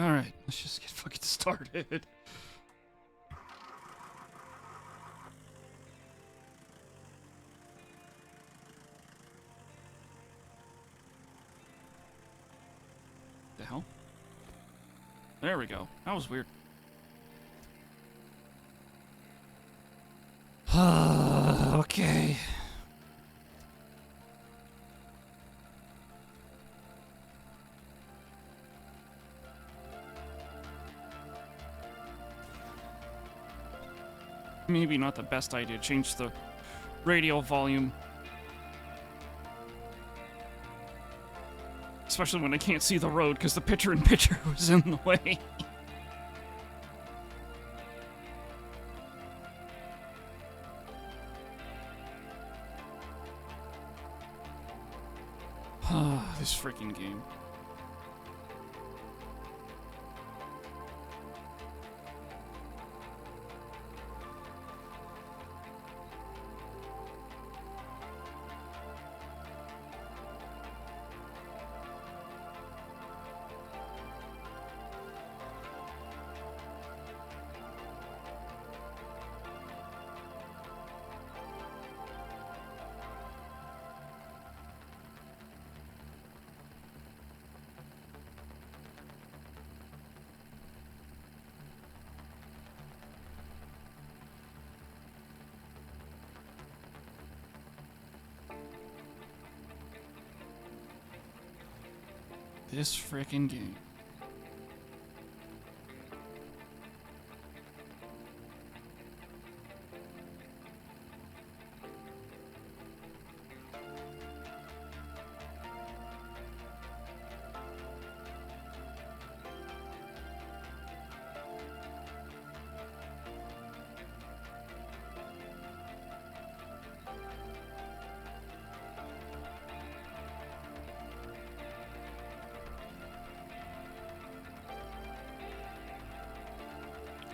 Alright, let's just get fucking started. The hell? There we go. That was weird. Okay. Maybe not the best idea. Change the radio volume. Especially when I can't see the road because the picture-in-picture was in the way. This freaking game. This frickin' game.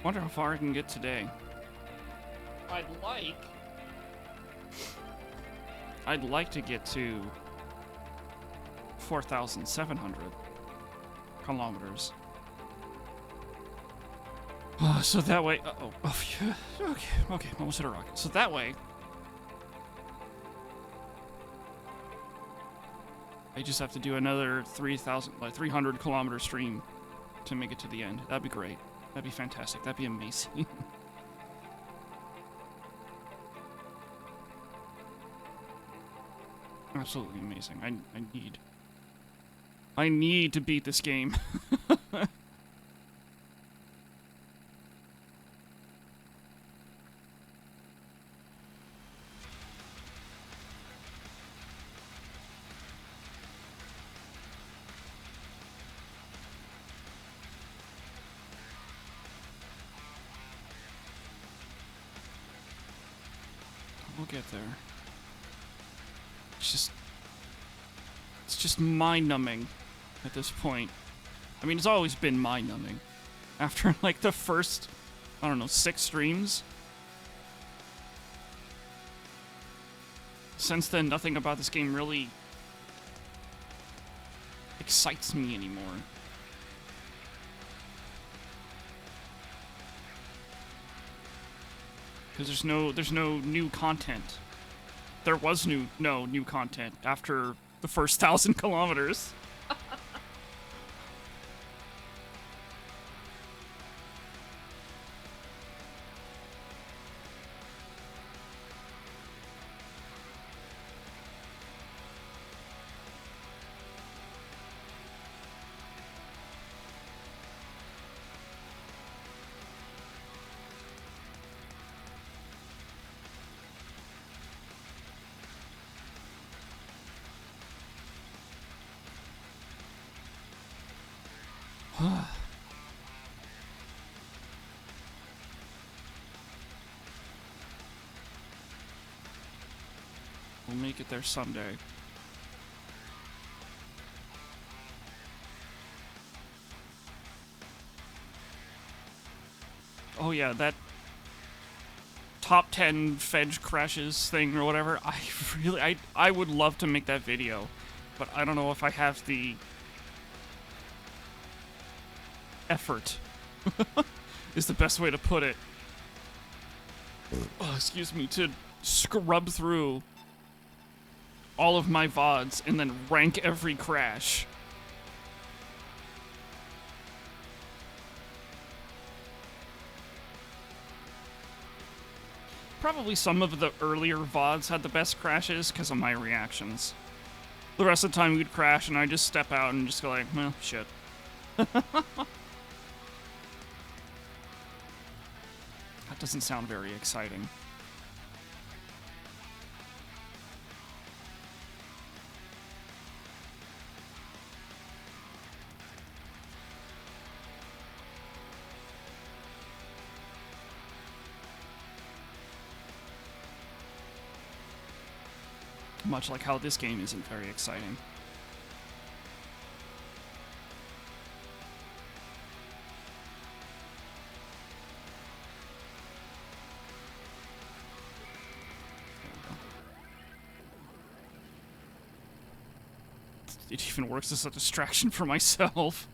Wonder how far I can get today. I'd like to get to 4,700 kilometers. So that way, okay, almost hit a rocket. So that way, I just have to do another 300 kilometer stream to make it to the end. That'd be great. That'd be fantastic. That'd be amazing. Absolutely amazing. I need to beat this game. We'll get there. It's just mind-numbing at this point. I mean, it's always been mind-numbing. After, like, the first, I don't know, 6 streams. Since then, nothing about this game really excites me anymore. Because there's no new content. There was no new content after the first 1,000 kilometers. We'll make it there someday. Oh yeah, that top 10 Fedge crashes thing or whatever. I would love to make that video, but I don't know if I have the effort is the best way to put it. Oh, excuse me, to scrub through all of my VODs and then rank every crash. Probably some of the earlier VODs had the best crashes because of my reactions. The rest of the time we'd crash and I'd just step out and just go like, well, shit. That doesn't sound very exciting. Much like how this game isn't very exciting. It even works as a distraction for myself.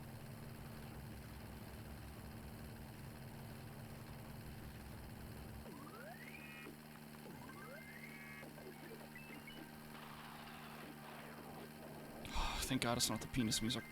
Thank God it's not the penis music.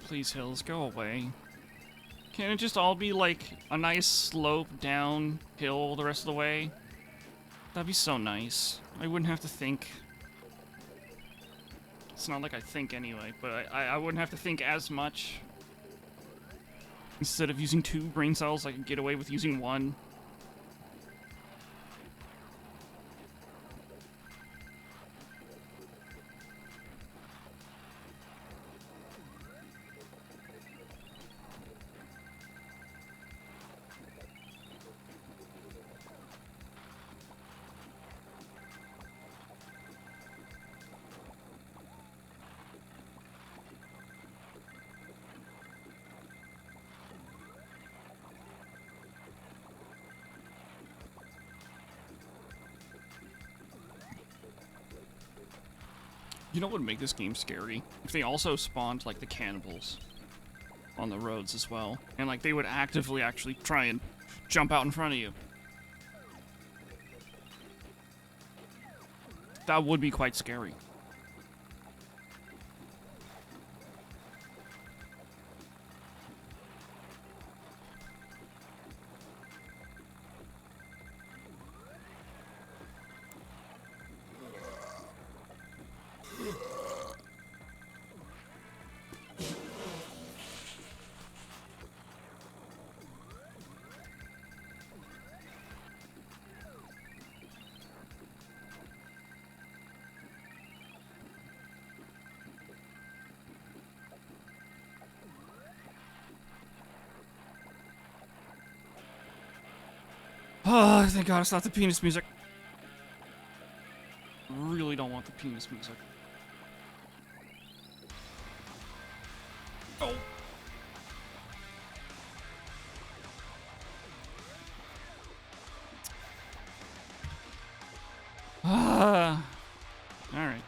Please, hills, go away. Can't it just all be like a nice slope down hill the rest of the way? That'd be so nice. I wouldn't have to think. It's not like I think anyway, but I wouldn't have to think as much. Instead of using 2 brain cells, I could get away with using 1. You know what would make this game scary? If they also spawned, like, the cannibals on the roads as well. And, like, they would actively actually try and jump out in front of you. That would be quite scary. Oh, thank God it's not the penis music. Really don't want the penis music. Oh. Ah. All right.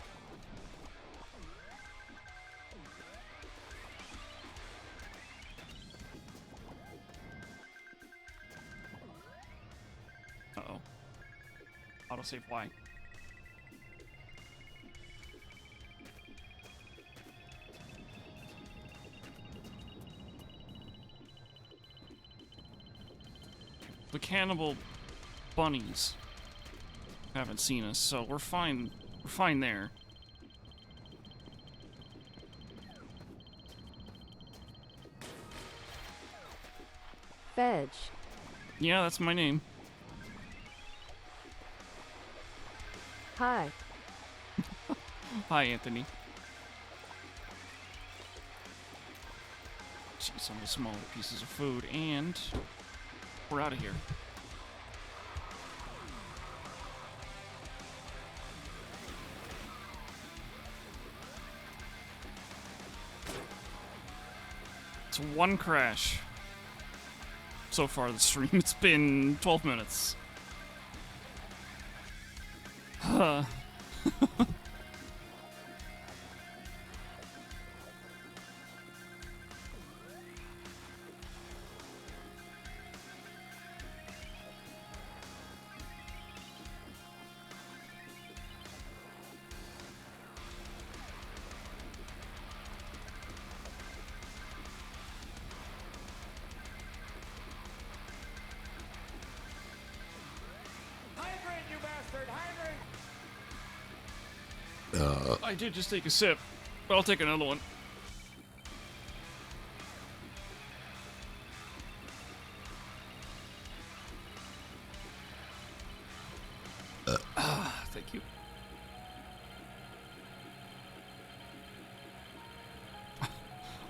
Uh-oh. Autosave Y. The cannibal bunnies haven't seen us, so we're fine. We're fine there. Fedge. Yeah, that's my name. Hi. Hi, Anthony. See some of the smaller pieces of food, and we're out of here. It's one crash. So far this stream, it's been 12 minutes. Huh. I did just take a sip, but I'll take another one. Thank you.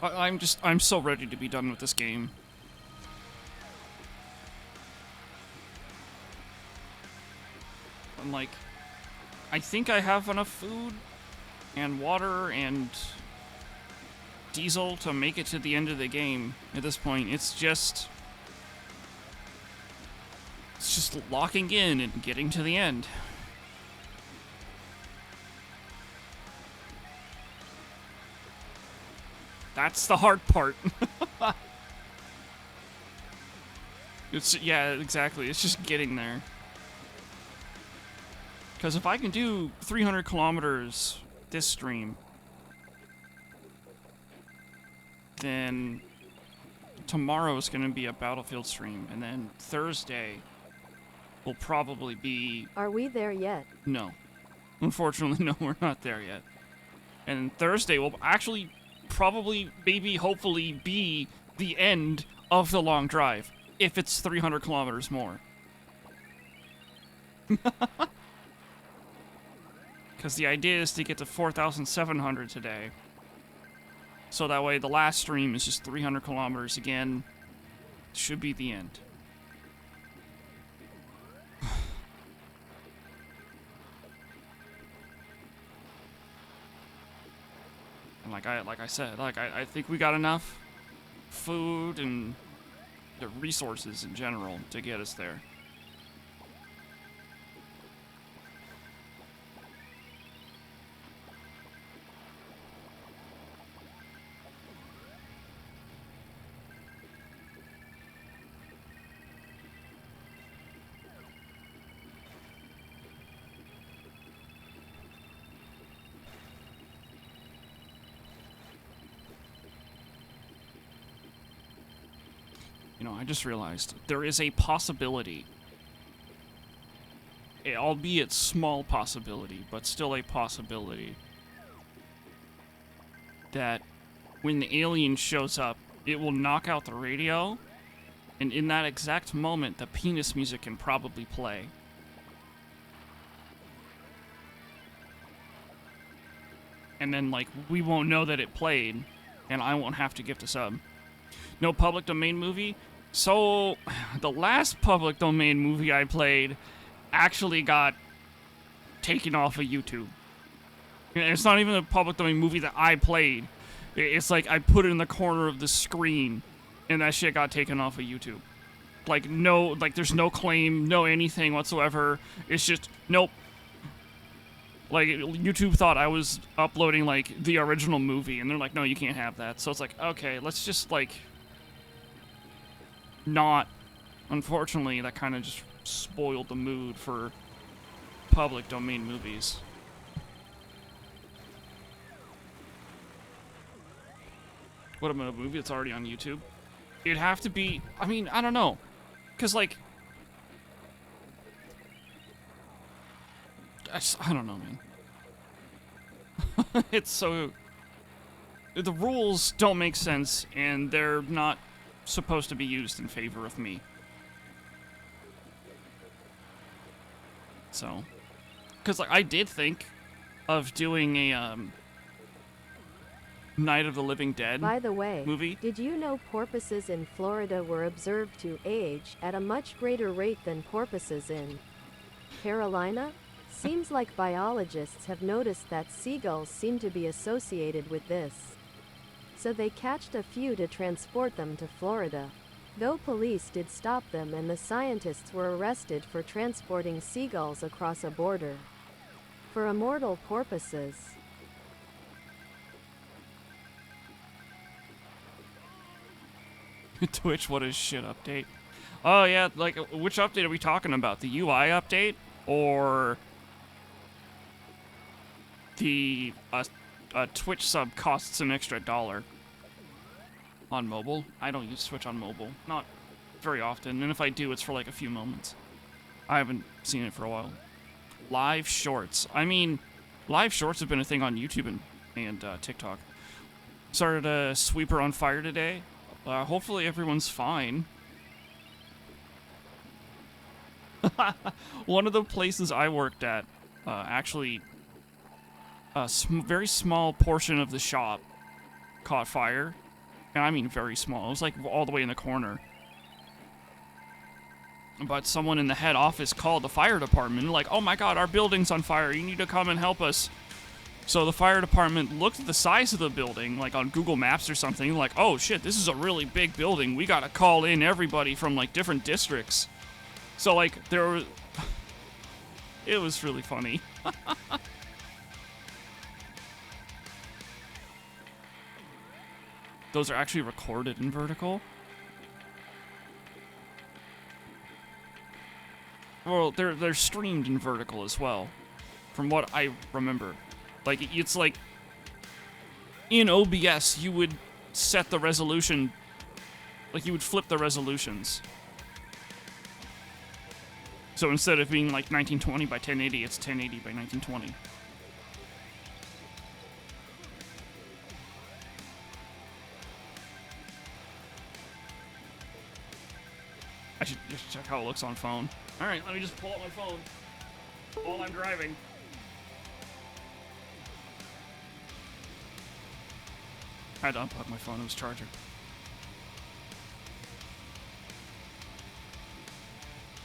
I'm so ready to be done with this game. I'm like, I think I have enough food and water and diesel to make it to the end of the game at this point. It's just locking in and getting to the end. That's the hard part. Yeah, exactly. It's just getting there. Because if I can do 300 kilometers this stream, then tomorrow's going to be a Battlefield stream, and then Thursday will probably be... Are we there yet? No. Unfortunately, no, we're not there yet. And Thursday will actually probably, maybe, hopefully be the end of the long drive, if it's 300 kilometers more. Because the idea is to get to 4,700 today. So that way the last stream is just 300 kilometers again. Should be the end. And like I said, I think we got enough food and the resources in general to get us there. You know, I just realized there is a possibility, albeit small possibility, but still a possibility, that when the alien shows up, it will knock out the radio, and in that exact moment, the penis music can probably play. And then, like, we won't know that it played, and I won't have to gift a sub. No public domain movie? So, the last public domain movie I played actually got taken off of YouTube. And it's not even a public domain movie that I played. It's like I put it in the corner of the screen, and that shit got taken off of YouTube. Like, no, like, there's no claim, no anything whatsoever. It's just, nope. Like, YouTube thought I was uploading, like, the original movie, and they're like, no, you can't have that. So it's like, okay, let's just, like... not. Unfortunately, that kind of just spoiled the mood for public domain movies. What about a movie that's already on YouTube? It'd have to be, I mean, I don't know. Because, like, I don't know, man. It's so... the rules don't make sense, and they're not supposed to be used in favor of me. So, because like, I did think of doing a Night of the Living Dead By the way, movie. did you know porpoises in Florida were observed to age at a much greater rate than porpoises in Carolina? Seems like biologists have noticed that seagulls seem to be associated with this. So they catched a few to transport them to Florida. Though police did stop them and the scientists were arrested for transporting seagulls across a border. For immortal porpoises. Twitch, what is shit update? Oh yeah, like which update are we talking about? The UI update or the Twitch sub costs an extra $1 on mobile? I don't use Twitch on mobile, not very often, and if I do, it's for like a few moments. I haven't seen it for a while. Live shorts. I mean, live shorts have been a thing on YouTube and TikTok. Started a sweeper on fire today. Hopefully everyone's fine. One of the places I worked at, actually, a very small portion of the shop caught fire. And I mean very small. It was like all the way in the corner. But someone in the head office called the fire department, like, oh my god, our building's on fire. You need to come and help us. So the fire department looked at the size of the building, like on Google Maps or something, like, oh shit, this is a really big building. We gotta call in everybody from like different districts. So like there was, it was really funny. Those are actually recorded in vertical. Well, they're streamed in vertical as well, from what I remember. Like, it's like, in OBS, you would set the resolution, like, you would flip the resolutions. So instead of being, like, 1920 by 1080, it's 1080 by 1920. I should just check how it looks on phone. Alright, let me just pull up my phone while I'm driving. I had to unplug my phone, it was charging.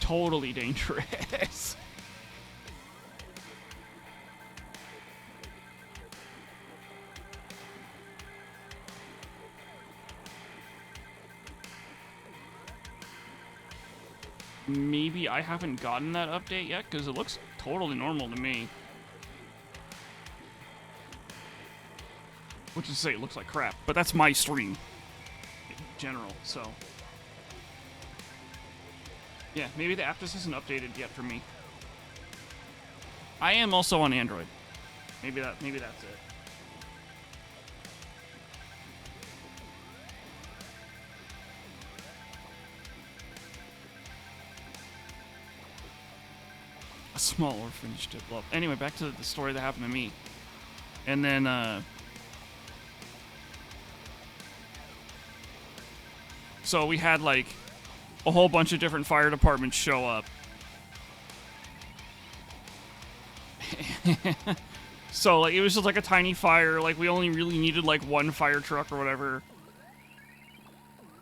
Totally dangerous. Maybe I haven't gotten that update yet, because it looks totally normal to me. Which is to say, it looks like crap, but that's my stream in general, so. Yeah, maybe the app just isn't updated yet for me. I am also on Android. Maybe that's it. A small orphanage did blow up. Anyway, back to the story that happened to me. And then, so we had, like, a whole bunch of different fire departments show up. So, like, it was just, like, a tiny fire. Like, we only really needed, like, one fire truck or whatever.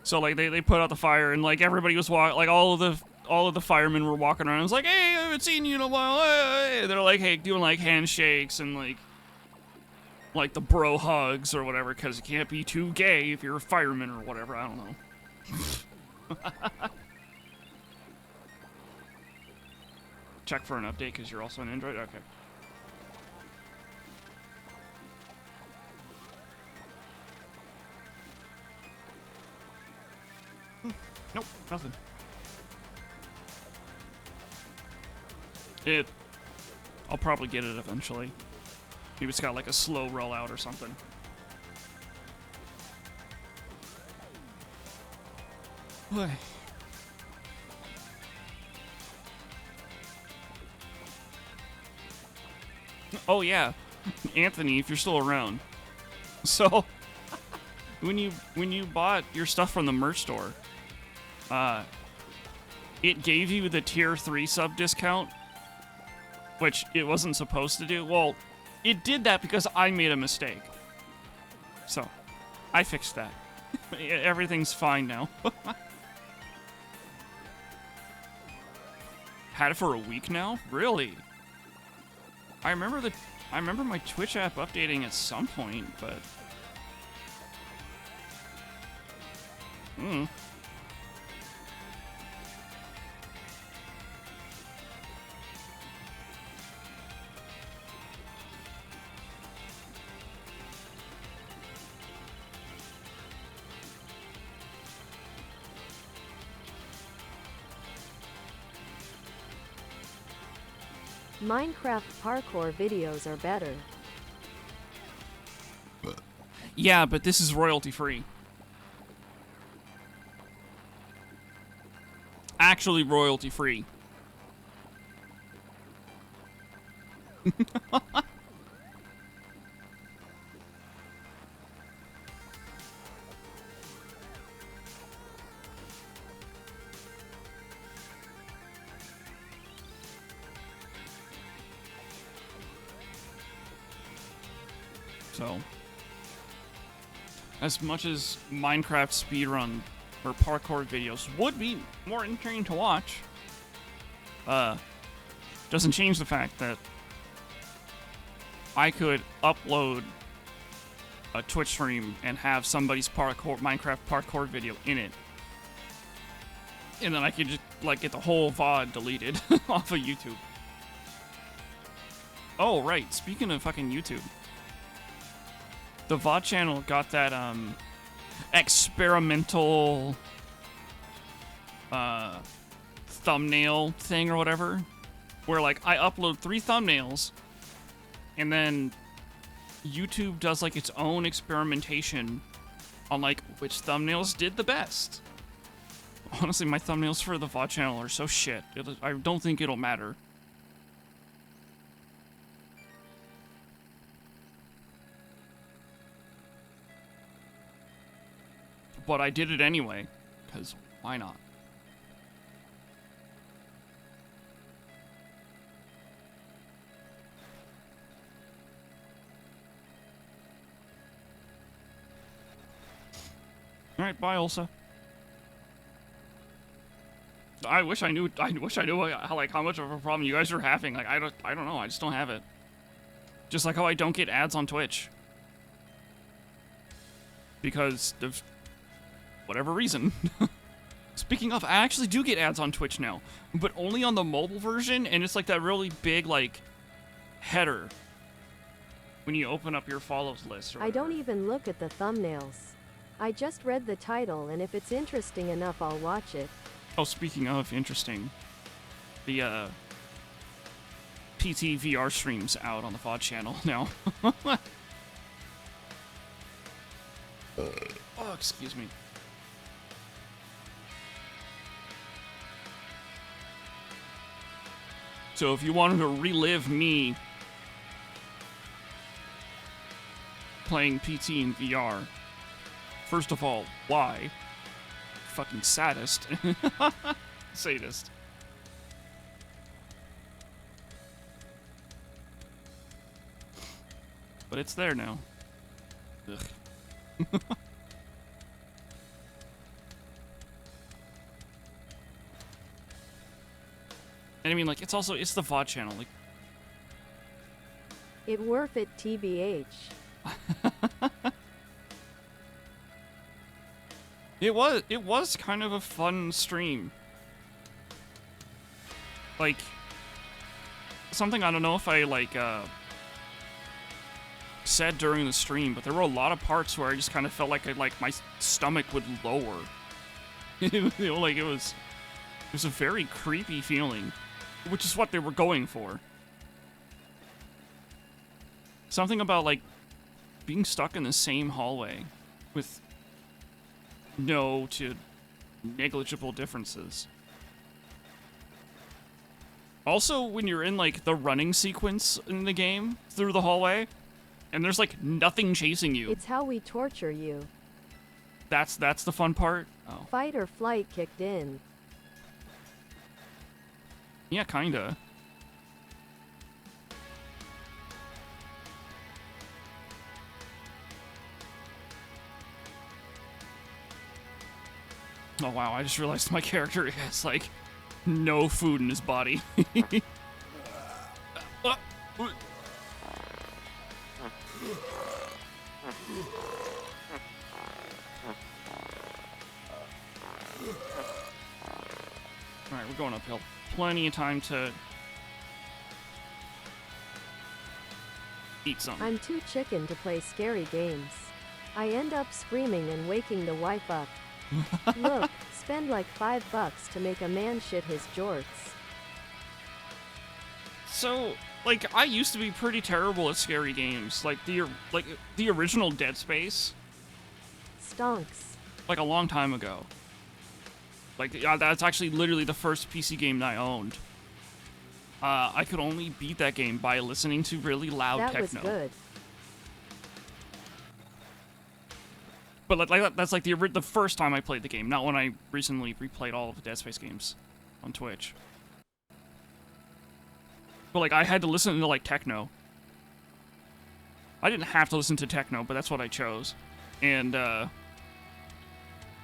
So, like, they put out the fire, and, like, everybody was walking, like, all of the firemen were walking around. I was like, hey, I haven't seen you in a while. Hey. They're like, hey, doing like handshakes and like the bro hugs or whatever, because you can't be too gay if you're a fireman or whatever. I don't know. Check for an update because you're also on Android? Okay. Nope, nothing. I'll probably get it eventually. Maybe it's got like a slow rollout or something. Boy. Oh yeah, Anthony, if you're still around. So, when you bought your stuff from the merch store, it gave you the tier 3 sub discount which it wasn't supposed to do. Well, it did that because I made a mistake. So, I fixed that. Everything's fine now. Had it for a week now? Really? I remember my Twitch app updating at some point, but Minecraft parkour videos are better. yeah, but this is royalty free. Actually royalty free. So, as much as Minecraft speedrun or parkour videos would be more entertaining to watch, doesn't change the fact that I could upload a Twitch stream and have somebody's Minecraft parkour video in it. And then I could just, like, get the whole VOD deleted off of YouTube. Oh, right, speaking of fucking YouTube. The VOD channel got that, experimental, thumbnail thing or whatever. Where, like, I upload 3 thumbnails, and then YouTube does, like, its own experimentation on, like, which thumbnails did the best. Honestly, my thumbnails for the VOD channel are so shit. I don't think it'll matter. But I did it anyway, because why not? Alright, bye, Ulsa. I wish I knew how much of a problem you guys are having. Like, I don't know, I just don't have it. Just like how I don't get ads on Twitch. Because of whatever reason. Speaking of, I actually do get ads on Twitch now, but only on the mobile version, and it's like that really big, like, header when you open up your follows list. Or I don't even look at the thumbnails. I just read the title, and if it's interesting enough, I'll watch it. Oh, speaking of interesting, the PT VR stream's out on the VOD channel now. Oh, excuse me. So if you wanted to relive me playing PT in VR, first of all, why? Fucking sadist. Sadist. But it's there now. Ugh. And I mean, like, it's the VOD channel, like... It worth it, TBH. It was kind of a fun stream. Like, something I don't know if I, like, said during the stream, but there were a lot of parts where I just kind of felt like my stomach would lower. You know, like, it was a very creepy feeling, which is what they were going for. Something about, like, being stuck in the same hallway with no to negligible differences. Also, when you're in, like, the running sequence in the game through the hallway, and there's, like, nothing chasing you. It's how we torture you. That's the fun part? Oh. Fight or flight kicked in. Yeah, kinda. Oh wow, I just realized my character has, like, no food in his body. Uh, uh. Alright, we're going uphill. Plenty of time to eat something. I'm too chicken to play scary games. I end up screaming and waking the wife up. Look, spend like $5 to make a man shit his jorts. So, like, I used to be pretty terrible at scary games. Like the original Dead Space. Stonks. Like, a long time ago. Like, that's actually literally the first PC game that I owned. I could only beat that game by listening to really loud techno. That was good. But that's like the first time I played the game, not when I recently replayed all of the Dead Space games on Twitch. But like I had to listen to like techno. I didn't have to listen to techno, but that's what I chose. And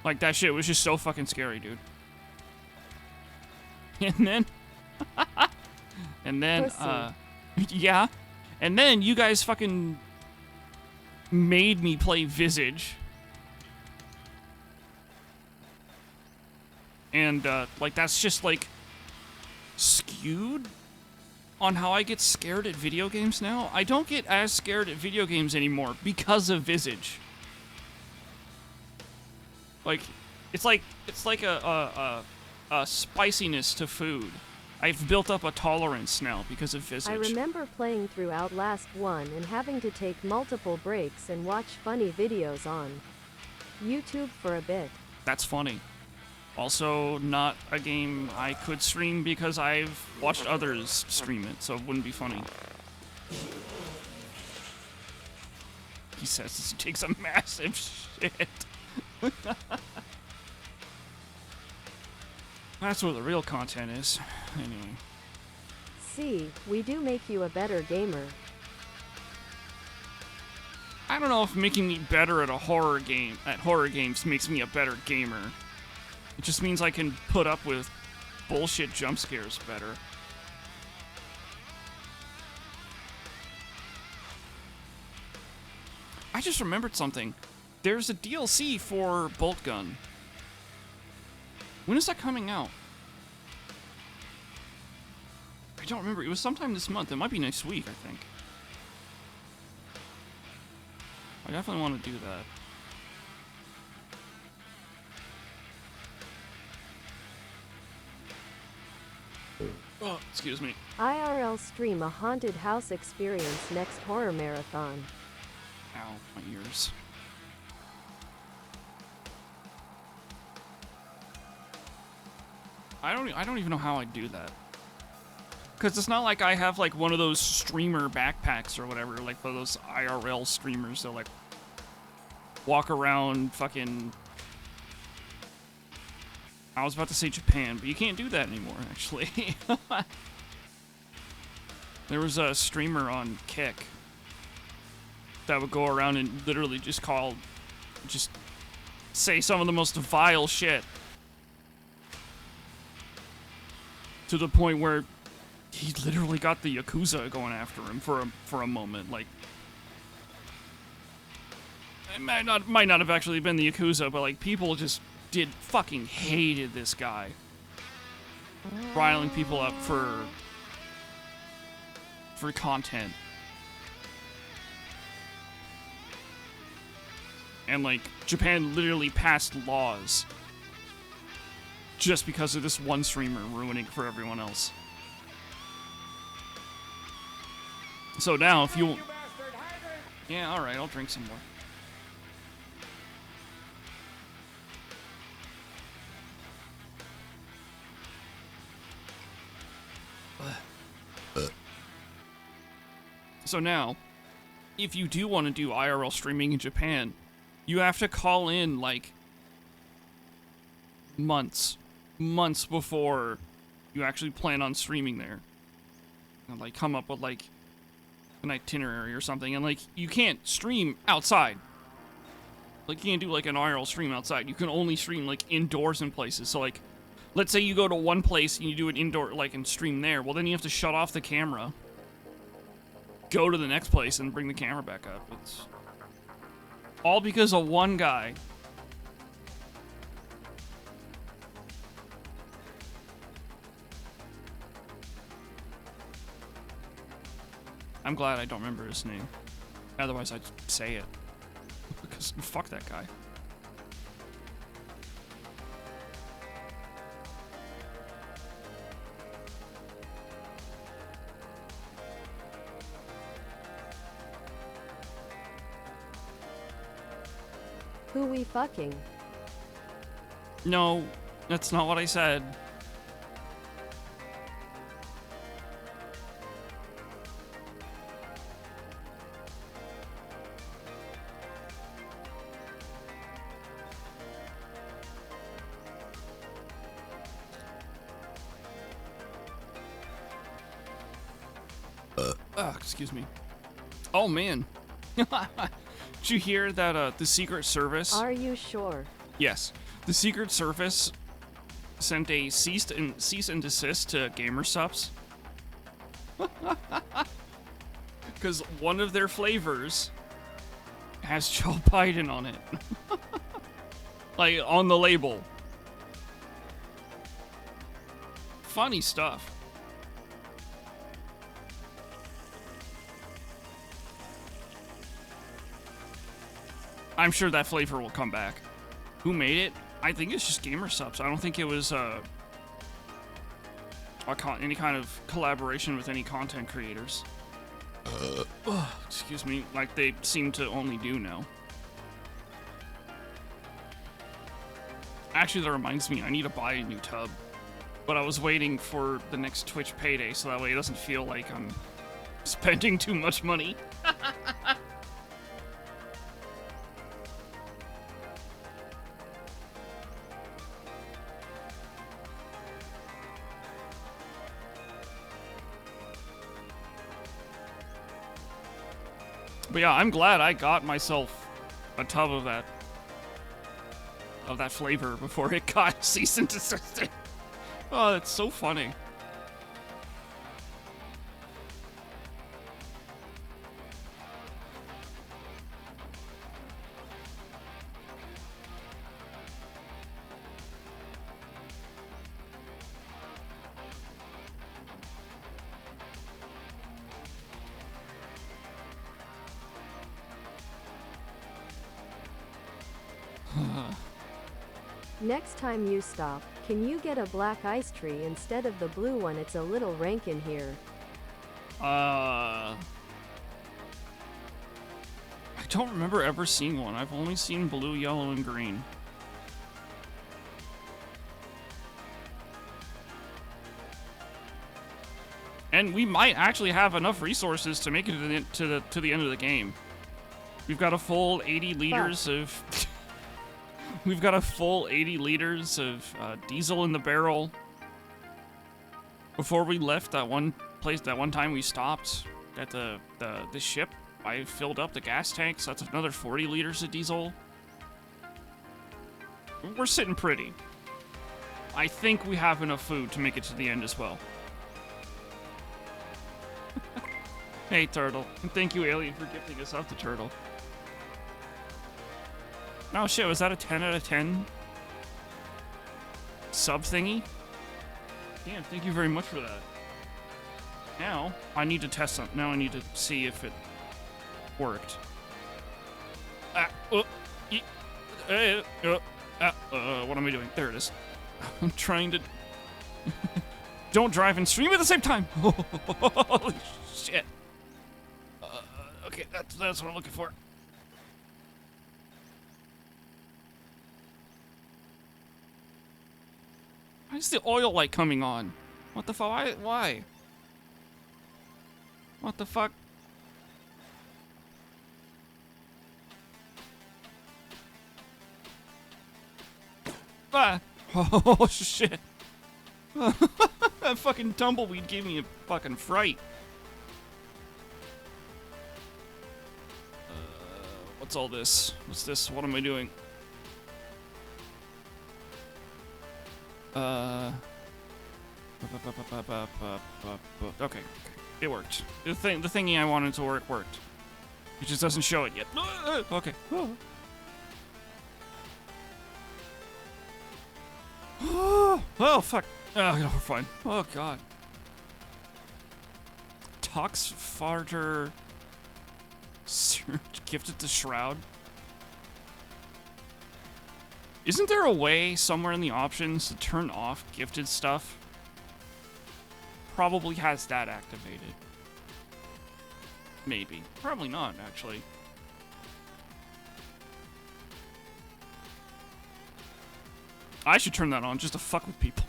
like that shit was just so fucking scary, dude. And then yeah. And then you guys fucking made me play Visage. And, like, that's just, like, skewed on how I get scared at video games now. I don't get as scared at video games anymore because of Visage. Like, it's like a spiciness to food. I've built up a tolerance now because of Visage. I remember playing through Outlast 1 and having to take multiple breaks and watch funny videos on YouTube for a bit. That's funny. Also, not a game I could stream because I've watched others stream it, so it wouldn't be funny. He says this takes a massive shit. That's where the real content is. Anyway. See, we do make you a better gamer. I don't know if making me better at horror games makes me a better gamer. It just means I can put up with bullshit jump scares better. I just remembered something. There's a DLC for Bolt Gun. When is that coming out? I don't remember. It was sometime this month. It might be next week, I think. I definitely want to do that. Oh, excuse me. IRL stream a haunted house experience next horror marathon. Ow, my ears. I don't even know how I do that. Cause it's not like I have like one of those streamer backpacks or whatever, like for those IRL streamers that like walk around fucking. I was about to say Japan, but you can't do that anymore, actually. There was a streamer on Kick that would go around and literally just say some of the most vile shit. To the point where he literally got the Yakuza going after him for a moment. Like, it might not have actually been the Yakuza, but like people just fucking hated this guy. Riling people up for content. And like Japan literally passed laws just because of this one streamer ruining for everyone else. So now if you yeah, alright, I'll drink some more. So now, if you do want to do IRL streaming in Japan, you have to call in, like, months before you actually plan on streaming there. And, like, come up with, like, an itinerary or something. And, like, you can't stream outside. Like, you can't do, like, an IRL stream outside. You can only stream, like, indoors in places. So, like, let's say you go to one place and you do an indoor, like, and stream there. Well, then you have to shut off the camera, go to the next place, and bring the camera back up. It's all because of one guy. I'm glad I don't remember his name. Otherwise, I'd say it. Because fuck that guy. Who we fucking? No, that's not what I said. Excuse me. Oh, man. Did you hear that the Secret Service... Are you sure? Yes. The Secret Service sent a cease and desist to GamerSupps. Because one of their flavors has Joe Biden on it. Like, on the label. Funny stuff. I'm sure that flavor will come back. Who made it? I think it's just GamerSupps. I don't think it was any kind of collaboration with any content creators. Excuse me, like they seem to only do now. Actually, that reminds me, I need to buy a new tub. But I was waiting for the next Twitch payday, so that way it doesn't feel like I'm spending too much money. But yeah, I'm glad I got myself a tub of that flavor before it got cease and desisted. Oh, that's so funny. Next time you stop, can you get a black ice tree instead of the blue one? It's a little rank in here. I don't remember ever seeing one. I've only seen blue, yellow, and green. And we might actually have enough resources to make it to the end of the game. We've got a full 80 liters of... We've got a full 80 liters of diesel in the barrel. Before we left that one place, that one time we stopped at the ship, I filled up the gas tank, so that's another 40 liters of diesel. We're sitting pretty. I think we have enough food to make it to the end as well. Hey, Turtle. And thank you, Alien, for gifting us up the turtle. Oh shit, was that a 10 out of 10 sub thingy? Damn, thank you very much for that. Now, I need to test something. Now I need to see if it worked. What am I doing? There it is. I'm trying to... Don't drive and stream at the same time! Holy shit. Okay, that's what I'm looking for. Why is the oil light coming on? What the fuck? Why? What the fuck? Ah! Oh shit! That fucking tumbleweed gave me a fucking fright. What's all this? What's this? What am I doing? Okay. It worked. The thingy I wanted to work worked. It just doesn't show it yet. Okay. Oh, fuck. Oh, we're fine. Oh, God. Tox Farter Search gifted to Shroud. Isn't there a way somewhere in the options to turn off gifted stuff? Probably has that activated. Maybe. Probably not, actually. I should turn that on just to fuck with people.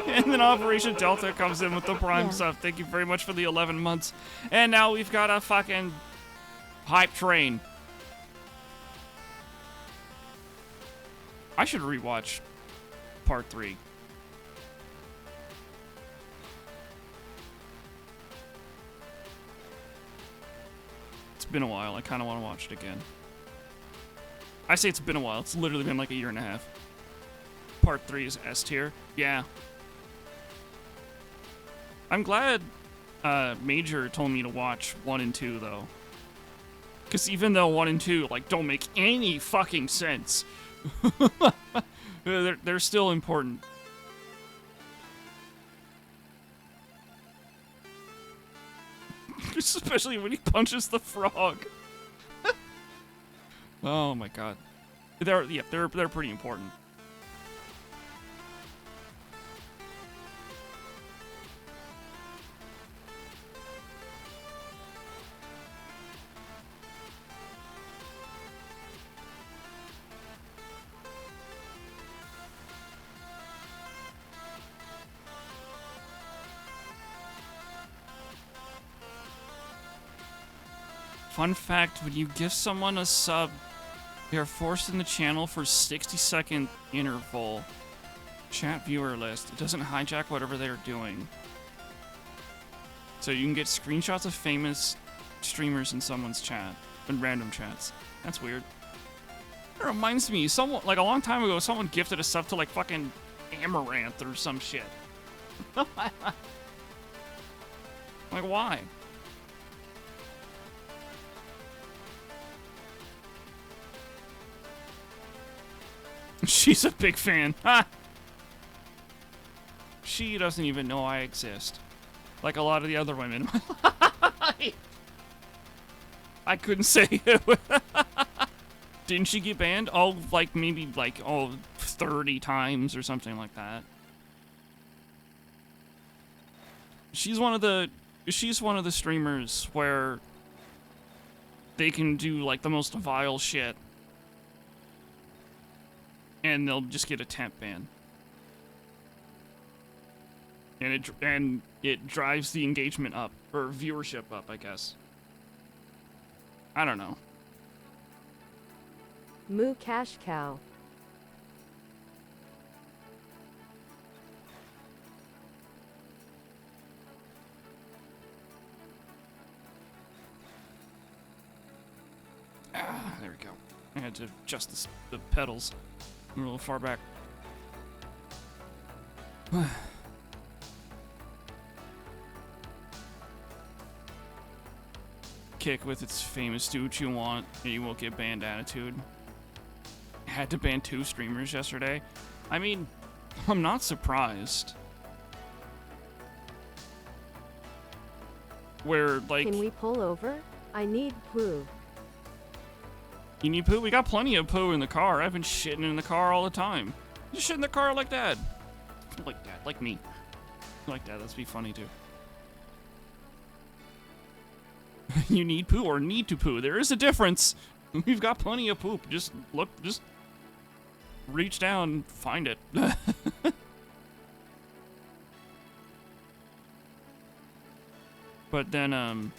And then Operation Delta comes in with the Prime stuff. Thank you very much for the 11 months. And now we've got a fucking hype train. I should rewatch part 3. It's been a while. I kind of want to watch it again. I say it's been a while. It's literally been like a year and a half. Part 3 is S tier. Yeah. I'm glad Major told me to watch 1 and 2, though. Because even though 1 and 2, like, don't make any fucking sense, they're still important. Especially when he punches the frog. Oh my god. They're pretty important. Fun fact, when you give someone a sub, they are forced in the channel for 60-second interval. Chat viewer list. It doesn't hijack whatever they're doing. So you can get screenshots of famous streamers in someone's chat, in random chats. That's weird. It reminds me, someone, like a long time ago, someone gifted a sub to like fucking Amaranth or some shit. Like, why? She's a big fan. Ha! She doesn't even know I exist. Like a lot of the other women in my life. I couldn't say it. Didn't she get banned? Oh, like maybe like 30 times or something like that. She's one of the streamers where they can do like the most vile shit. And they'll just get a temp ban. And it drives the engagement up, or viewership up, I guess. I don't know. Moo Cash Cow. Ah, there we go. I had to adjust the pedals. I'm a little far back. Kick with its famous do what you want and you won't get banned attitude. Had to ban 2 streamers yesterday. I mean, I'm not surprised. Where, like... Can we pull over? I need poo. You need poo? We got plenty of poo in the car. I've been shitting in the car all the time. Just shit in the car like that. Like that. Like me. Like that. Let's be funny, too. You need poo or need to poo. There is a difference. We've got plenty of poop. Just look. Just reach down. Find it. But then,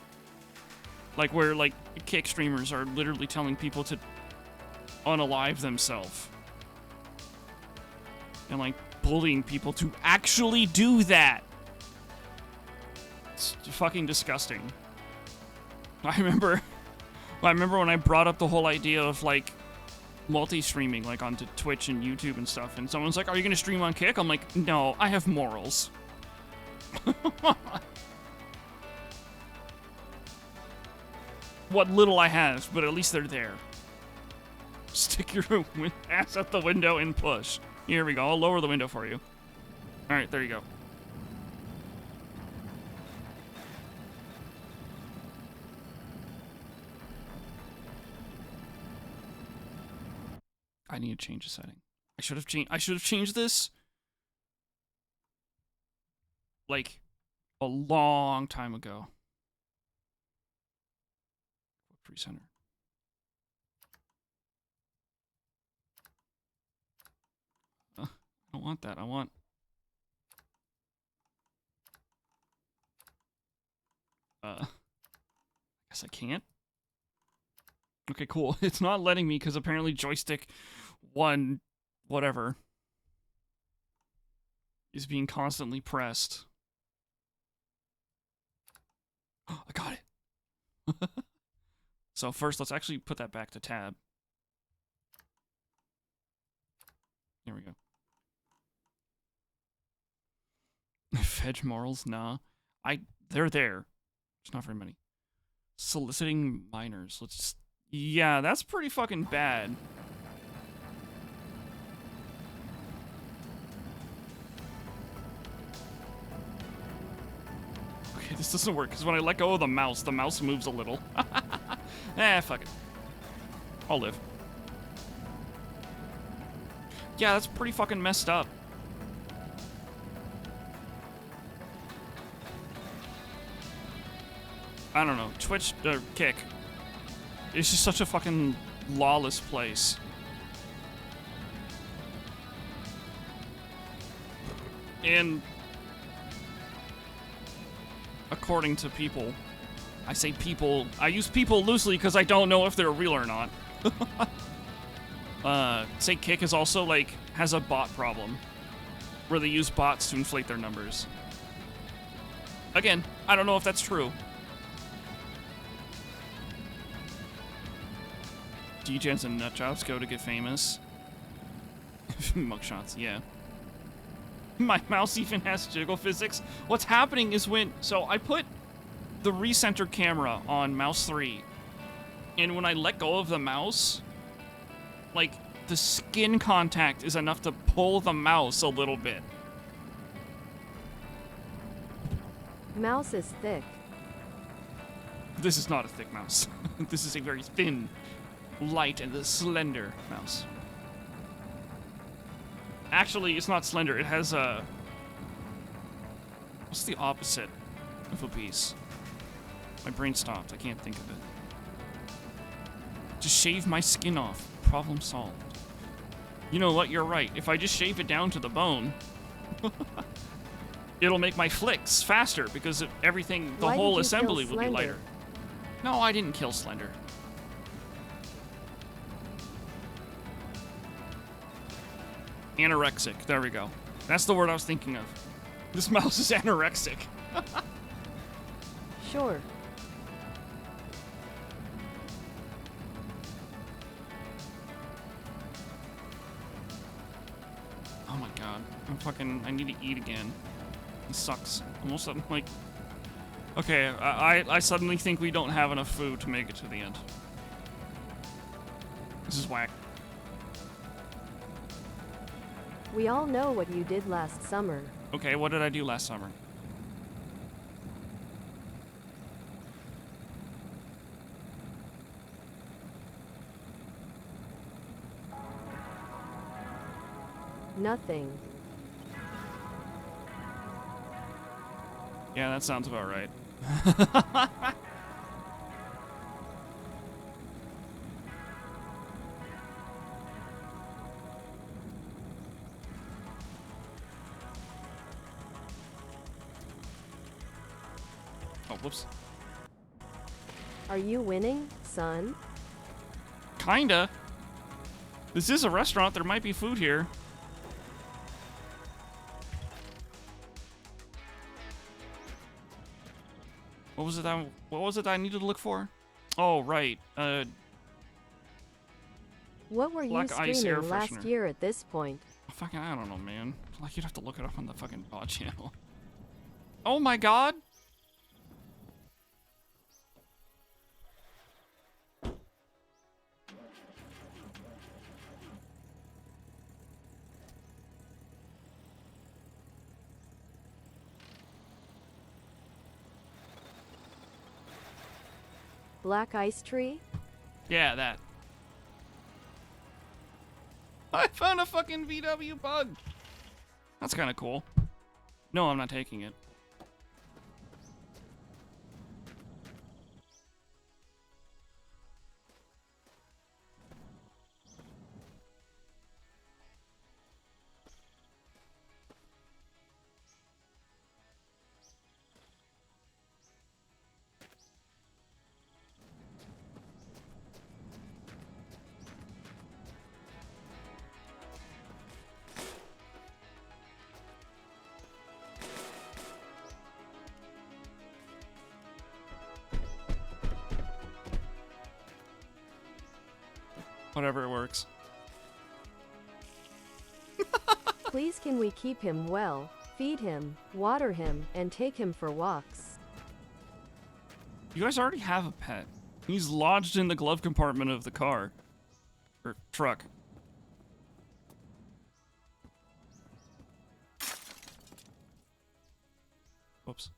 like where like kick streamers are literally telling people to unalive themselves and like bullying people to actually do that. It's fucking disgusting. I remember when I brought up the whole idea of like multi-streaming, like onto Twitch and YouTube and stuff, and someone's like, "Are you gonna stream on Kick?" I'm like, "No, I have morals." What little I have, but at least they're there. Stick your ass out the window and push. Here we go. I'll lower the window for you. All right, there you go. I need to change the setting. I should have changed this like a long time ago. Pre-center. I don't want that. I want... I guess I can't. Okay, cool. It's not letting me because apparently joystick 1 whatever is being constantly pressed. I got it. So first, let's actually put that back to tab. Here we go. Fedge morals? Nah. They're there. There's not very many. Soliciting minors. Let's just... Yeah, that's pretty fucking bad. Okay, this doesn't work, because when I let go of the mouse moves a little. Fuck it. I'll live. Yeah, that's pretty fucking messed up. I don't know. Twitch, Kick. It's just such a fucking lawless place. And according to people, I say people, I use people loosely because I don't know if they're real or not. Say Kick is also like, has a bot problem where they use bots to inflate their numbers. Again, I don't know if that's true. DJs and nutjobs go to get famous. Mugshots, yeah. My mouse even has jiggle physics. What's happening is so I put the recenter camera on mouse 3, and when I let go of the mouse, like, the skin contact is enough to pull the mouse a little bit. Mouse is thick. This is not a thick mouse. This is a very thin, light, and slender mouse. Actually, it's not slender. It has a... What's the opposite of obese? My brain stopped. I can't think of it. Just shave my skin off. Problem solved. You know what? You're right. If I just shave it down to the bone, it'll make my flicks faster because everything, the whole assembly will be lighter. No, I didn't kill Slender. Anorexic. There we go. That's the word I was thinking of. This mouse is anorexic. Sure. Oh my god. I need to eat again. This sucks. Almost I'm like... Okay, I suddenly think we don't have enough food to make it to the end. This is whack. We all know what you did last summer. Okay, what did I do last summer? Nothing. Yeah, that sounds about right. Oh, whoops. Are you winning, son? Kinda. This is a restaurant. There might be food here. What was it that I needed to look for? Oh, right. What were you Black ice air streaming last freshener. year at this point? Fucking, I don't know, man. Like, you'd have to look it up on the fucking bot channel. Oh my god! Black ice tree? Yeah, that. I found a fucking VW bug! That's kinda cool. No, I'm not taking it. Whatever, it works. Please can we keep him well, feed him, water him, and take him for walks? You guys already have a pet. He's lodged in the glove compartment of the car. Or truck. Whoops.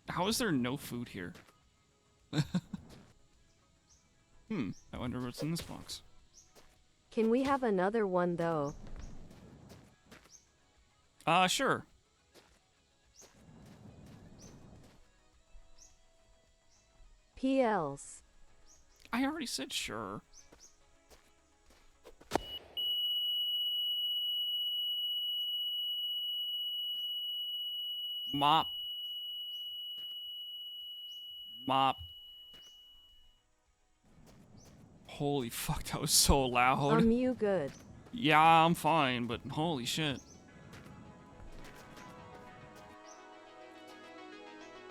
How is there no food here? I wonder what's in this box. Can we have another one though? Sure. PLs. I already said sure. Mop. Mop. Holy fuck, that was so loud. You good? Yeah, I'm fine, but holy shit.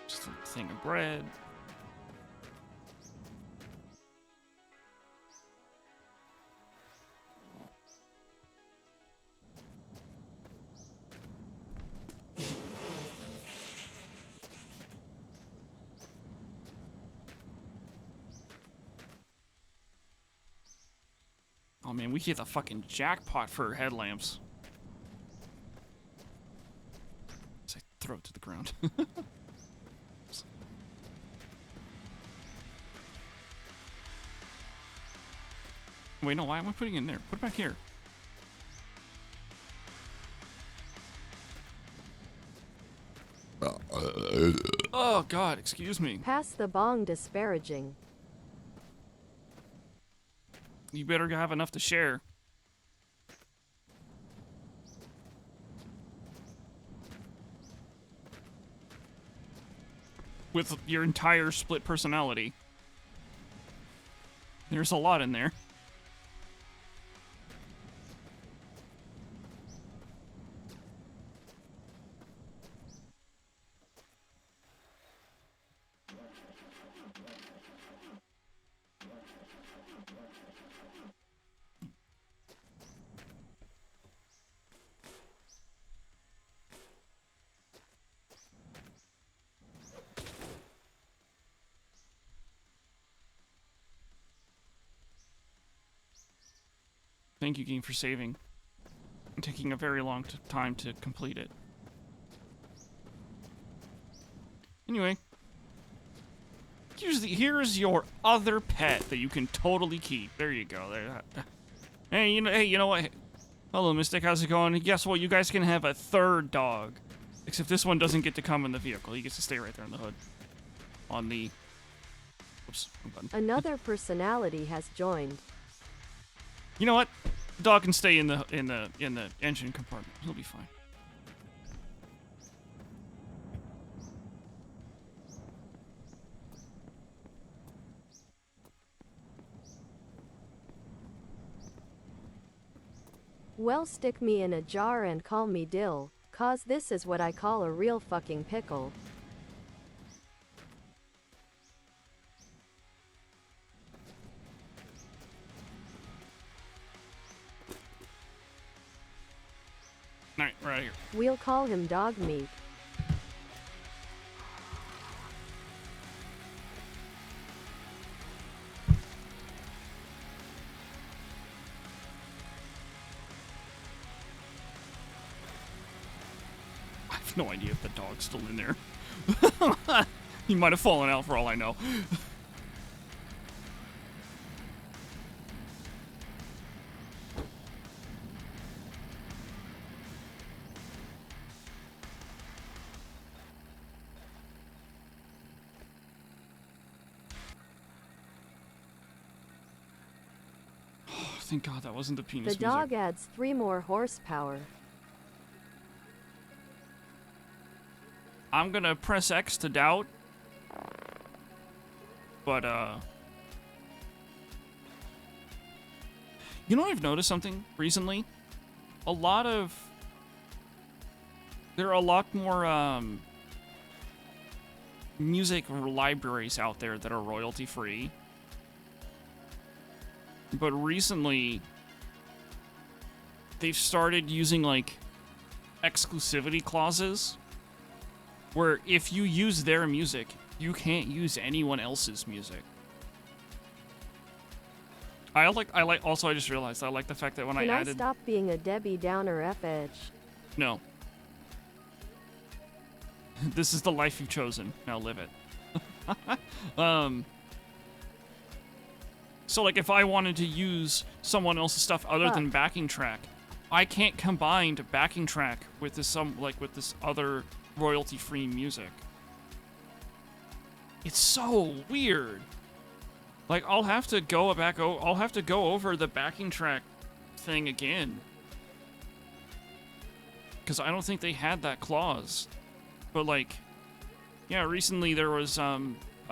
Just a thing of bread. Oh man, we hit the fucking jackpot for headlamps. As I throw it to the ground. Wait, no, why am I putting it in there? Put it back here. Oh god, excuse me. Pass the bong disparaging. You better have enough to share. With your entire split personality. There's a lot in there. Thank you, game, for saving. And taking a very long time to complete it. Anyway. Here's your other pet that you can totally keep. There you go. Hey, you know what? Hello, Mystic. How's it going? Guess what? You guys can have a third dog. Except this one doesn't get to come in the vehicle. He gets to stay right there in the hood. On the... Oops. Wrong button. Another personality has joined. You know what? The dog can stay in the engine compartment. He'll be fine. Well, stick me in a jar and call me Dill, 'cause this is what I call a real fucking pickle. Alright, we're out of here. We'll call him dog meat. I have no idea if the dog's still in there. He might have fallen out for all I know. Thank God that wasn't the penis The dog music. adds 3 more horsepower. I'm gonna press X to doubt. But, you know, I've noticed something recently? There are a lot more, music libraries out there that are royalty-free. But recently, they've started using, like, exclusivity clauses, where if you use their music, you can't use anyone else's music. Also, I just realized, I like the fact that when Can I I added... stop being a Debbie Downer, Fedge? No. This is the life you've chosen. Now live it. So, like, if I wanted to use someone else's stuff other than backing track, I can't combine the backing track with this other royalty-free music. It's so weird. Like, I'll have to go over the backing track thing again, because I don't think they had that clause. But, like, yeah, recently there was a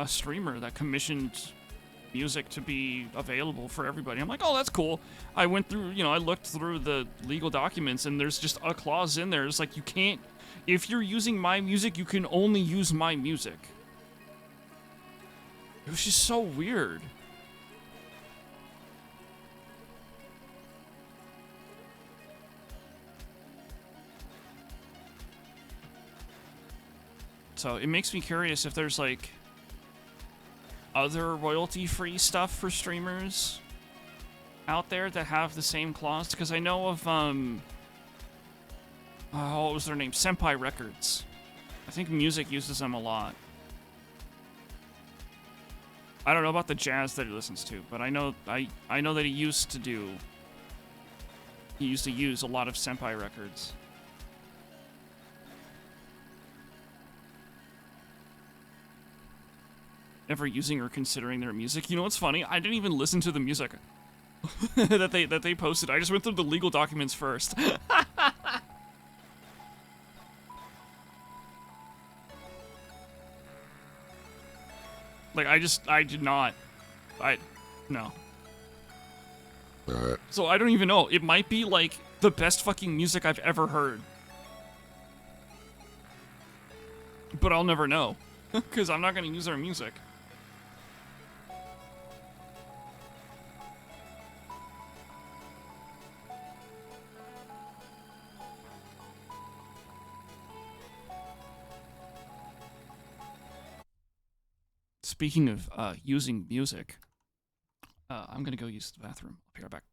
streamer that commissioned music to be available for everybody. I'm like, oh, that's cool. I went through, I looked through the legal documents, and there's just a clause in there. It's like, you can't, if you're using my music, you can only use my music. It was just so weird. So it makes me curious if there's, like, other royalty-free stuff for streamers out there that have the same clause, because I know of, what was their name? Senpai Records. I think music uses them a lot. I don't know about the jazz that he listens to, but I know that he used to use a lot of Senpai Records. Ever using or considering their music. You know what's funny? I didn't even listen to the music that they posted. I just went through the legal documents first. Like, I did not. No. So I don't even know. It might be, like, the best fucking music I've ever heard. But I'll never know. Because I'm not going to use their music. Speaking of using music, I'm gonna go use the bathroom. I'll be right back.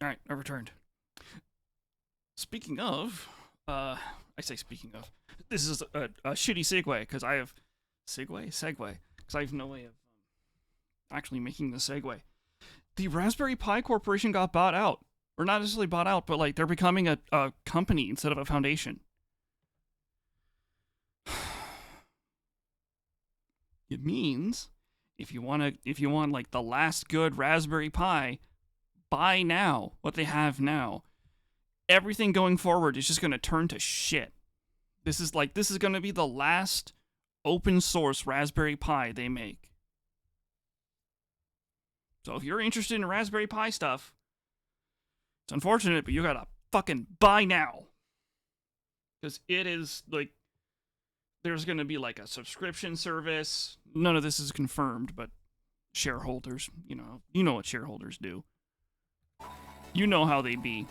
Alright, I returned. Speaking of, I say speaking of, this is a shitty segue, because I have... Segue? Because I have no way of actually making the segue. The Raspberry Pi Corporation got bought out. Or not necessarily bought out, but like they're becoming a company instead of a foundation. It means if you want like the last good Raspberry Pi, buy now what they have now. Everything going forward is just going to turn to shit. This is going to be the last open source Raspberry Pi they make. So if you're interested in Raspberry Pi stuff, it's unfortunate, but you gotta fucking buy now. Because it is, like, there's gonna be, like, a subscription service. None of this is confirmed, but shareholders, you know what shareholders do. You know how they be.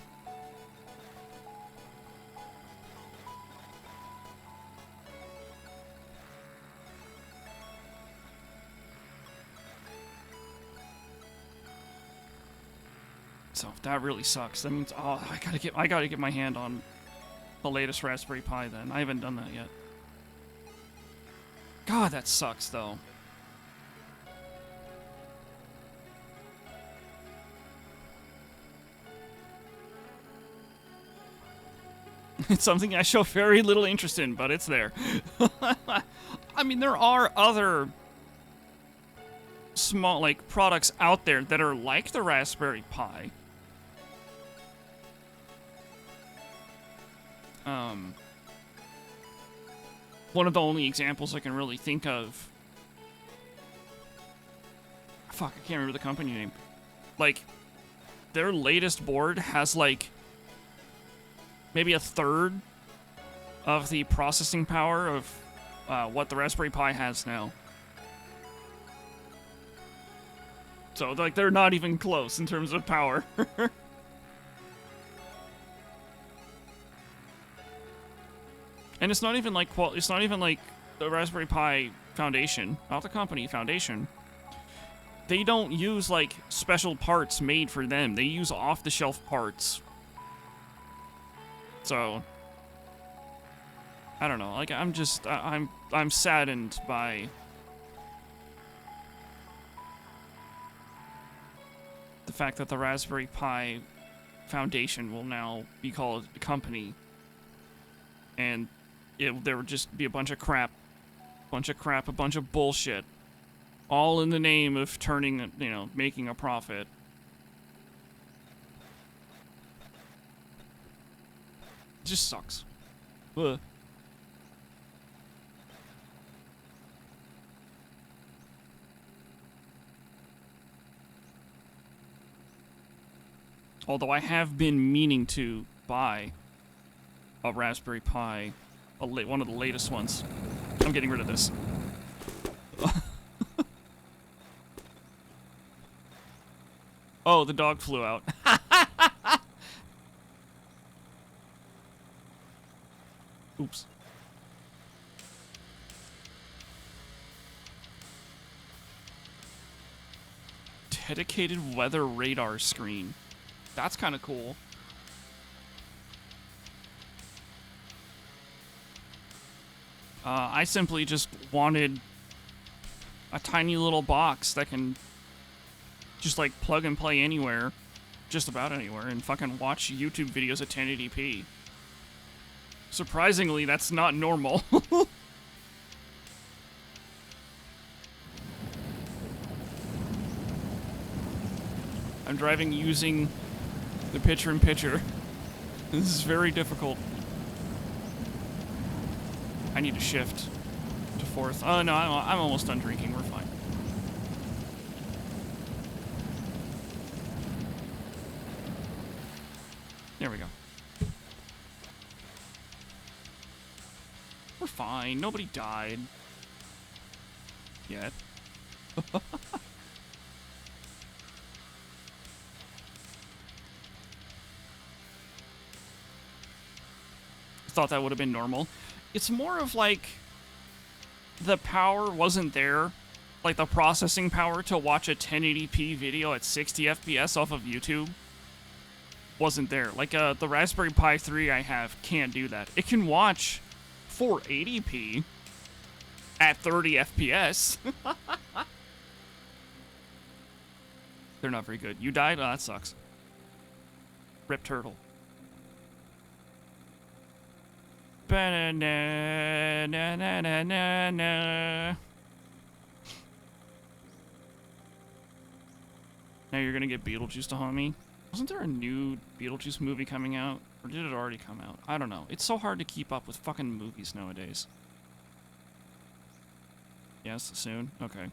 So that really sucks. That means, oh, I gotta get my hand on the latest Raspberry Pi then. I haven't done that yet. God, that sucks though. It's something I show very little interest in, but it's there. I mean, there are other small, like, products out there that are like the Raspberry Pi. One of the only examples I can really think of... Fuck, I can't remember the company name. Like, their latest board has, like, maybe a third of the processing power of what the Raspberry Pi has now. So, like, they're not even close in terms of power. And it's not even like the Raspberry Pi Foundation, not the company, Foundation. They don't use like special parts made for them. They use off-the-shelf parts. So I don't know. Like I'm saddened by the fact that the Raspberry Pi Foundation will now be called a company, and there would just be a bunch of crap, a bunch of bullshit, all in the name of turning, making a profit. It just sucks. Ugh. Although I have been meaning to buy a Raspberry Pi, one of the latest ones. I'm getting rid of this. Oh, the dog flew out. Oops. Dedicated weather radar screen. That's kind of cool. I simply just wanted a tiny little box that can just like plug and play anywhere, just about anywhere, and fucking watch YouTube videos at 1080p. Surprisingly, that's not normal. I'm driving using the picture-in-picture. This is very difficult. I need to shift to fourth. Oh, no, I'm almost done drinking. We're fine. There we go. We're fine. Nobody died. Yet. Thought that would have been normal. It's more of like the power wasn't there, like the processing power to watch a 1080p video at 60 FPS off of YouTube. wasn't there. Like the Raspberry Pi 3 I have can't do that. It can watch 480p at 30 FPS. They're not very good. You died? Oh, that sucks. Rip turtle. Ba-na-na-na-na-na-na. Now you're gonna get Beetlejuice to haunt me? Wasn't there a new Beetlejuice movie coming out? Or did it already come out? I don't know. It's so hard to keep up with fucking movies nowadays. Yes, soon? Okay.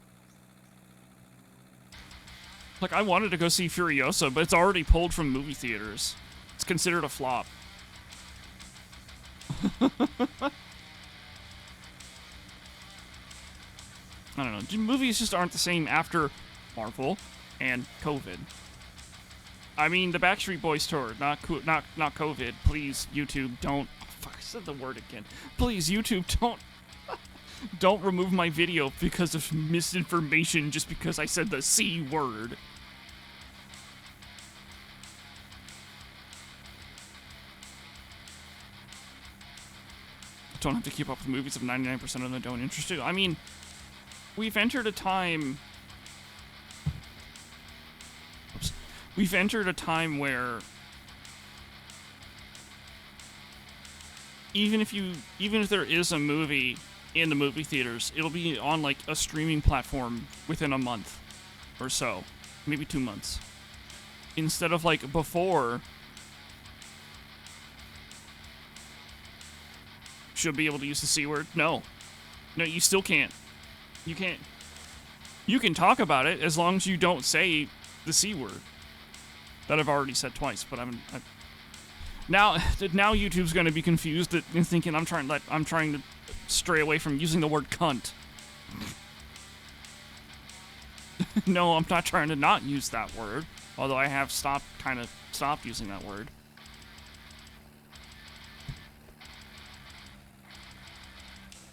Like, I wanted to go see Furiosa, but it's already pulled from movie theaters. It's considered a flop. I don't know. Movies just aren't the same after Marvel and COVID. I mean, the Backstreet Boys tour, not COVID. Please, YouTube, don't. Oh, fuck, I said the word again. Please, YouTube, don't remove my video because of misinformation just because I said the C word. Don't have to keep up with movies if 99% of them don't interest you. I mean, we've entered a time... Oops. We've entered a time where... Even if there is a movie in the movie theaters, it'll be on, like, a streaming platform within a month or so. Maybe 2 months. Instead of, like, before... Should be able to use the C word? No. No, you still can't. You can't. You can talk about it as long as you don't say the C word. That I've already said twice, but now YouTube's going to be confused and thinking I'm trying to stray away from using the word cunt. No, I'm not trying to not use that word, although I have stopped using that word.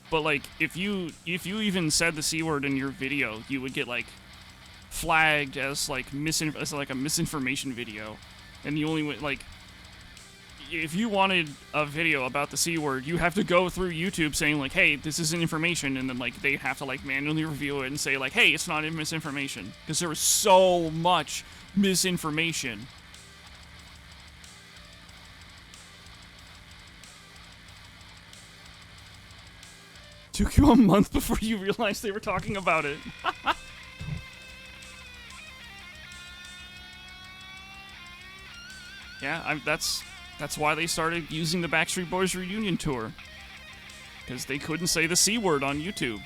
But like, if you even said the C word in your video, you would get like flagged as like a misinformation video, and you only went like, if you wanted a video about the C word, you have to go through YouTube saying like, hey, this isn't information, and then like they have to like manually review it and say like, hey, it's not misinformation, because there was so much misinformation. Took you a month before you realized they were talking about it. Yeah, that's why they started using the Backstreet Boys reunion tour. Because they couldn't say the C word on YouTube.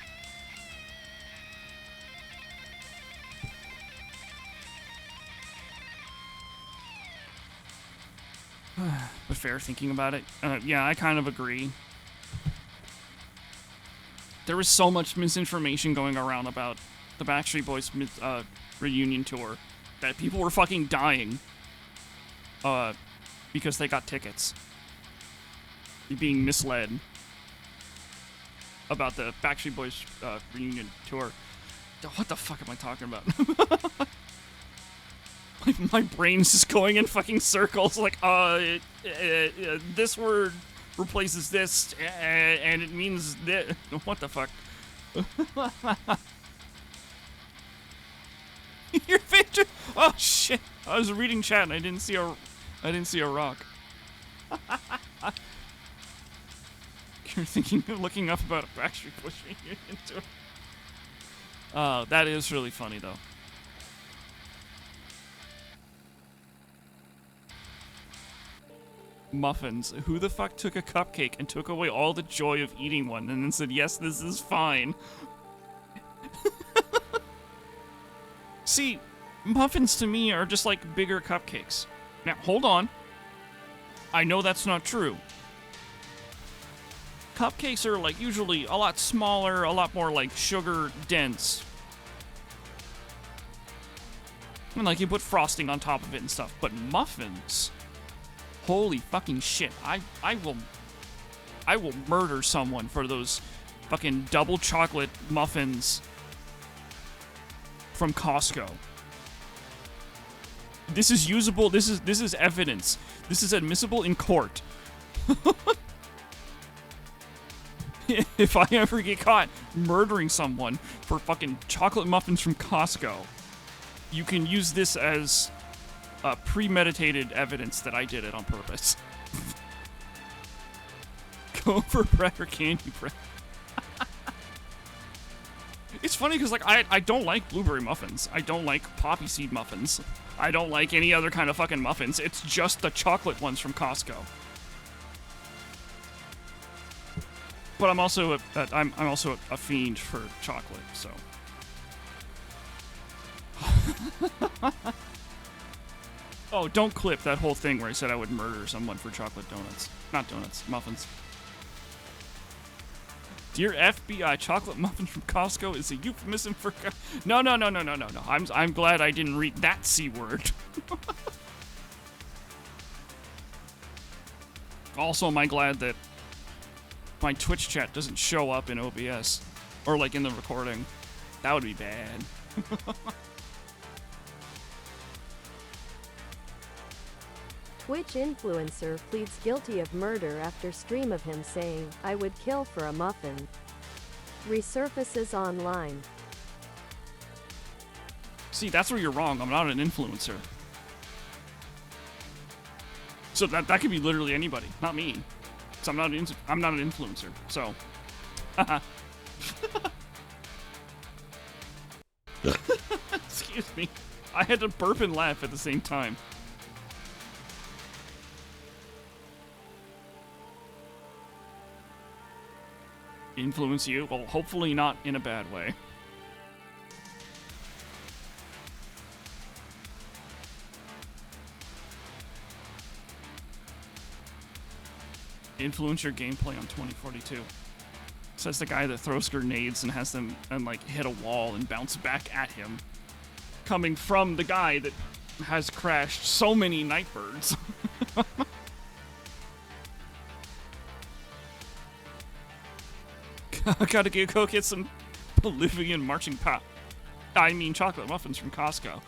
But fair thinking about it. Yeah, I kind of agree. There was so much misinformation going around about the Backstreet Boys reunion tour that people were fucking dying because they got tickets. Being misled about the Backstreet Boys reunion tour. What the fuck am I talking about? My brain's just going in fucking circles like, this word replaces this, and it means this. What the fuck? Your picture. Oh shit! I was reading chat and I didn't see a rock. You're looking up about a Backstreet Boys reunion tour. That is really funny though. Muffins. Who the fuck took a cupcake and took away all the joy of eating one and then said, yes, this is fine? See, muffins to me are just like bigger cupcakes. Now, hold on. I know that's not true. Cupcakes are like usually a lot smaller, a lot more like sugar dense. And like you put frosting on top of it and stuff. But muffins... Holy fucking shit. I will murder someone for those fucking double chocolate muffins from Costco. This is usable. This is evidence. This is admissible in court. If I ever get caught murdering someone for fucking chocolate muffins from Costco, you can use this as premeditated evidence that I did it on purpose. Go for bread or candy bread. It's funny because, like, I don't like blueberry muffins. I don't like poppy seed muffins. I don't like any other kind of fucking muffins. It's just the chocolate ones from Costco. But I'm also I'm also a fiend for chocolate, so. Oh, don't clip that whole thing where I said I would murder someone for chocolate donuts. Not donuts, muffins. Dear FBI, chocolate muffins from Costco is a euphemism for... No. I'm glad I didn't read that C word. Also, am I glad that my Twitch chat doesn't show up in OBS. Or, like, in the recording. That would be bad. Twitch influencer pleads guilty of murder after stream of him saying, "I would kill for a muffin." Resurfaces online. See, that's where you're wrong. I'm not an influencer. So that could be literally anybody, not me. So I'm not an influencer. So, excuse me. I had to burp and laugh at the same time. Influence you? Well, hopefully not in a bad way. Influence your gameplay on 2042. Says the guy that throws grenades and has them and like hit a wall and bounce back at him. Coming from the guy that has crashed so many Nightbirds. Gotta go get some Bolivian marching pop. I mean chocolate muffins from Costco.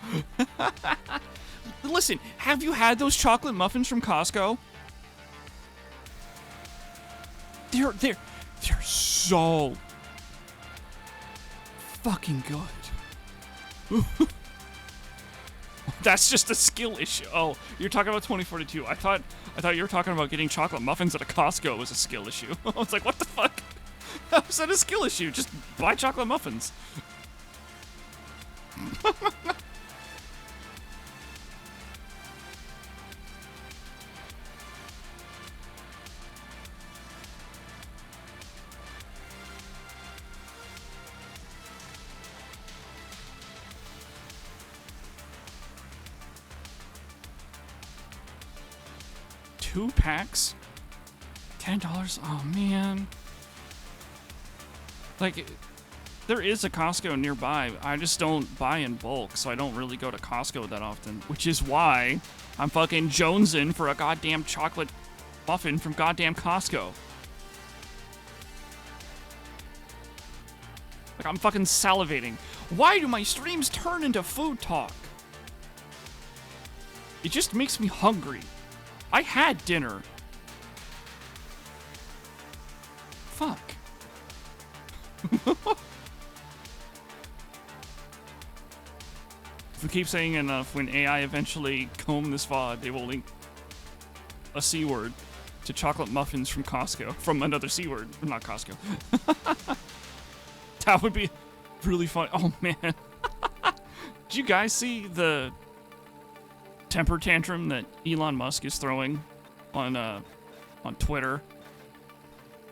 Listen, have you had those chocolate muffins from Costco? They're so fucking good. That's just a skill issue. Oh, you're talking about 2042. I thought you were talking about getting chocolate muffins at a Costco was a skill issue. I was like, what the fuck? How is that a skill issue? Just buy chocolate muffins. Two packs? $10? Oh, man. Like, there is a Costco nearby. I just don't buy in bulk, so I don't really go to Costco that often. Which is why I'm fucking jonesing for a goddamn chocolate muffin from goddamn Costco. Like, I'm fucking salivating. Why do my streams turn into food talk? It just makes me hungry. I had dinner. Fuck. If we keep saying enough, when AI eventually comb this VOD, they will link a C word to chocolate muffins from Costco. From another C word, not Costco. That would be really fun. Oh, man. Did you guys see the temper tantrum that Elon Musk is throwing on Twitter?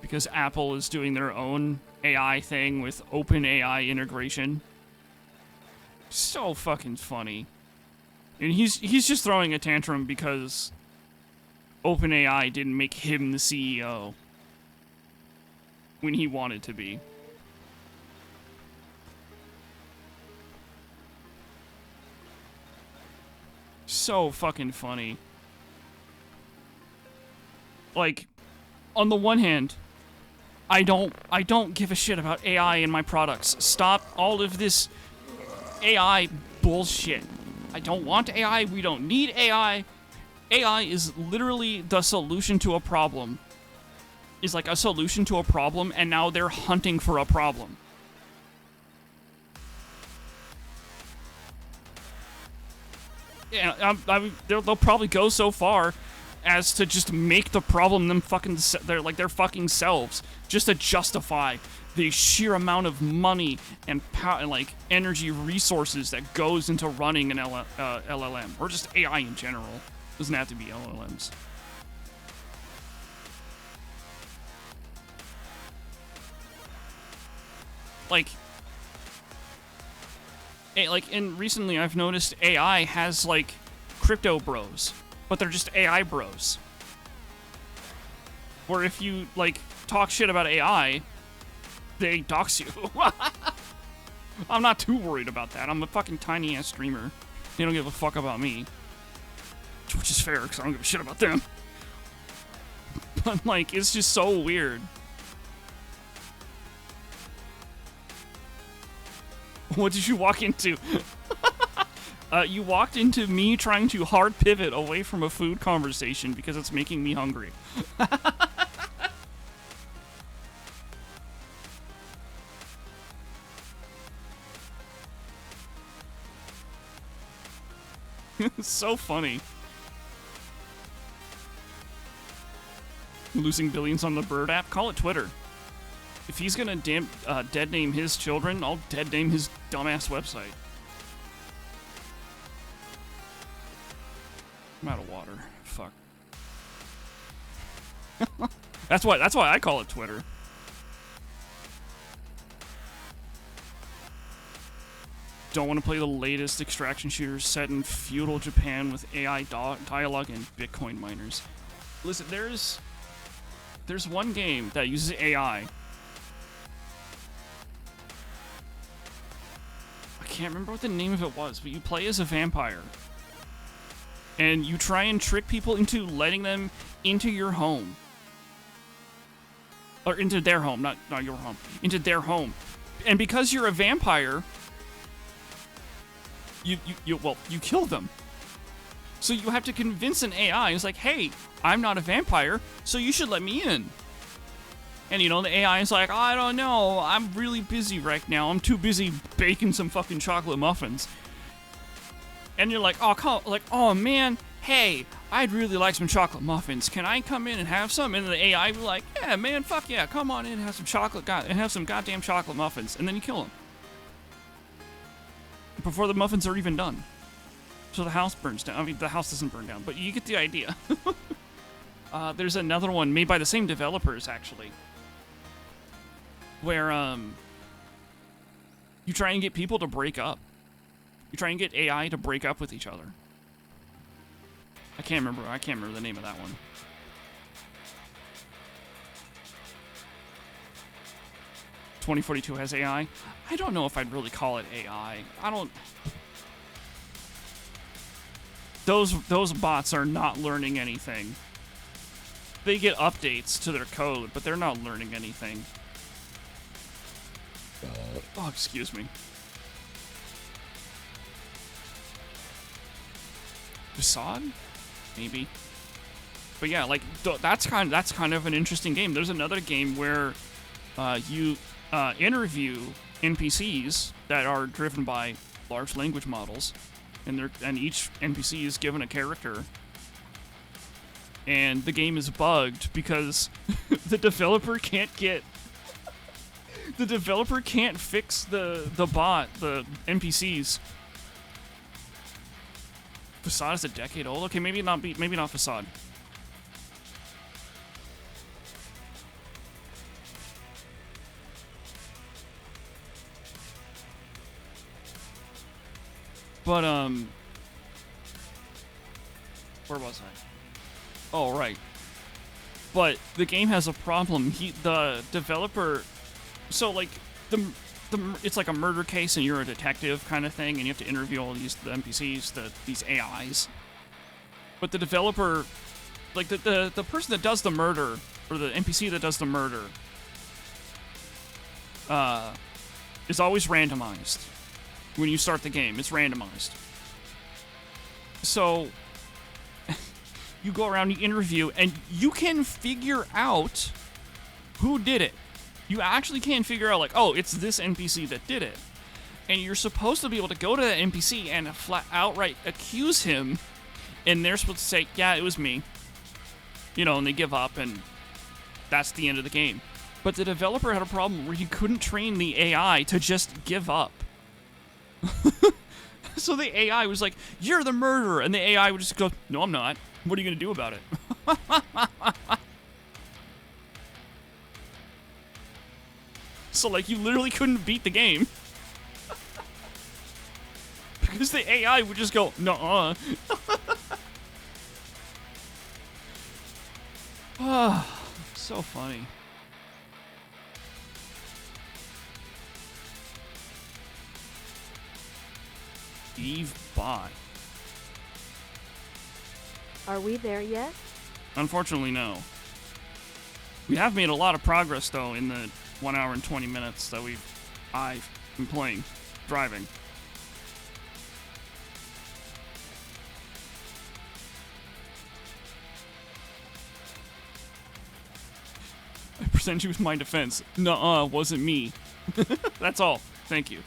Because Apple is doing their own AI thing with OpenAI integration. So fucking funny. And he's just throwing a tantrum because OpenAI didn't make him the CEO when he wanted to be. So fucking funny. Like, on the one hand, I don't give a shit about AI in my products. Stop all of this AI bullshit. I don't want AI. We don't need AI. AI is literally the solution to a problem. Is like a solution to a problem, and now they're hunting for a problem. Yeah, they'll probably go so far as to just make the problem them fucking their fucking selves, just to justify the sheer amount of money and power, like energy resources that goes into running an LLM, or just AI in general. Doesn't have to be LLMs. And recently I've noticed AI has like crypto bros, but they're just AI bros. Where if you like talk shit about AI, they dox you. I'm not too worried about that. I'm a fucking tiny ass streamer. They don't give a fuck about me, which is fair because I don't give a shit about them. But like, it's just so weird. What did you walk into? You walked into me trying to hard pivot away from a food conversation because it's making me hungry. It's so funny. Losing billions on the Bird app? Call it Twitter. If he's gonna dead name his children, I'll dead name his dumbass website. I'm out of water. Fuck. That's why I call it Twitter. Don't want to play the latest extraction shooters set in feudal Japan with AI dialogue and Bitcoin miners. Listen, there's one game that uses AI. I can't remember what the name of it was, but you play as a vampire. And you try and trick people into letting them into your home. Or into their home, not your home. Into their home. And because you're a vampire, you kill them. So you have to convince an AI. It's like, hey, I'm not a vampire, so you should let me in. And, the AI is like, I don't know, I'm really busy right now. I'm too busy baking some fucking chocolate muffins. And you're like, oh man, hey, I'd really like some chocolate muffins. Can I come in and have some? And the AI will be like, yeah, man, fuck yeah, come on in and have some goddamn chocolate muffins. And then you kill him. Before the muffins are even done. So the house burns down. I mean, the house doesn't burn down, but you get the idea. There's another one made by the same developers, actually. Where, you try and get people to break up. You try and get AI to break up with each other. I can't remember the name of that one. "2042 has AI? I don't know if I'd really call it AI. Those bots are not learning anything. They get updates to their code, but they're not learning anything. Oh, excuse me. Facade? Maybe. But yeah, like that's kind of an interesting game. There's another game where you interview NPCs that are driven by large language models, and each NPC is given a character. And the game is bugged because the developer can't fix the bot, the NPCs. Facade is a decade old? Okay, maybe not Facade. But, where was I? Oh, right. But the game has a problem. The developer, so like it's like a murder case and you're a detective kind of thing, and you have to interview all the NPCs, these AIs. But the developer, like the person that does the murder, or the NPC that does the murder, is always randomized. When you start the game, it's randomized. So you go around, you interview, and you can figure out who did it. You actually can figure out, like, oh, it's this NPC that did it. And you're supposed to be able to go to that NPC and flat outright accuse him, and they're supposed to say, yeah, it was me. You know, and they give up, and that's the end of the game. But the developer had a problem where he couldn't train the AI to just give up. So the AI was like, you're the murderer, and the AI would just go, no, I'm not. What are you going to do about it? So, like, you literally couldn't beat the game. Because the AI would just go, nuh-uh. So funny. Eve bot. Are we there yet? Unfortunately, no. We have made a lot of progress, though, in the 1 hour and 20 minutes that I've been playing, driving. I present you with my defense. Nuh-uh, wasn't me. That's all. Thank you.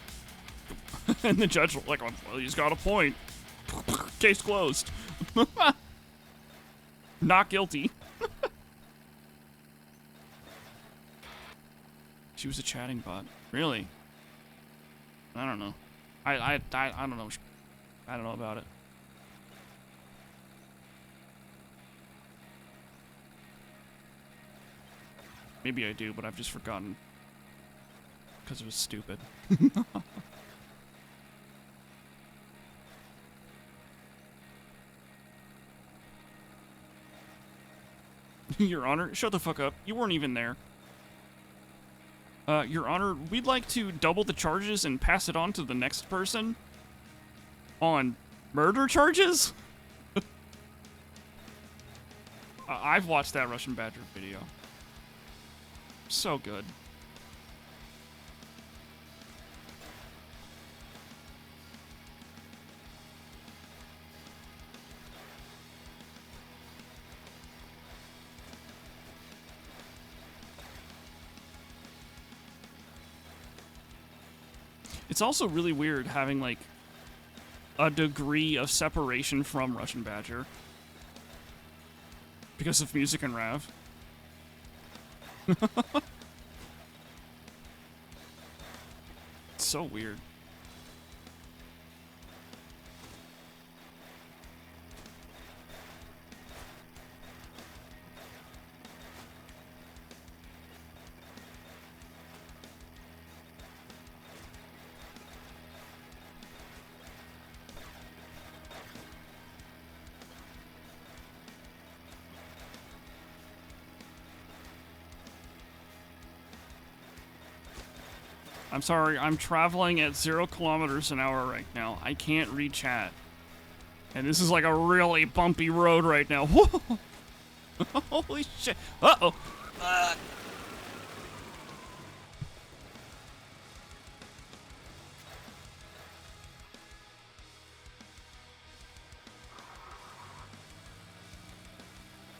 And the judge was like, well, he's got a point. Case closed. Not guilty. She was a chatting bot. Really? I don't know. I don't know. I don't know about it. Maybe I do, but I've just forgotten. Because it was stupid. Your Honor, shut the fuck up. You weren't even there. Your Honor, we'd like to double the charges and pass it on to the next person. On murder charges? I've watched that Russian Badger video. So good. It's also really weird having, like, a degree of separation from Russian Badger. Because of music and Rav. It's so weird. I'm sorry, I'm traveling at 0 kilometers an hour right now. I can't read chat. And this is like a really bumpy road right now. Whoa! Holy shit. Uh-oh.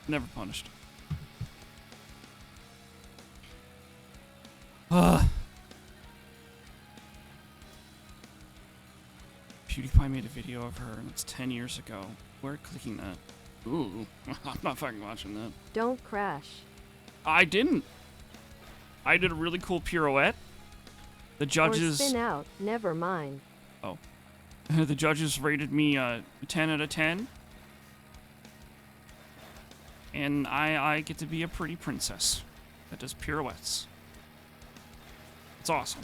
Never punished. PewDiePie made a video of her, and it's 10 years ago. We're clicking that. Ooh, I'm not fucking watching that. Don't crash. I didn't. I did a really cool pirouette. The judges... Or spin out, never mind. Oh. The judges rated me 10 out of 10. And I get to be a pretty princess that does pirouettes. It's awesome.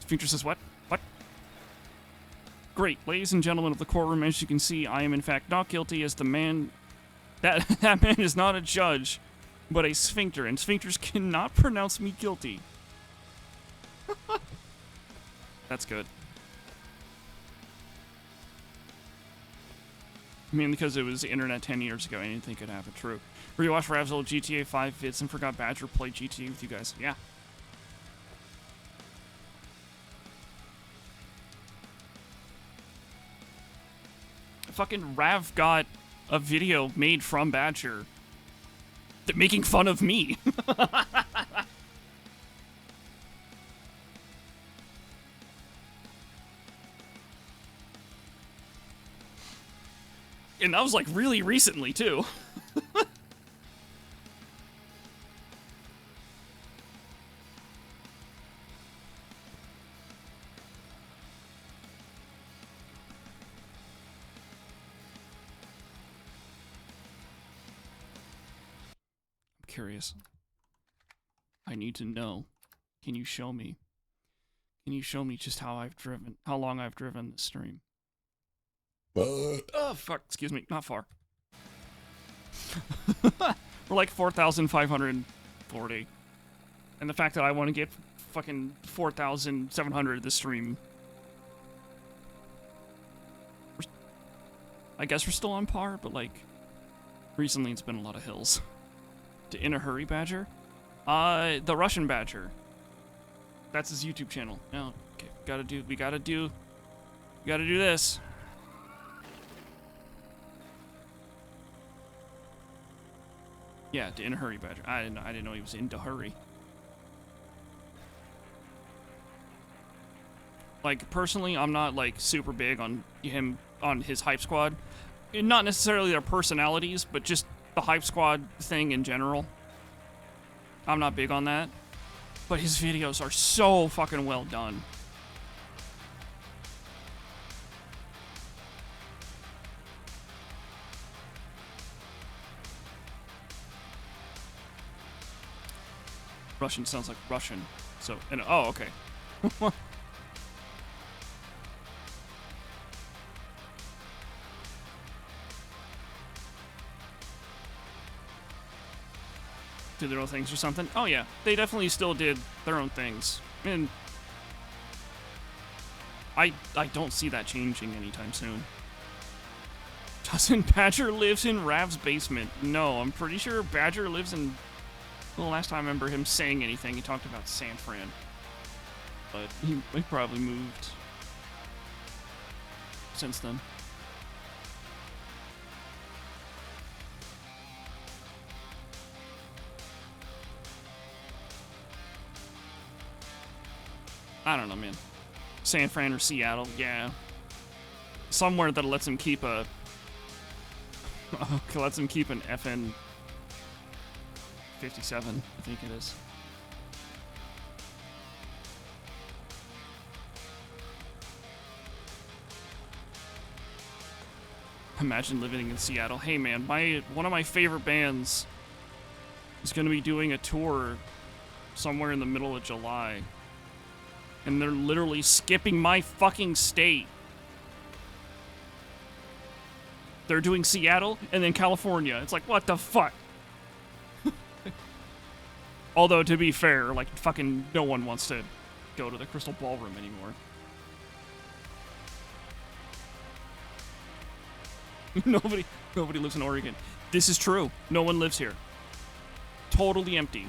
Future says what? What? Great. Ladies and gentlemen of the courtroom, as you can see, I am in fact not guilty, as the man... That man is not a judge, but a sphincter, and sphincters cannot pronounce me guilty. That's good. I mean, because it was the internet 10 years ago, anything could happen. True. Rewatched Rav's old GTA 5 vids and forgot Badger played GTA with you guys. Yeah. fucking Rav got a video made from Badger making fun of me. And that was like really recently too. I'm curious. I need to know. Can you show me? Can you show me just how long I've driven this stream? Oh, fuck, excuse me, not far. We're like 4,540. And the fact that I want to get fucking 4,700 this stream. I guess we're still on par, but like, recently it's been a lot of hills. In a Hurry Badger? The Russian Badger. That's his YouTube channel. No, okay, we gotta do this. Yeah, in a Hurry Badger. I didn't know he was into Hurry. Like, personally, I'm not, like, super big on his Hype Squad. And not necessarily their personalities, but just the Hype Squad thing in general. I'm not big on that. But his videos are so fucking well done. Russian sounds like Russian. So, oh, okay. Do their own things or something? Oh yeah, they definitely still did their own things. And I don't see that changing anytime soon. Doesn't Badger lives in Rav's basement? No, I'm pretty sure Badger lives in... Well, last time I remember him saying anything, he talked about San Fran. But he probably moved since then. I don't know, man. San Fran or Seattle, yeah. Somewhere that lets him keep a... lets him keep an FN 57, I think it is. Imagine living in Seattle. Hey man, one of my favorite bands is going to be doing a tour somewhere in the middle of July. And they're literally skipping my fucking state. They're doing Seattle and then California. It's like, what the fuck? Although, to be fair, like, fucking no one wants to go to the Crystal Ballroom anymore. Nobody lives in Oregon. This is true. No one lives here. Totally empty.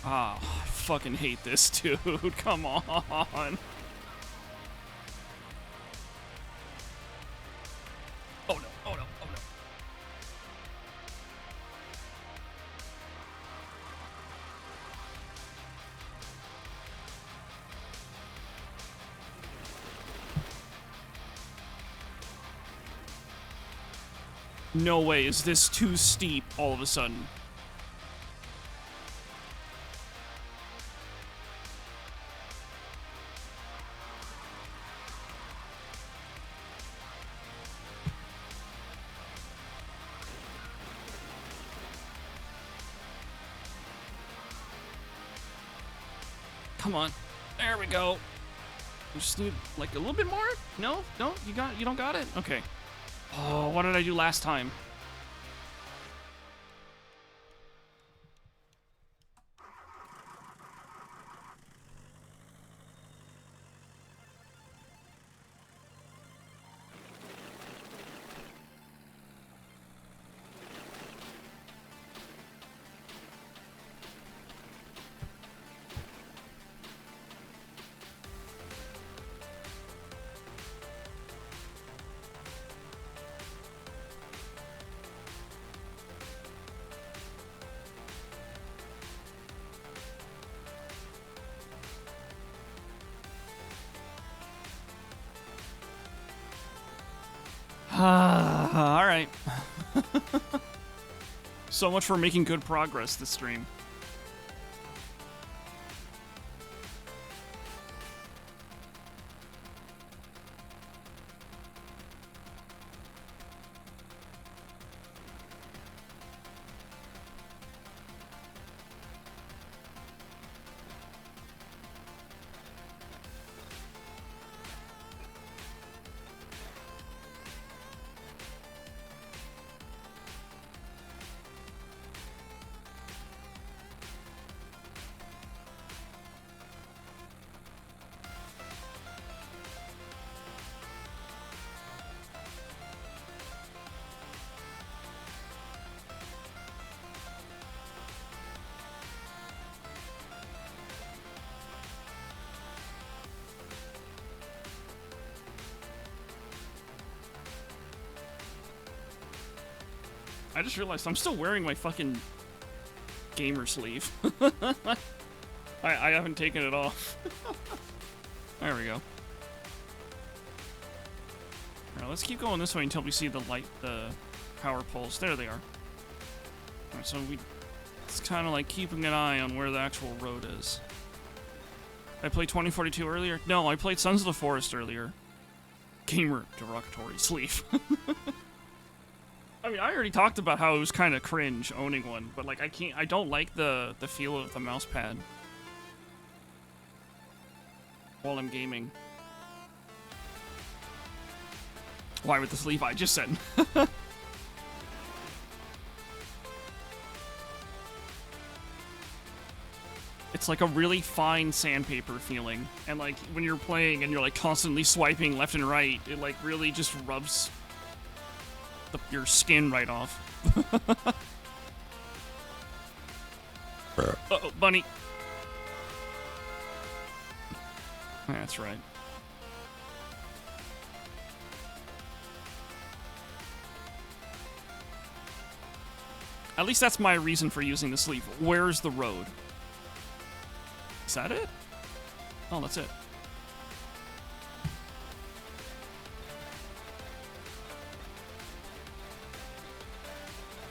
Ah, I fucking hate this, dude. Come on. Oh no, oh no, oh no. No way, is this too steep all of a sudden? Come on. There we go. We just need, like, a little bit more? No? No? You don't got it? Okay. Oh, what did I do last time? Alright. So much for making good progress this stream. I just realized I'm still wearing my fucking gamer sleeve. I haven't taken it off. There we go. Alright, let's keep going this way until we see the power poles. There they are. Alright, so it's kind of like keeping an eye on where the actual road is. I played 2042 earlier? No, I played Sons of the Forest earlier. Gamer derogatory sleeve. I mean, I already talked about how it was kind of cringe owning one, but like I don't like the feel of the mouse pad while I'm gaming. Why with the sleeve? I just said. It's like a really fine sandpaper feeling, and like when you're playing and you're like constantly swiping left and right, it like really just rubs your skin right off. Uh-oh, bunny. That's right. At least that's my reason for using the sleeve. Where's the road? Is that it? Oh, that's it.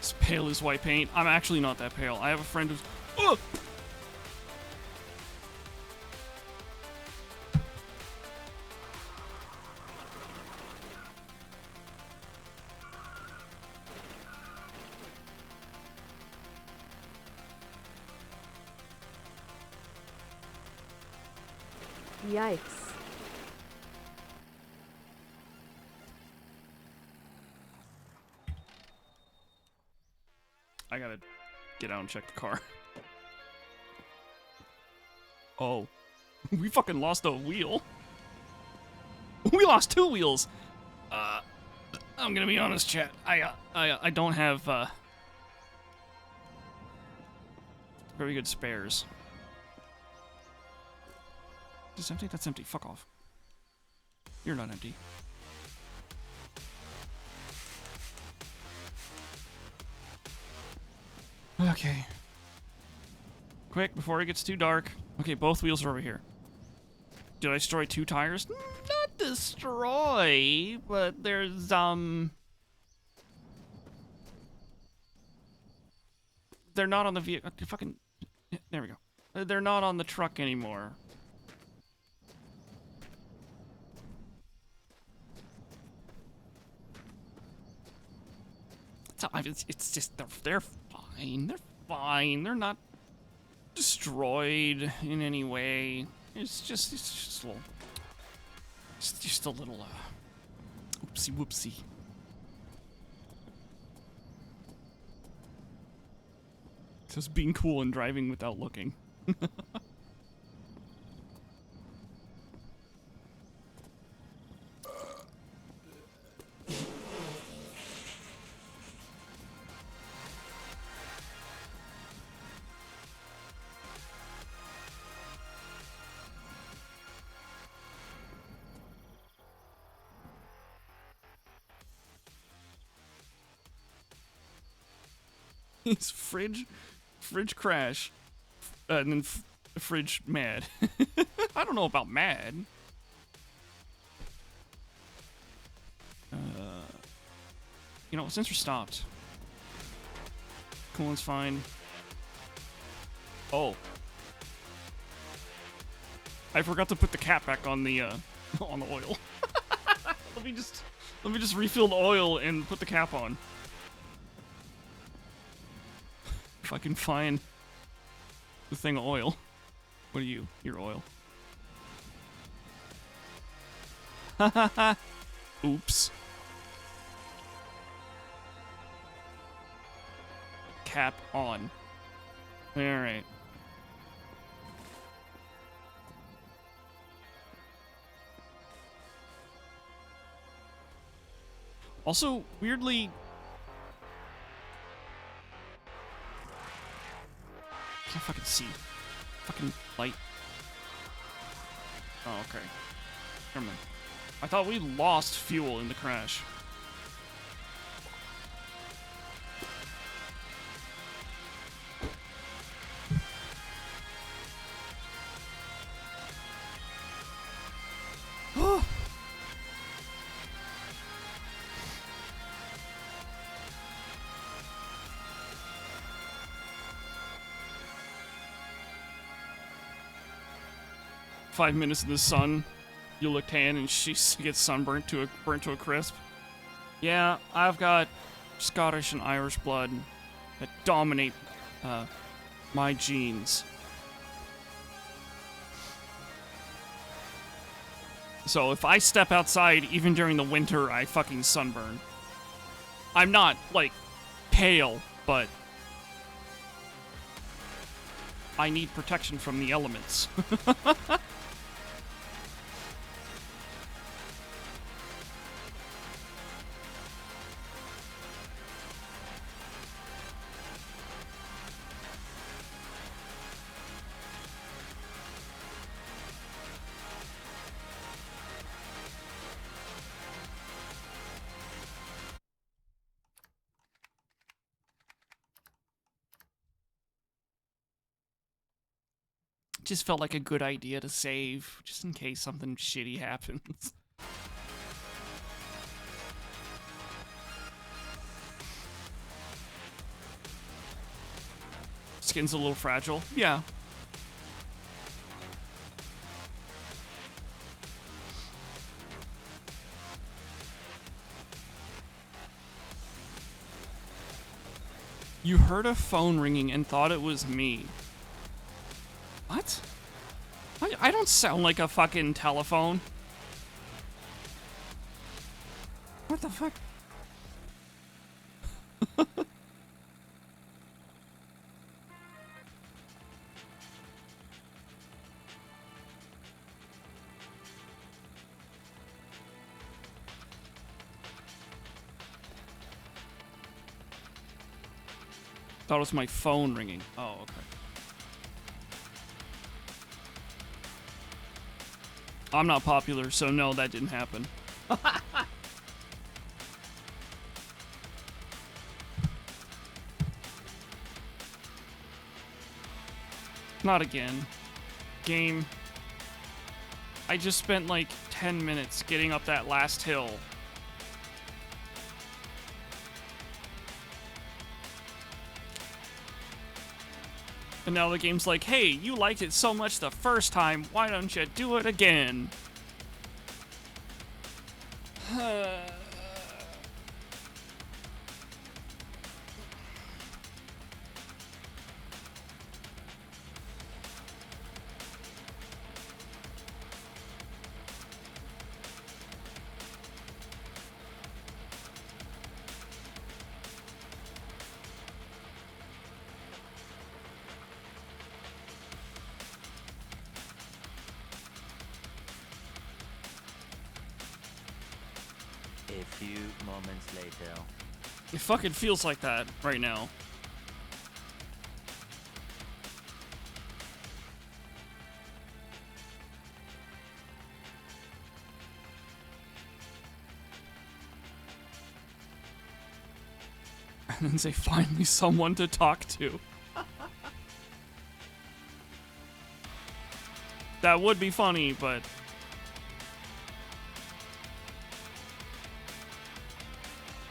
As pale as white paint. I'm actually not that pale. I have a friend who's... Ugh! Yikes. I gotta get out and check the car. Oh. We fucking lost a wheel. We lost 2 wheels. I'm gonna be honest, chat. I don't have, very good spares. Is this empty? That's empty. Fuck off. You're not empty. Okay. Quick, before it gets too dark. Okay, both wheels are over here. Did I destroy 2 tires? Not destroy, but there's, they're not on the vehicle. Fucking... There we go. They're not on the truck anymore. It's just, they're fine. They're fine. They're not destroyed in any way. It's just a little... It's just a little, oopsie whoopsie. Just being cool and driving without looking. It's fridge crash, and then fridge mad. I don't know about mad. You know, sensor stopped. Coolant fine. Oh. I forgot to put the cap back on the oil. Let me just refill the oil and put the cap on. If I can find the thing of oil. What are you? You're oil. Oops. Cap on. Alright. Also, weirdly... Can't fucking see. Fucking light. Oh, okay. Never mind. I thought we lost fuel in the crash. Five minutes in the sun, you look tan and she gets sunburnt burnt to a crisp. Yeah, I've got Scottish and Irish blood that dominate my genes. So if I step outside, even during the winter, I fucking sunburn. I'm not, like, pale, but I need protection from the elements. 'Just felt like a good idea to save, just in case something shitty happens. Skin's a little fragile. Yeah. You heard a phone ringing and thought it was me. What? I don't sound like a fucking telephone. What the fuck? Thought it was my phone ringing. Oh, okay. I'm not popular, so no, that didn't happen. Not again. Game. I just spent like 10 minutes getting up that last hill. And now the game's like, hey, you liked it so much the first time, why don't you do it again? A few moments later. It fucking feels like that right now. And then say, finally someone to talk to. That would be funny, but...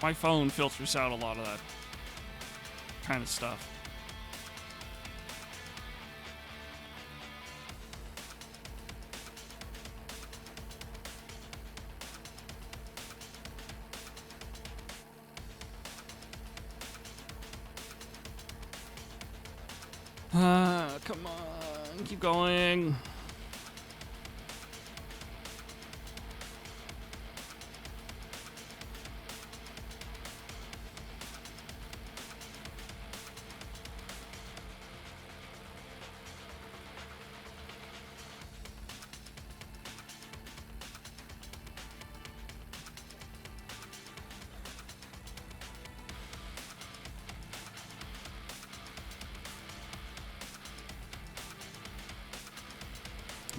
My phone filters out a lot of that kind of stuff. Come on, keep going.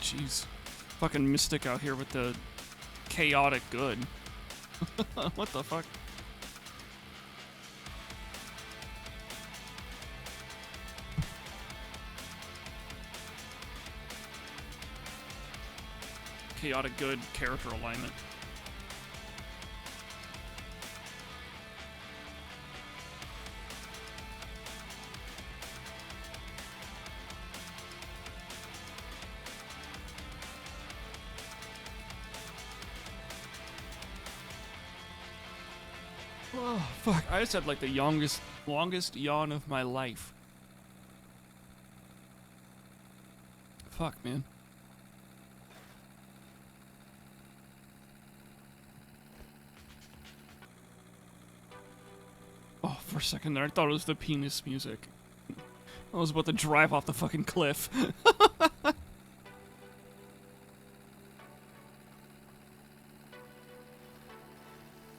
Jeez. Fucking Mystic out here with the chaotic good. What the fuck? Chaotic good character alignment. Oh, fuck. I just had like the longest yawn of my life. Fuck, man. Oh, for a second there, I thought it was the penis music. I was about to drive off the fucking cliff.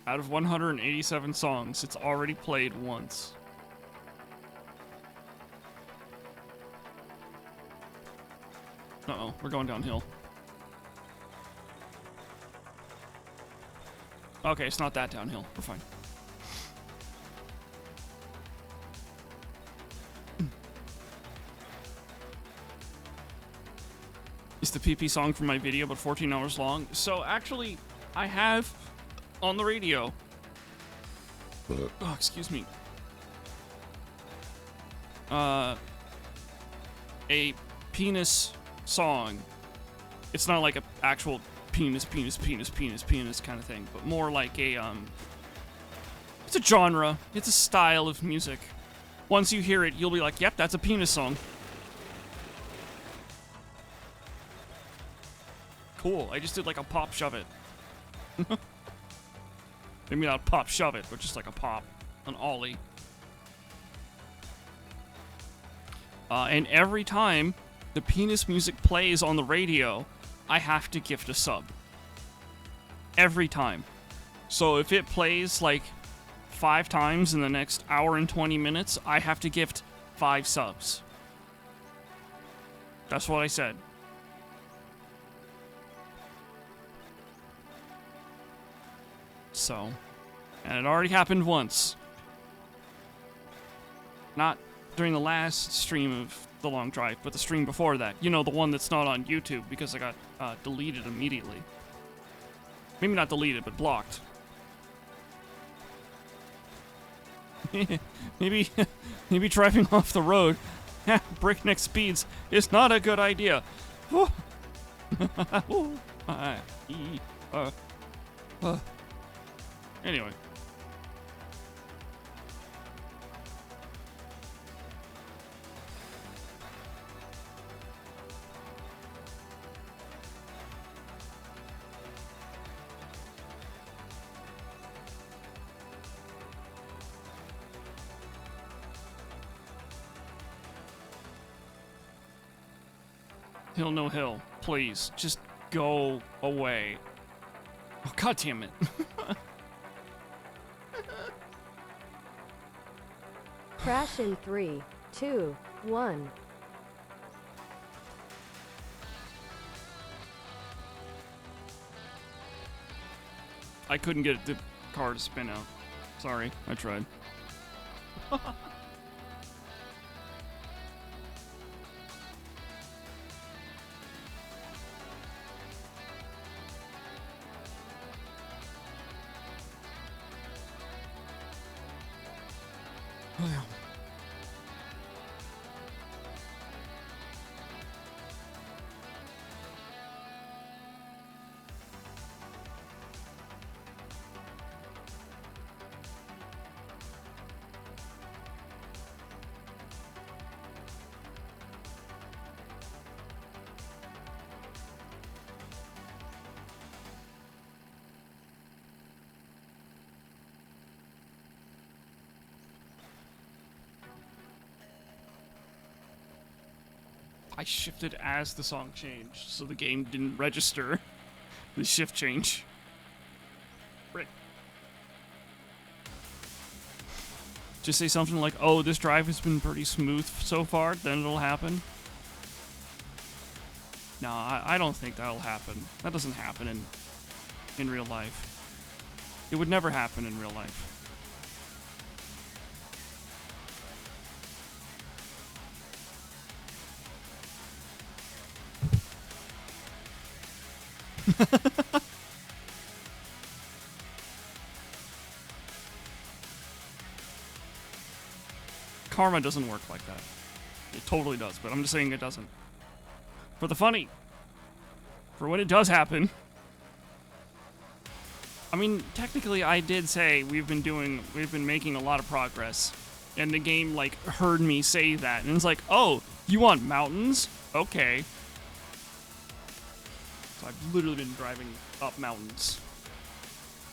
Out of 187 songs, it's already played once. Uh-oh, we're going downhill. Okay, it's not that downhill. We're fine. It's the PP song from my video, but 14 hours long. So actually, I have on the radio. Oh, excuse me. A penis song. It's not like a actual penis kind of thing, but more like a it's a genre. It's a style of music. Once you hear it, you'll be like, "Yep, that's a penis song." Cool. I just did like a pop shove it. Maybe not pop shove it, but just like a pop, an ollie. And every time the penis music plays on the radio, I have to gift a sub. Every time. So if it plays like 5 times in the next hour and 20 minutes, I have to gift 5 subs. That's what I said. So, and it already happened once. Not during the last stream of The Long Drive, but the stream before that. You know, the one that's not on YouTube because I got deleted immediately. Maybe not deleted, but blocked. maybe driving off the road at breakneck speeds is not a good idea. Anyway. Hill no hill. Please, just go away. Oh, God damn it. Crash in 3, 2, 1. I couldn't get the car to spin out. Sorry, I tried. I shifted as the song changed, so the game didn't register the shift change. Frick. Just say something like, oh, this drive has been pretty smooth so far, then it'll happen. No, I don't think that'll happen. That doesn't happen in real life. It would never happen in real life. Karma doesn't work like that. It totally does, but I'm just saying it doesn't. For the funny. For when it does happen. I mean, technically I did say we've been making a lot of progress. And the game, like, heard me say that. And it's like, oh, you want mountains? Okay. So I've literally been driving up mountains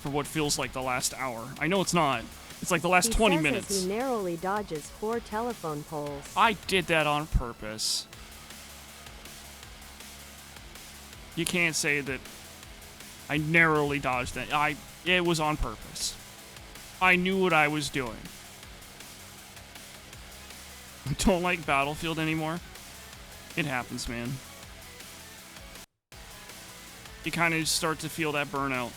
for what feels like the last hour. I know it's not. It's like the last 20 minutes. As he narrowly dodges 4 telephone poles. I did that on purpose. You can't say that I narrowly dodged that. It was on purpose. I knew what I was doing. I don't like Battlefield anymore. It happens, man. You kind of start to feel that burnout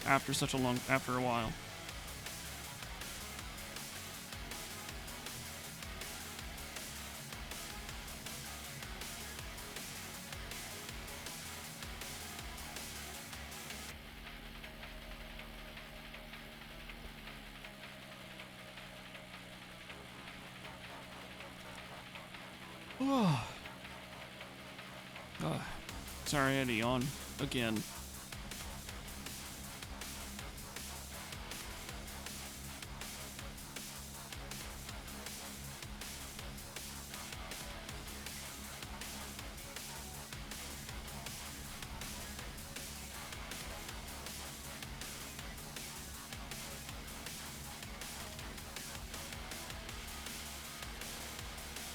after a while. Sorry, I had to yawn again.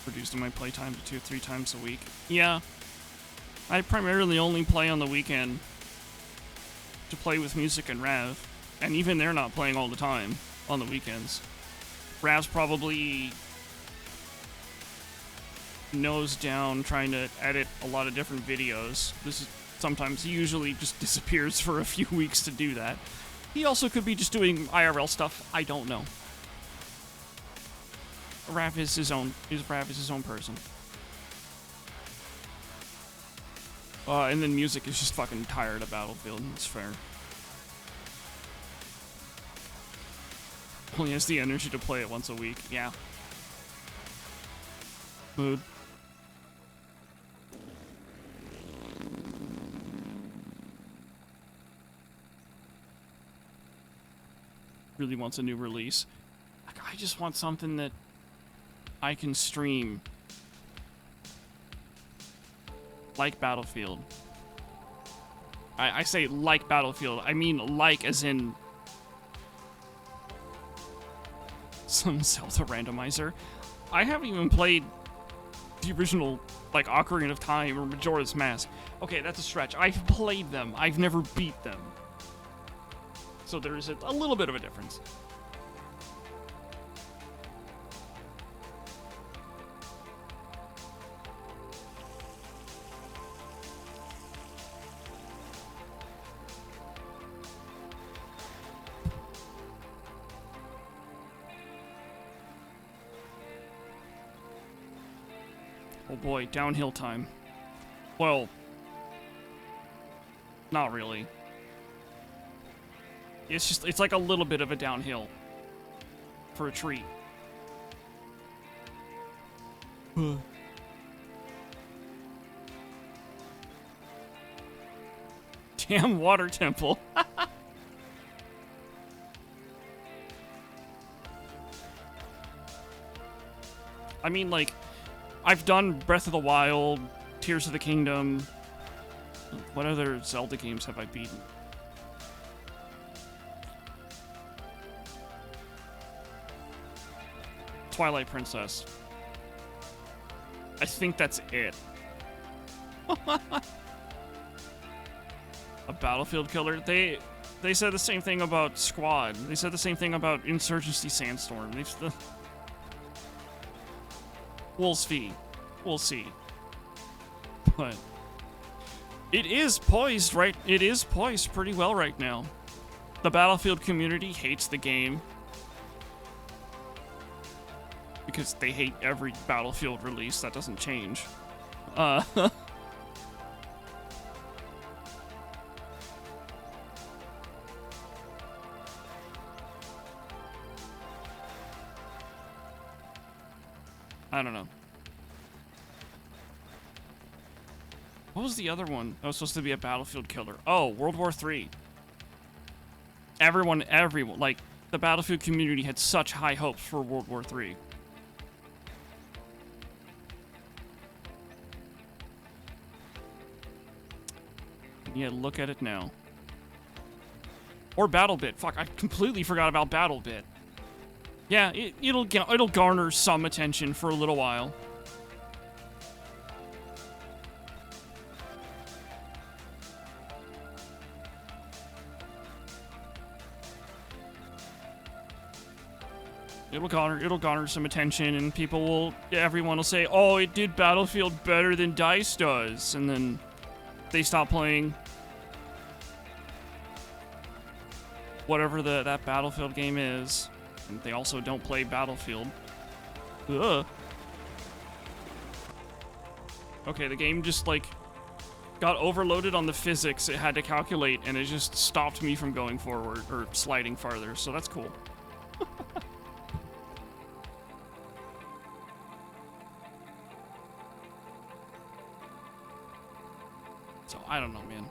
Reduced my playtime to 2 or 3 times a week. Yeah. I primarily only play on the weekend to play with music and Rav. And even they're not playing all the time on the weekends. Rav's probably nose down trying to edit a lot of different videos. He usually just disappears for a few weeks to do that. He also could be just doing IRL stuff. I don't know. Rav is his own person. And then music is just fucking tired of Battlefield. It's fair. Only has the energy to play it once a week. Yeah. Mood. Really wants a new release. Like, I just want something that I can stream. Like Battlefield. I say like Battlefield. I mean like as in some Zelda randomizer. I haven't even played the original, like, Ocarina of Time or Majora's Mask. Okay, that's a stretch. I've played them. I've never beat them. So there is a little bit of a difference. Oh boy, downhill time. Well, not really. It's like a little bit of a downhill for a treat. Damn water temple. I mean, like, I've done Breath of the Wild, Tears of the Kingdom. What other Zelda games have I beaten? Twilight Princess. I think that's it. A Battlefield killer? They said the same thing about Squad. They said the same thing about Insurgency Sandstorm. We'll see. We'll see. But it is poised right. It is poised pretty well right now. The Battlefield community hates the game because they hate every Battlefield release. That doesn't change. I don't know. What was the other one that was supposed to be a Battlefield killer? Oh, World War III. Everyone, like, the Battlefield community had such high hopes for World War III. Yeah, look at it now. Or BattleBit. Fuck, I completely forgot about BattleBit. Yeah, it'll garner some attention for a little while. It'll garner some attention, and everyone will say, "Oh, it did Battlefield better than DICE does," and then they stop playing whatever that Battlefield game is. And they also don't play Battlefield. Ugh. Okay, the game just, like, got overloaded on the physics it had to calculate, and it just stopped me from going forward, or sliding farther, so that's cool. So, I don't know, man.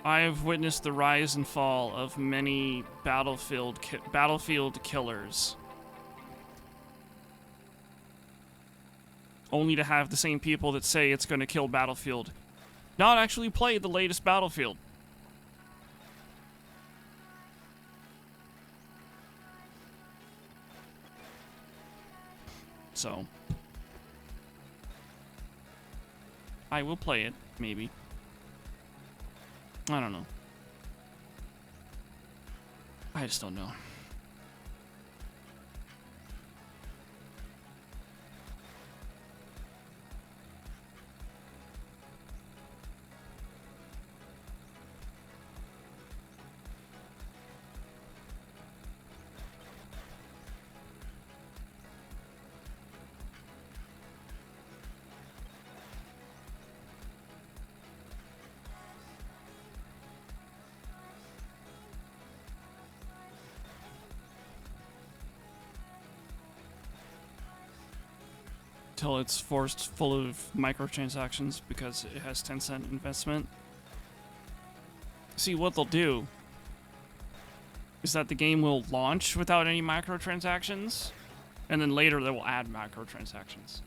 I have witnessed the rise and fall of many Battlefield killers. Only to have the same people that say it's going to kill Battlefield not actually play the latest Battlefield. So, I will play it, maybe. I don't know. I just don't know. Till it's forced full of microtransactions because it has 10-cent investment. See, what they'll do is that the game will launch without any microtransactions, and then later they will add microtransactions.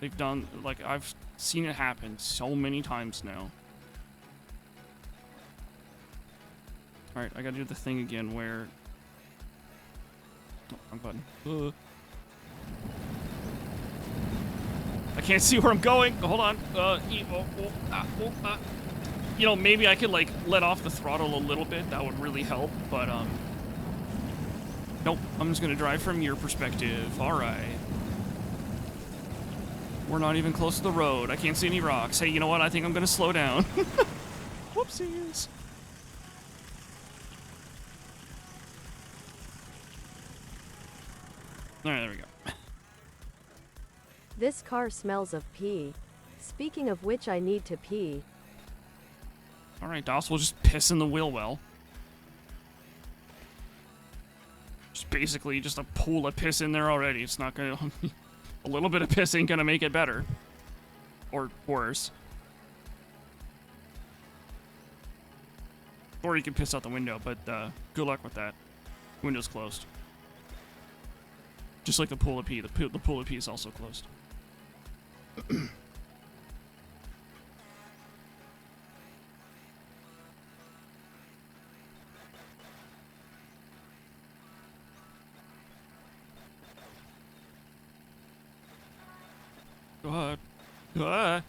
They've done, like, I've seen it happen so many times now. Alright, I gotta do the thing again where... Oh, wrong button. I can't see where I'm going. Hold on. You know, maybe I could, like, let off the throttle a little bit. That would really help, but, nope. I'm just gonna drive from your perspective. Alright. We're not even close to the road. I can't see any rocks. Hey, you know what? I think I'm gonna slow down. Whoopsies. Alright, there we go. This car smells of pee. Speaking of which, I need to pee. Alright, Doss, we'll just piss in the wheel well. Just basically just a pool of piss in there already. It's not gonna... a little bit of piss ain't gonna make it better. Or worse. Or you can piss out the window, but good luck with that. Window's closed. Just like the pool of pee. The pool of pee is also closed. Go ahead. Go ahead.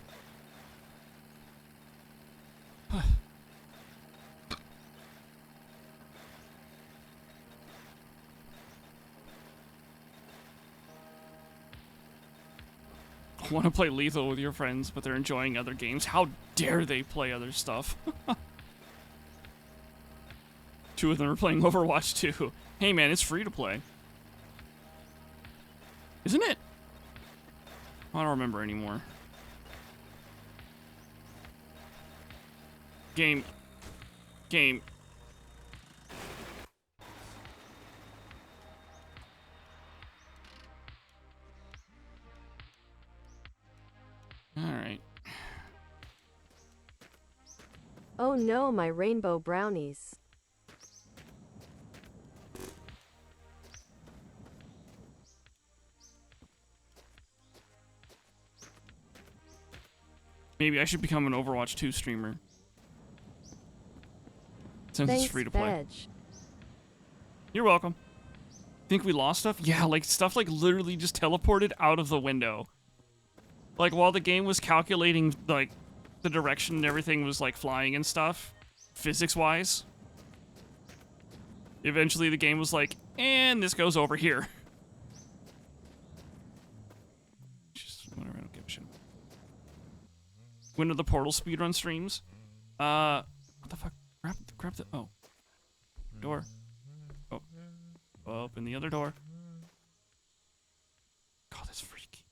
Want to play Lethal with your friends, but they're enjoying other games. How dare they play other stuff? 2 of them are playing Overwatch 2. Hey man, it's free to play. Isn't it? I don't remember anymore. Game. Alright. Oh no, my rainbow brownies. Maybe I should become an Overwatch 2 streamer. Since Thanks, it's free to play. Fedge. You're welcome. Think we lost stuff? Yeah, like stuff like literally just teleported out of the window. Like while the game was calculating like the direction and everything was like flying and stuff, physics-wise. Eventually the game was like, and this goes over here. Just whatever, I don't give a shit. When are the Portal speedrun streams? What the fuck? Grab the, oh. Door. Oh. Open the other door. God, that's freaky.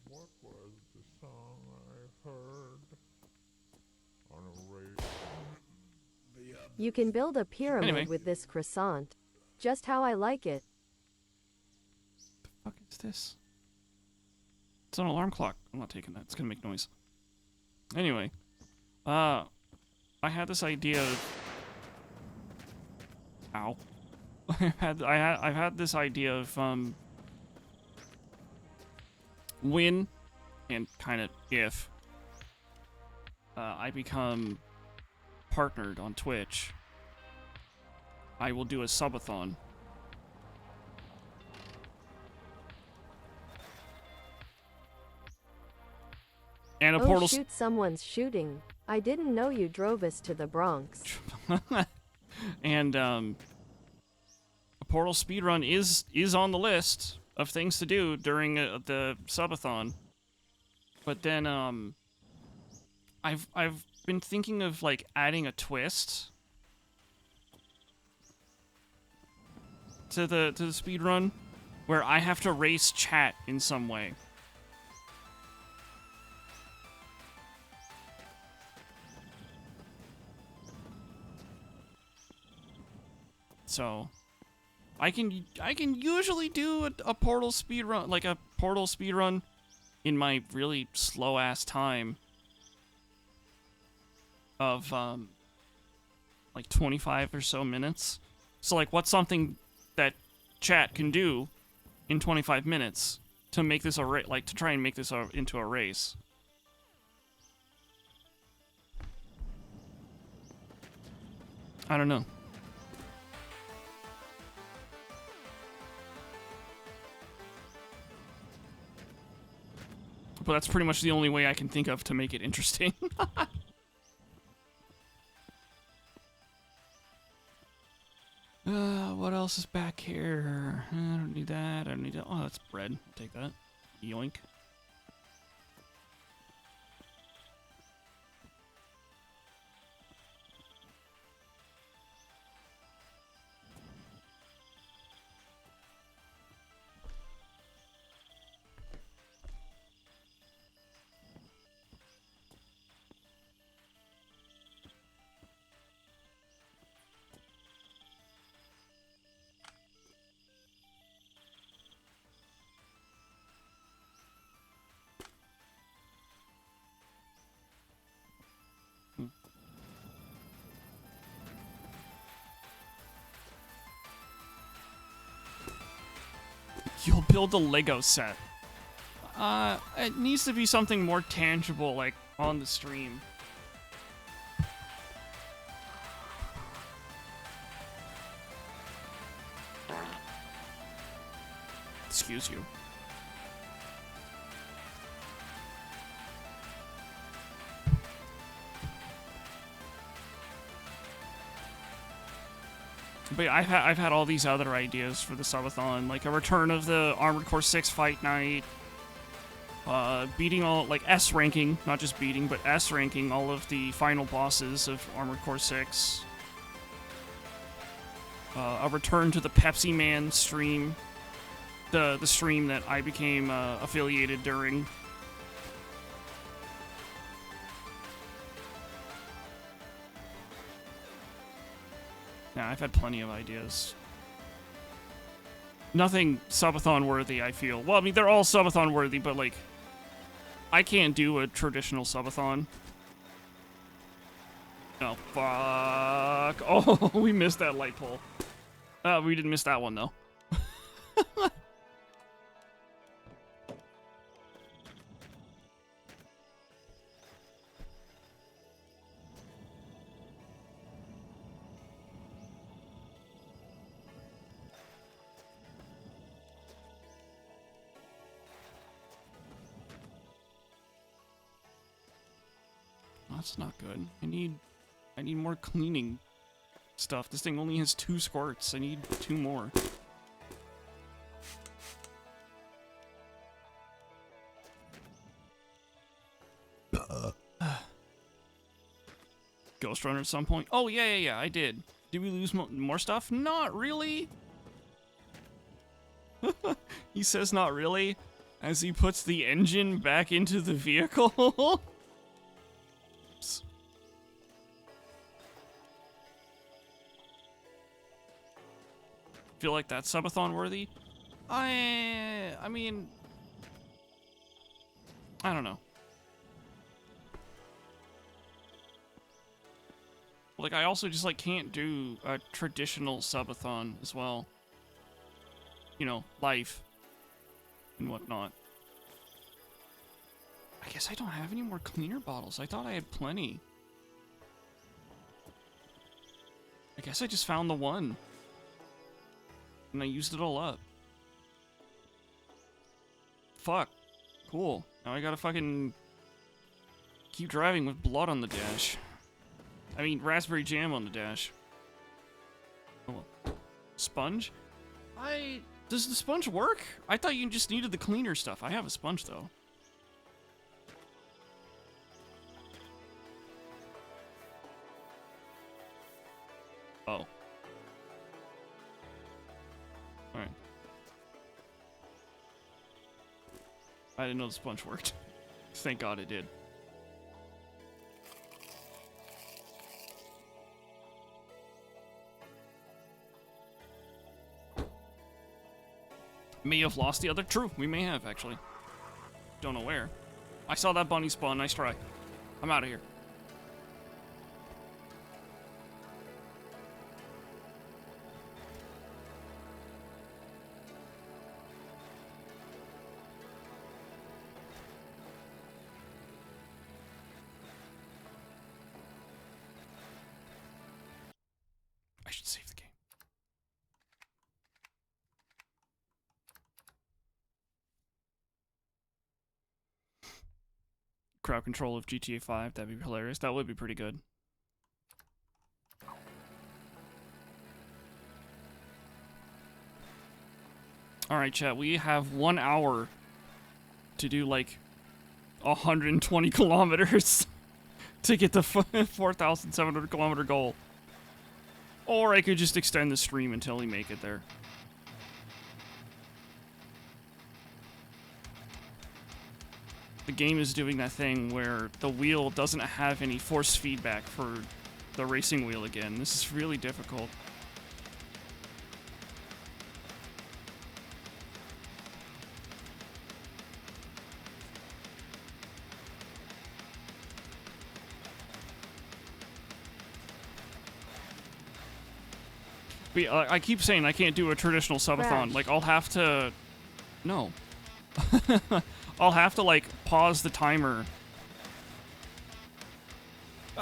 What was the song I heard on a radio? You can build a pyramid Anyway. with this croissant. Just how I like it. The fuck is this? It's an alarm clock. I'm not taking that. It's gonna make noise. Anyway, I had this idea of... Ow. I've had this idea of, when, and kind of if, I become partnered on Twitch, I will do a subathon. And a Oh Portal... shoot, someone's shooting. I didn't know you drove us to the Bronx. And a Portal speedrun is on the list of things to do during the subathon. But then I've been thinking of like adding a twist to the speedrun where I have to race chat in some way. So, I can usually do a Portal speedrun, like a Portal speedrun, in my really slow ass time of like 25 or so minutes. So like, what's something that chat can do in 25 minutes to make this to try and make this into a race? I don't know. But that's pretty much the only way I can think of to make it interesting. What else is back here? I don't need that. I don't need that. Oh, that's bread. Take that. Yoink. You'll build a Lego set. It needs to be something more tangible, like, on the stream. Excuse you. But yeah, I've had all these other ideas for the subathon, like a return of the Armored Core 6 fight night, beating all, like, S ranking, not just beating, but S ranking all of the final bosses of Armored Core 6. A return to the Pepsi Man stream, the stream that I became affiliated during. Yeah, I've had plenty of ideas. Nothing subathon worthy, I feel. Well, I mean, they're all subathon worthy, but, like, I can't do a traditional subathon. Oh, fuck. Oh, we missed that light pole. We didn't miss that one, though. That's not good. I need more cleaning stuff. This thing only has 2 squirts. I need 2 more. Ghost Runner at some point. Oh, yeah, I did. Did we lose more stuff? Not really. He says not really as he puts the engine back into the vehicle. Feel like that's subathon worthy? I mean, I don't know. Like, I also just, like, can't do a traditional subathon as well. You know, life and whatnot. I guess I don't have any more cleaner bottles. I thought I had plenty. I guess I just found the one. And I used it all up. Fuck. Cool. Now I gotta fucking keep driving with blood on the dash. I mean, raspberry jam on the dash. Oh, sponge? Does the sponge work? I thought you just needed the cleaner stuff. I have a sponge, though. Oh. Alright. I didn't know the sponge worked. Thank God it did. May have lost the other. True, we may have, actually. Don't know where. I saw that bunny spawn. Nice try. I'm out of here. I should save the game. Crowd control of GTA 5, that'd be hilarious. That would be pretty good. Alright, chat, we have 1 hour to do, like, 120 kilometers to get the 4,700 kilometer goal. Or I could just extend the stream until we make it there. The game is doing that thing where the wheel doesn't have any force feedback for the racing wheel again. This is really difficult. But I keep saying I can't do a traditional subathon. Crash. Like, I'll have to No. I'll have to, like, pause the timer.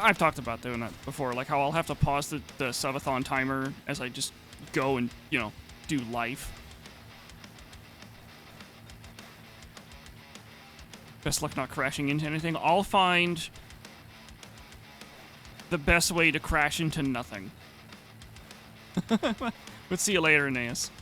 I've talked about doing that before, like how I'll have to pause the subathon timer as I just go and, you know, do life. Best luck not crashing into anything. I'll find the best way to crash into nothing. But see you later, Aeneas.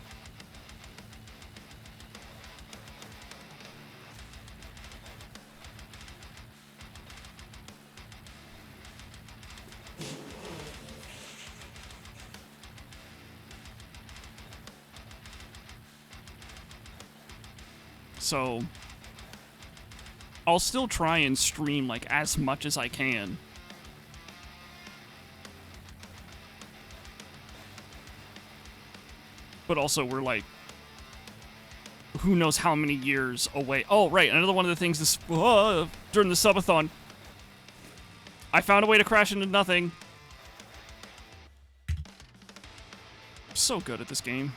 So I'll still try and stream like as much as I can. But also we're like who knows how many years away. Oh, right, another one of the things this during the subathon. I found a way to crash into nothing. I'm so good at this game.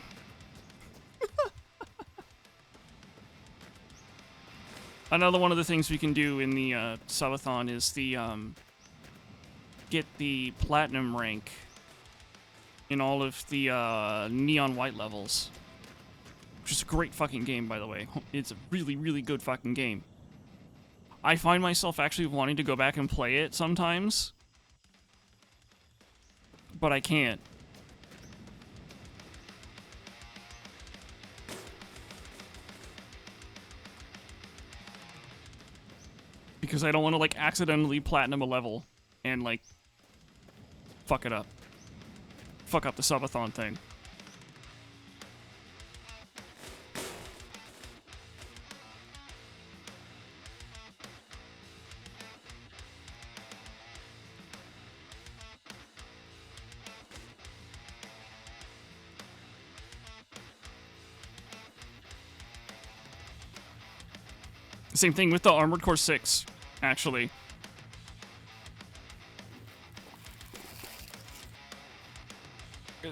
Another one of the things we can do in the subathon is the get the platinum rank in all of the neon white levels, which is a great fucking game, by the way. It's a really, really good fucking game. I find myself actually wanting to go back and play it sometimes, but I can't. Because I don't want to, like, accidentally platinum a level and, like, fuck it up. Fuck up the subathon thing. Same thing with the Armored Core 6, actually.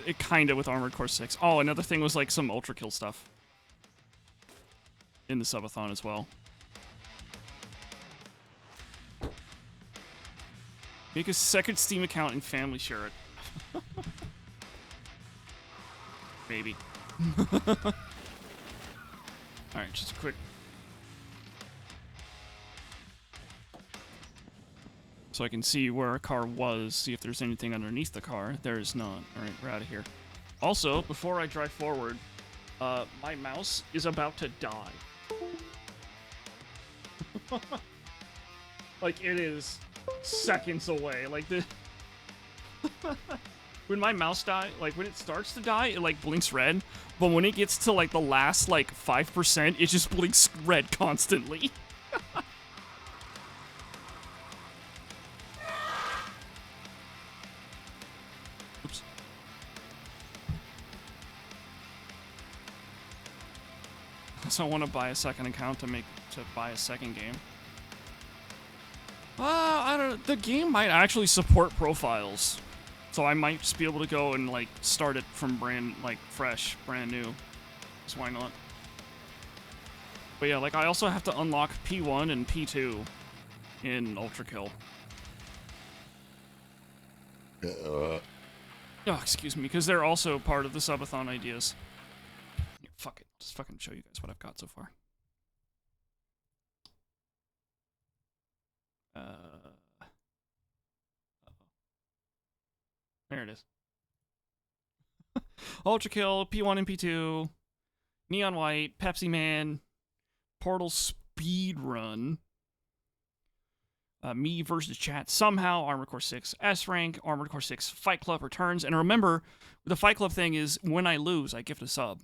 It kinda with Armored Core 6. Oh, another thing was like some Ultra Kill stuff in the subathon as well. Make a second Steam account and family share it. Maybe. Alright, just a quick... So I can see where a car was, see if there's anything underneath the car. There is not. Alright, we're out of here. Also, before I drive forward, my mouse is about to die. Like, it is seconds away. Like, the... when my mouse die, like, when it starts to die, it, like, blinks red. But when it gets to, like, the last, like, 5%, it just blinks red constantly. Oops. So I want to buy a second account to buy a second game. I don't know. The game might actually support profiles. So I might just be able to go and, like, start it from fresh, brand new. So why not? But yeah, like, I also have to unlock P1 and P2 in Ultra Kill. Oh, excuse me, because they're also part of the subathon ideas. Here, fuck it. Just fucking show you guys what I've got so far. There it is. Ultra Kill, P1 and P2, Neon White, Pepsi Man, Portal Speed Run, me versus chat, somehow, Armored Core 6 S rank, Armored Core 6 Fight Club returns, and remember, the Fight Club thing is, when I lose, I gift a sub.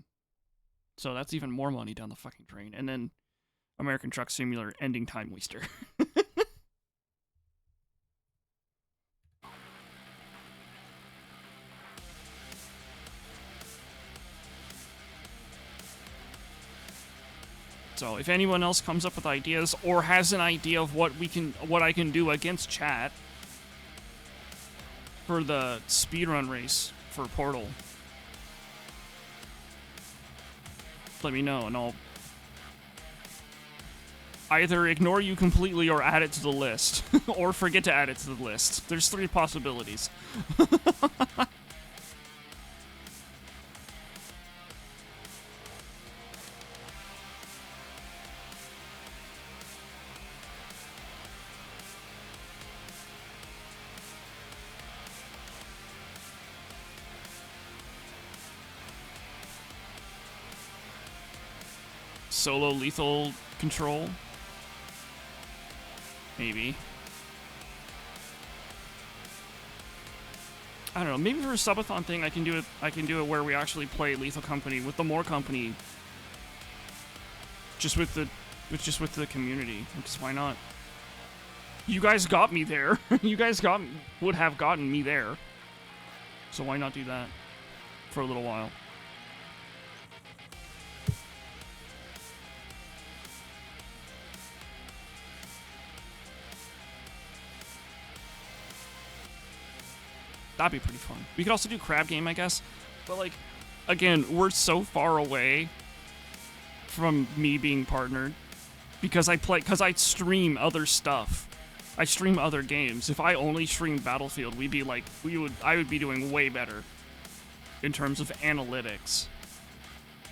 So that's even more money down the fucking drain. And then American Truck Simulator ending Time Waster. So if anyone else comes up with ideas or has an idea of what I can do against chat for the speedrun race for Portal, let me know and I'll either ignore you completely or add it to the list. Or forget to add it to the list. There's 3 possibilities. Solo lethal control? Maybe. I don't know. Maybe for a subathon thing, I can do it where we actually play Lethal Company with the more company, just with the community. Because why not? You guys got me there. You guys would have gotten me there. So why not do that for a little while? That'd be pretty fun. We could also do crab game, I guess. But, like, again, we're so far away from me being partnered because I stream other stuff. I stream other games. If I only streamed Battlefield, I would be doing way better in terms of analytics.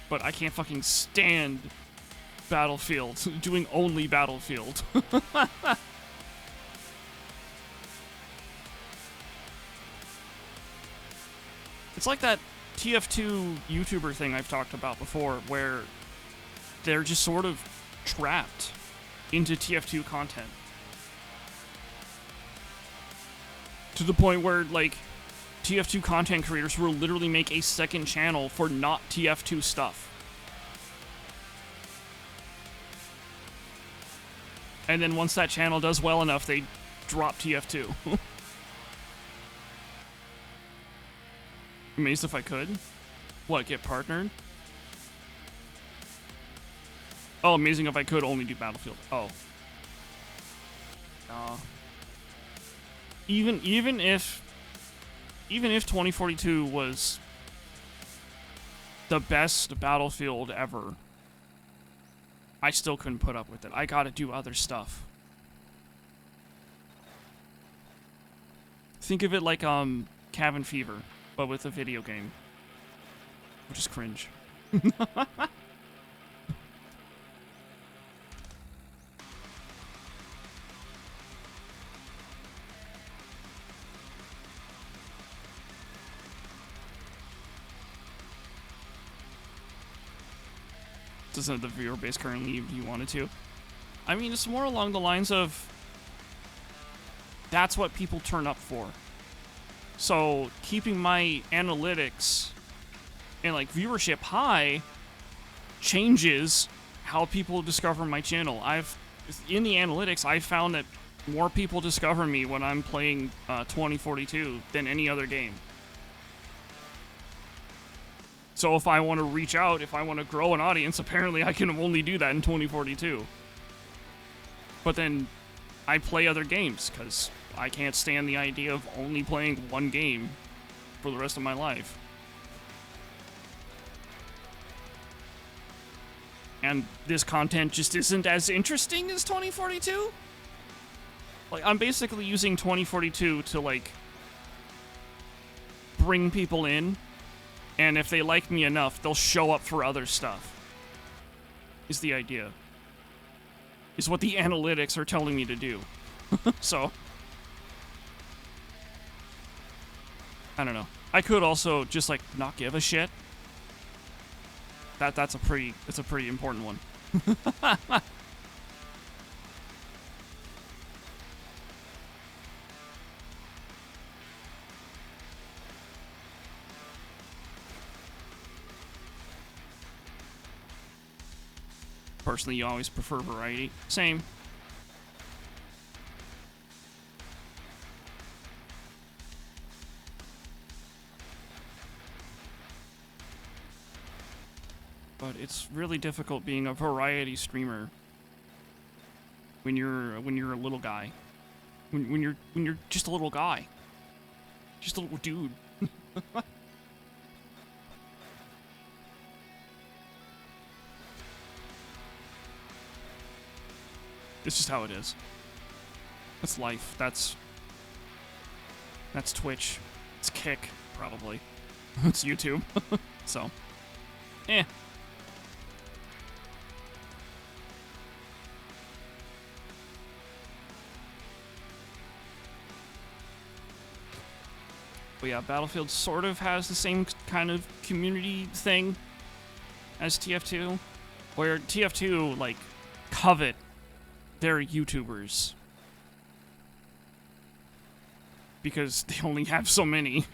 But I can't fucking stand Battlefield, doing only Battlefield. It's like that TF2 YouTuber thing I've talked about before, where they're just sort of trapped into TF2 content. To the point where, like, TF2 content creators will literally make a second channel for not TF2 stuff. And then once that channel does well enough, they drop TF2. Amazed if I could. What, get partnered? Oh, amazing if I could only do Battlefield. Oh. Even if 2042 was the best Battlefield ever, I still couldn't put up with it. I gotta do other stuff. Think of it like Cabin Fever, but with a video game. Which is cringe. Doesn't the viewer base currently if you wanted to? I mean, it's more along the lines of that's what people turn up for. So keeping my analytics and like viewership high changes how people discover my channel. In the analytics, I found that more people discover me when I'm playing 2042 than any other game. So if I want to reach out, if I want to grow an audience, apparently I can only do that in 2042. But then I play other games because I can't stand the idea of only playing one game for the rest of my life. And this content just isn't as interesting as 2042? Like, I'm basically using 2042 to, like, bring people in. And if they like me enough, they'll show up for other stuff. Is the idea. Is what the analytics are telling me to do. So. I don't know. I could also just, like, not give a shit. That's a pretty important one. Personally, you always prefer variety. Same. But it's really difficult being a variety streamer when you're a little guy. When you're just a little guy. Just a little dude. It's just how it is. That's life. That's Twitch. It's Kick, probably. It's YouTube. So, eh. But yeah, Battlefield sort of has the same kind of community thing as TF2, where TF2, like, covet their YouTubers. Because they only have so many.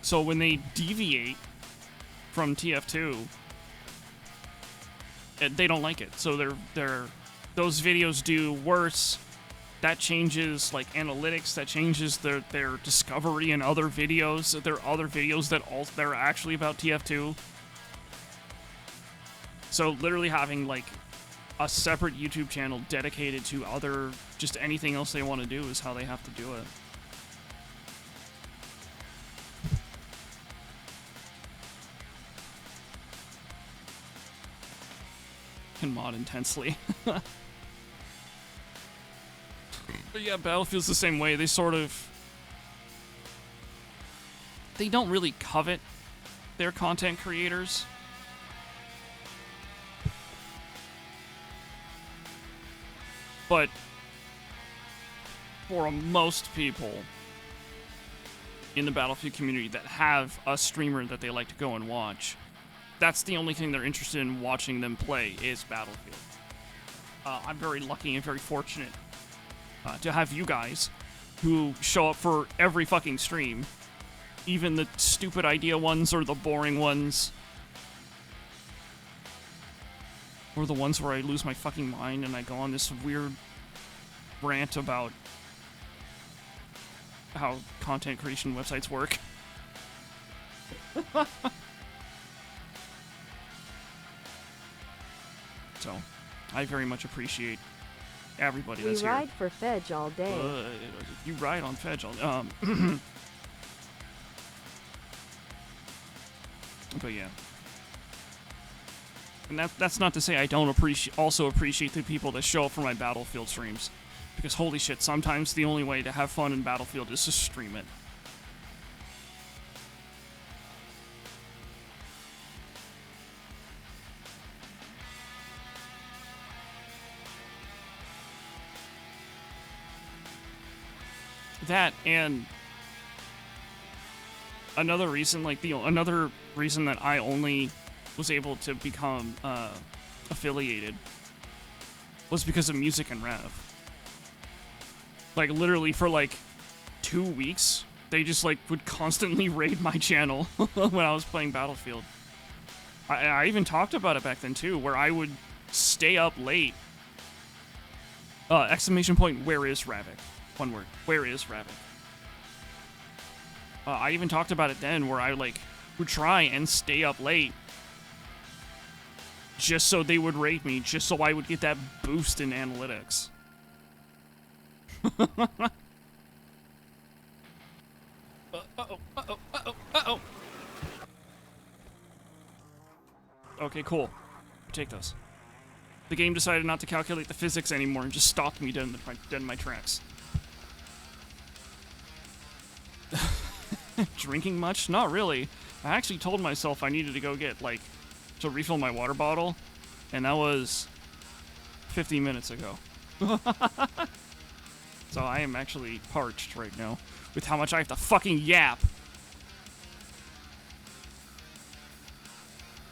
So when they deviate from TF2, they don't like it. So those videos do worse. That changes like analytics. That changes their discovery in other videos. There are other videos that they're actually about TF2. So literally having like a separate YouTube channel dedicated to other, just anything else they want to do is how they have to do it. Can mod intensely. But yeah, Battlefield's the same way. They don't really covet their content creators. But for most people in the Battlefield community that have a streamer that they like to go and watch, that's the only thing they're interested in watching them play is Battlefield. I'm very lucky and very fortunate to have you guys who show up for every fucking stream, even the stupid idea ones or the boring ones, or the ones where I lose my fucking mind and I go on this weird rant about how content creation websites work. So, I very much appreciate everybody that's We here. ride for Fedge all day. You ride on Fedge all day. But yeah. And that's not to say I don't also appreciate the people that show up for my Battlefield streams. Because holy shit, sometimes the only way to have fun in Battlefield is to stream it. That, and another reason, another reason that I only was able to become affiliated was because of Music and Rev. Like, literally for, 2 weeks, they just, would constantly raid my channel when I was playing Battlefield. I even talked about it back then, too, where I would stay up late. Exclamation point, where is Ravik? One word. Where is Ravik? I even talked about it then, where I, would try and stay up late just so they would rate me, just so I would get that boost in analytics. Uh-oh. Okay, cool. Take those. The game decided not to calculate the physics anymore and just stopped me dead in my tracks. Drinking much? Not really. I actually told myself I needed to go get, to refill my water bottle, and that was 15 minutes ago. So I am actually parched right now with how much I have to fucking yap.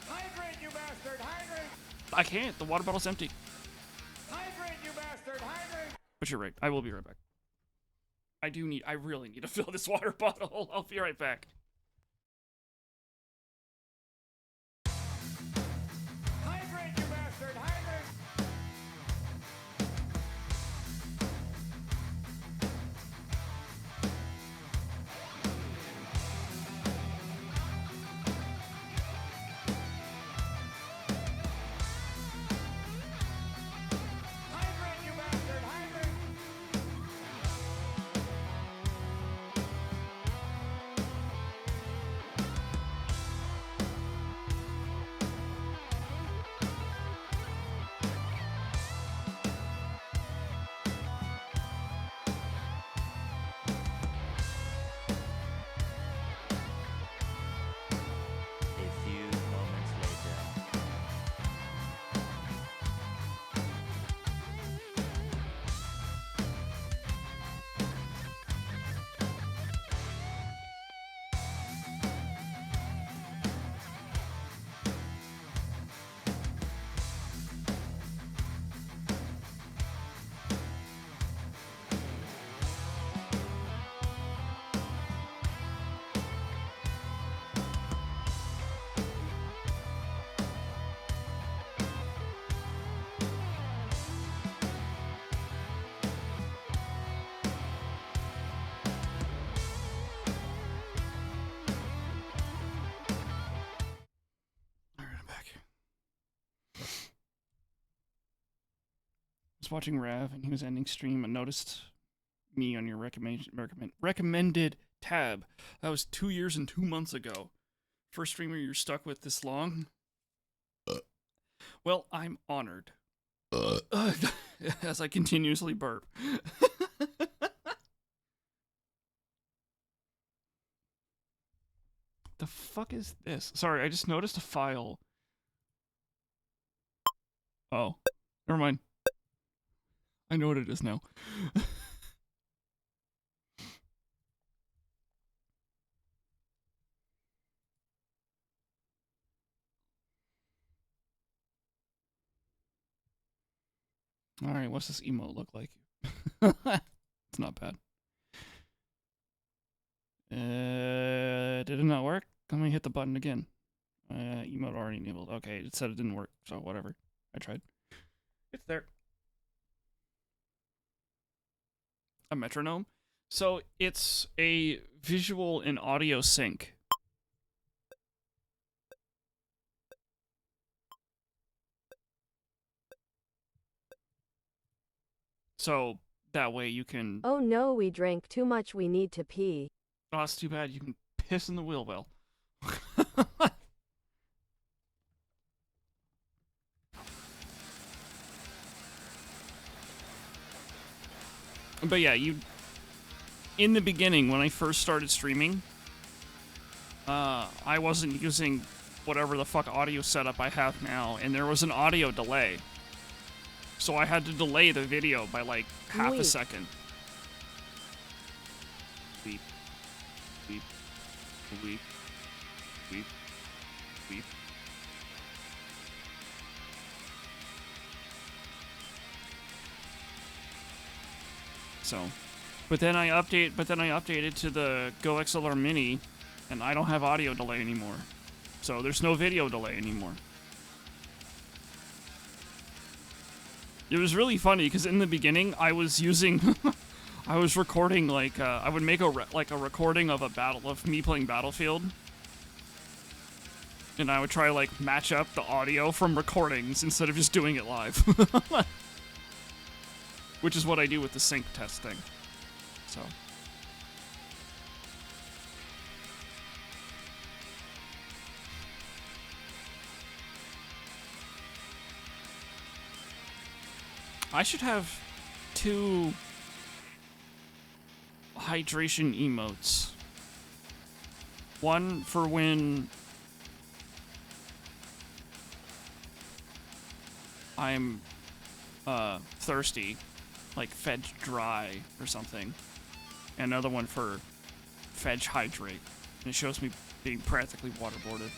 Hydrate, you bastard! Hydrate! I can't. The water bottle's empty. Hydrate, you bastard! Hydrate! But you're right. I will be right back. I really need to fill this water bottle. I'll be right back. Hydrate, you bastard! Hydrate! Hydrate, you bastard! Hydrate! watching Rav, and he was ending stream and noticed me on your recommended tab. That was 2 years and 2 months ago. First streamer you're stuck with this long? Well, I'm honored. As I continuously burp. The fuck is this? Sorry, I just noticed a file. Oh, never mind. I know what it is now. Alright, what's this emote look like? It's not bad. Did it not work? Let me hit the button again. Emote already enabled. Okay, it said it didn't work, so whatever. I tried. It's there. A metronome? So it's a visual and audio sync. So that way you can... Oh no, we drank too much, we need to pee. Oh, that's too bad. You can piss in the wheel well. But yeah, in the beginning, when I first started streaming, I wasn't using whatever the fuck audio setup I have now, and there was an audio delay. So I had to delay the video by like half a second. Weep. Weep. Weep. Weep. Weep. So, but then I updated to the Go XLR Mini, and I don't have audio delay anymore. So there's no video delay anymore. It was really funny because in the beginning I was using, I was recording like I would make a recording of of me playing Battlefield, and I would try like match up the audio from recordings instead of just doing it live. Which is what I do with the sync test thing. So. I should have 2 hydration emotes. One for when I'm thirsty, like Fedge dry or something. And another one for Fedge hydrate. And it shows me being practically waterboarded.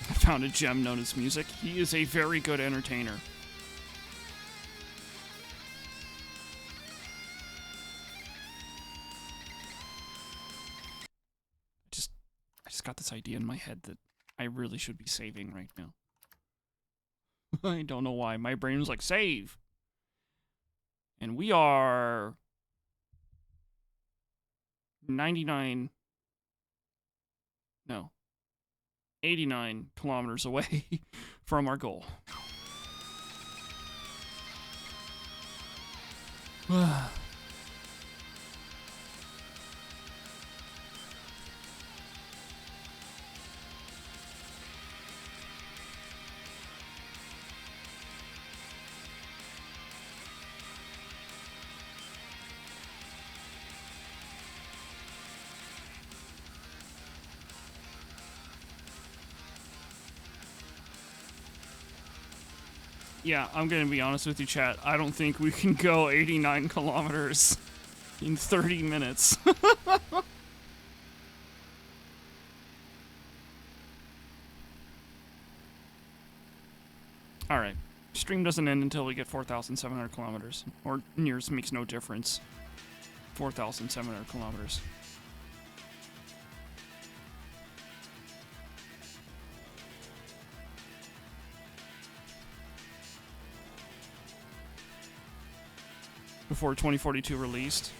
I found a gem known as music. He is a very good entertainer. I just got this idea in my head that I really should be saving right now. I don't know why. My brain was like, save! And we are 89 kilometers away from our goal. Yeah, I'm gonna be honest with you, chat. I don't think we can go 89 kilometers in 30 minutes. Alright. Stream doesn't end until we get 4,700 kilometers. Or nears makes no difference. 4,700 kilometers. Before 2042 released.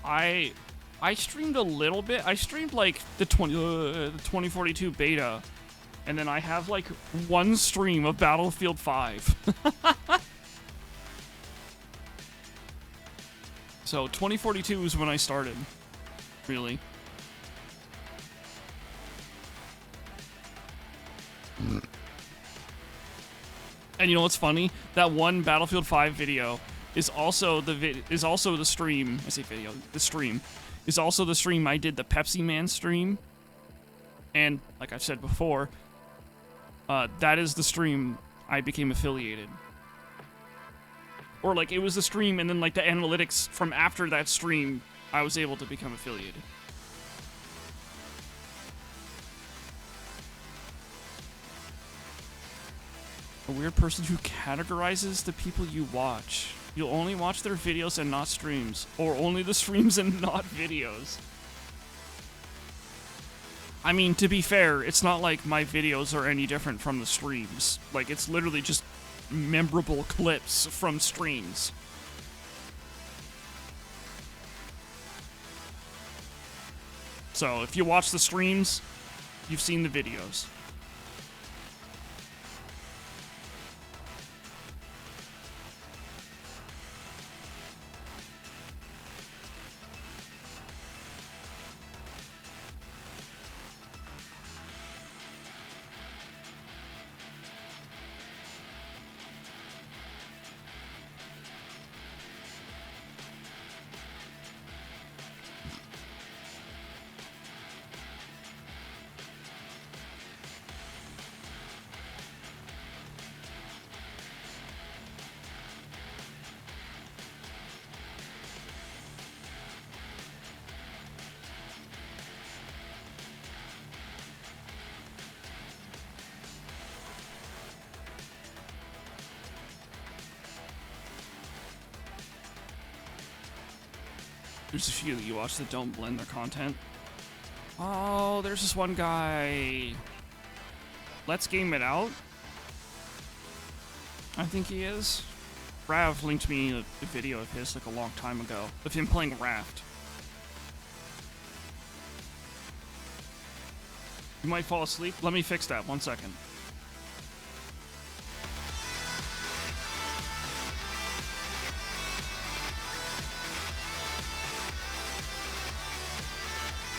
I I streamed a little bit. I streamed like the 2042 beta, and then I have like one stream of Battlefield 5. So 2042 is when I started, really. And you know what's funny? That one Battlefield 5 video is also the stream. I say video. The stream is also the stream I did the Pepsi Man stream. And like I've said before, that is the stream I became affiliated. Or like it was the stream, and then like the analytics from after that stream, I was able to become affiliated. A weird person who categorizes the people you watch. You'll only watch their videos and not streams. Or only the streams and not videos. I mean, to be fair, it's not like my videos are any different from the streams. Like, it's literally just memorable clips from streams. So, if you watch the streams, you've seen the videos. There's a few that you watch that don't blend their content. Oh, there's this one guy. Let's Game It Out. I think he is. Rav linked me a video of his like a long time ago of him playing Raft. You might fall asleep. Let me fix that. 1 second.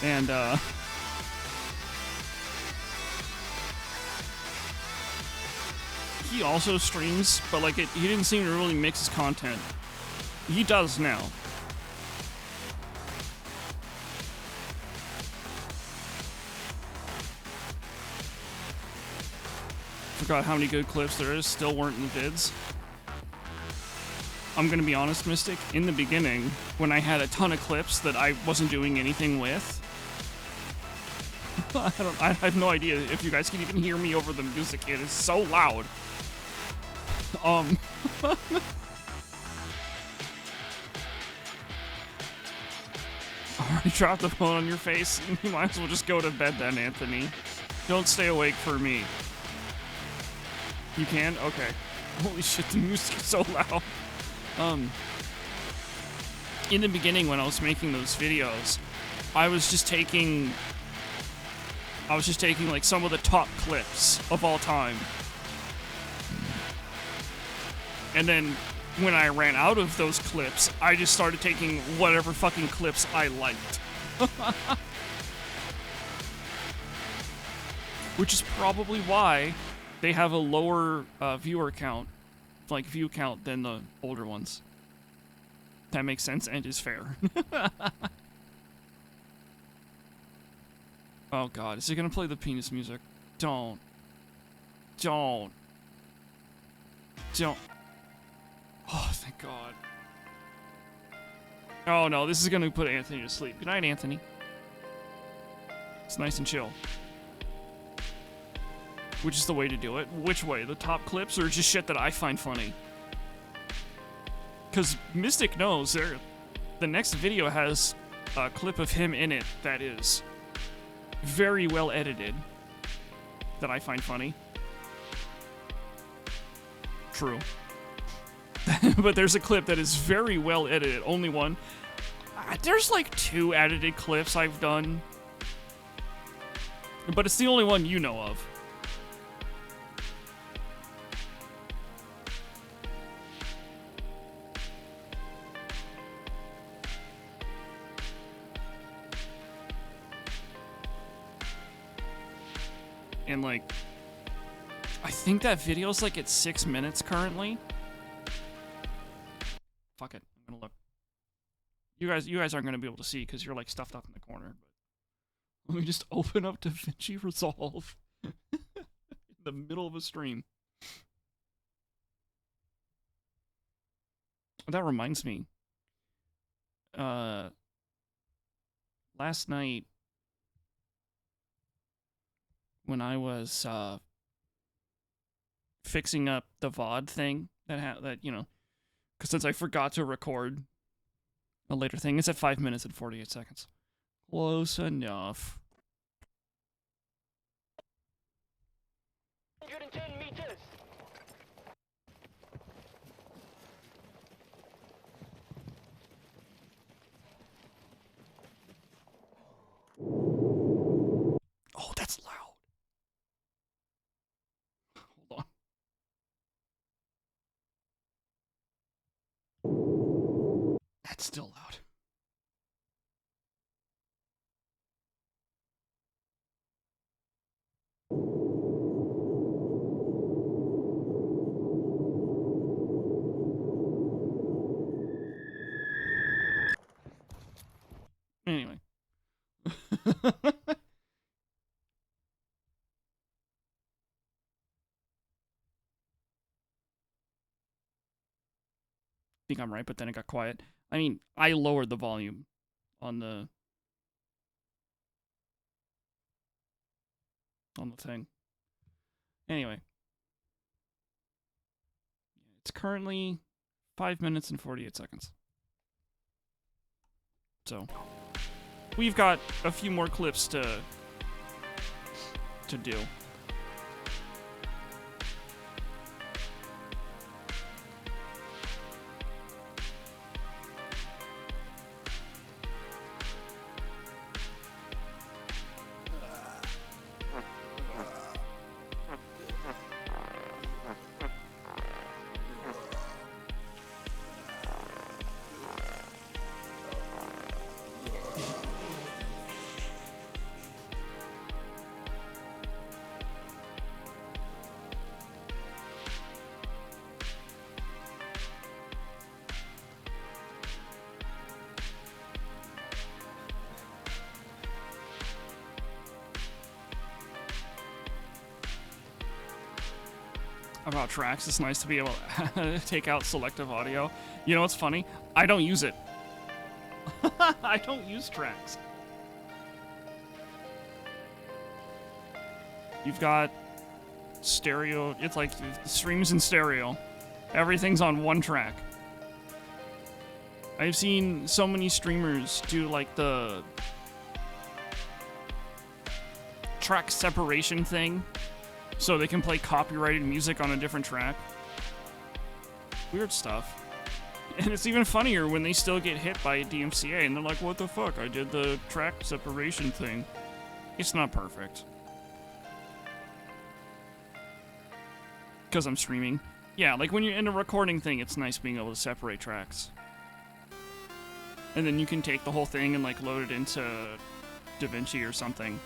And, he also streams, but, like, he didn't seem to really mix his content. He does now. Forgot how many good clips there is, still weren't in the vids. I'm gonna be honest, Mystic, in the beginning, when I had a ton of clips that I wasn't doing anything with, I have no idea if you guys can even hear me over the music. It is so loud. I already dropped the phone on your face. You might as well just go to bed then, Anthony. Don't stay awake for me. You can? Okay. Holy shit, the music is so loud. In the beginning when I was making those videos, I was just taking like some of the top clips of all time. And then when I ran out of those clips, I just started taking whatever fucking clips I liked. Which is probably why they have a lower viewer count, like view count, than the older ones. That makes sense and is fair. Oh god, is it gonna play the penis music? Don't. Oh, thank god. Oh no, this is gonna put Anthony to sleep. Good night, Anthony. It's nice and chill. Which is the way to do it? Which way? The top clips or just shit that I find funny? Because Mystic knows the next video has a clip of him in it that is very well edited that I find funny. True. But there's a clip that is very well edited. Only one. There's like 2 edited clips I've done. But it's the only one you know of. And like, I think that video's like at 6 minutes currently. Fuck it, I'm gonna look. You guys aren't gonna be able to see because you're like stuffed up in the corner. But let me just open up DaVinci Resolve in the middle of a stream. That reminds me. Last night when I was fixing up the VOD thing that you know, because since I forgot to record a later thing, it's at 5 minutes and 48 seconds. Close enough. 110 meters. Oh, that's loud. Hold on. That's still loud. Anyway. Think I'm right, but then it got quiet. I mean, I lowered the volume on the thing. Anyway. It's currently 5 minutes and 48 seconds. So, we've got a few more clips to do. About tracks, it's nice to be able to take out selective audio. You know what's funny? I don't use it. I don't use tracks. You've got stereo, it's like streams in stereo. Everything's on one track. I've seen so many streamers do like the track separation thing so they can play copyrighted music on a different track. Weird stuff. And it's even funnier when they still get hit by a DMCA and they're like, what the fuck, I did the track separation thing. It's not perfect. Because I'm streaming. Yeah, like when you're in a recording thing, it's nice being able to separate tracks. And then you can take the whole thing and like load it into DaVinci or something.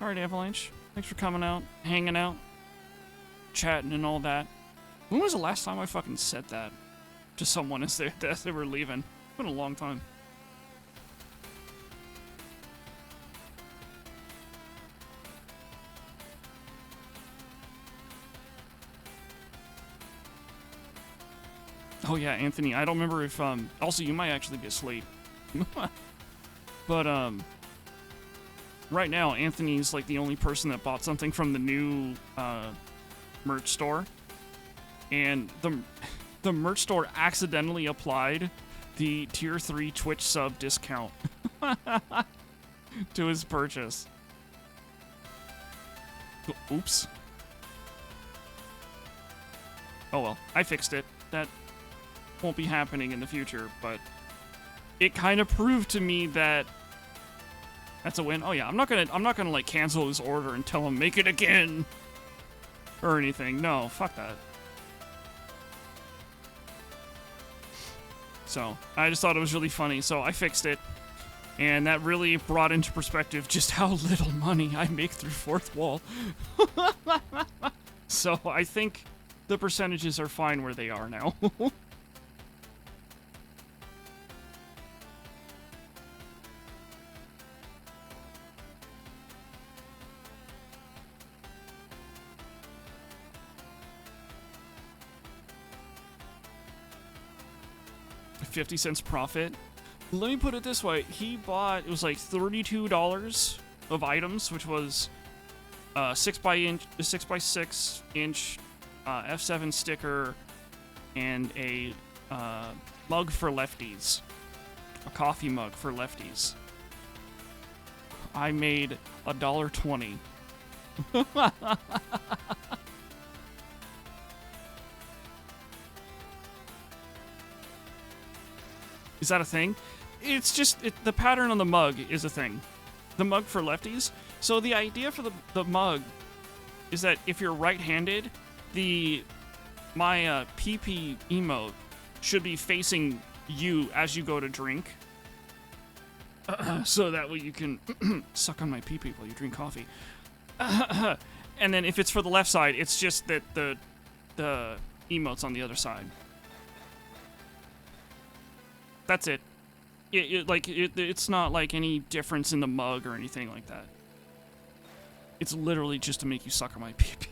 Alright, Avalanche. Thanks for coming out, hanging out, chatting and all that. When was the last time I fucking said that to someone as they were leaving? It's been a long time. Oh yeah, Anthony, I don't remember if, also you might actually be asleep. But, right now, Anthony's like the only person that bought something from the new, merch store. And the merch store accidentally applied the tier 3 Twitch sub discount. to his purchase. Oops. Oh well, I fixed it. That won't be happening in the future, but it kind of proved to me that that's a win. Oh yeah, I'm not gonna like cancel his order and tell him make it again or anything. No, fuck that. So I just thought it was really funny, so I fixed it. And that really brought into perspective just how little money I make through Fourth Wall. So I think the percentages are fine where they are now. $0.50 profit. Let me put it this way. He bought, it was like $32 of items, which was 6x6 inch F7 sticker and a mug for lefties. A coffee mug for lefties. I made $1.20. Is that a thing? It's just, the pattern on the mug is a thing. The mug for lefties. So the idea for the mug is that if you're right-handed, my PP emote should be facing you as you go to drink. So that way you can suck on my PP while you drink coffee. And then if it's for the left side, it's just that the emote's on the other side. That's it. It's not like any difference in the mug or anything like that. It's literally just to make you suck on my pee-pee.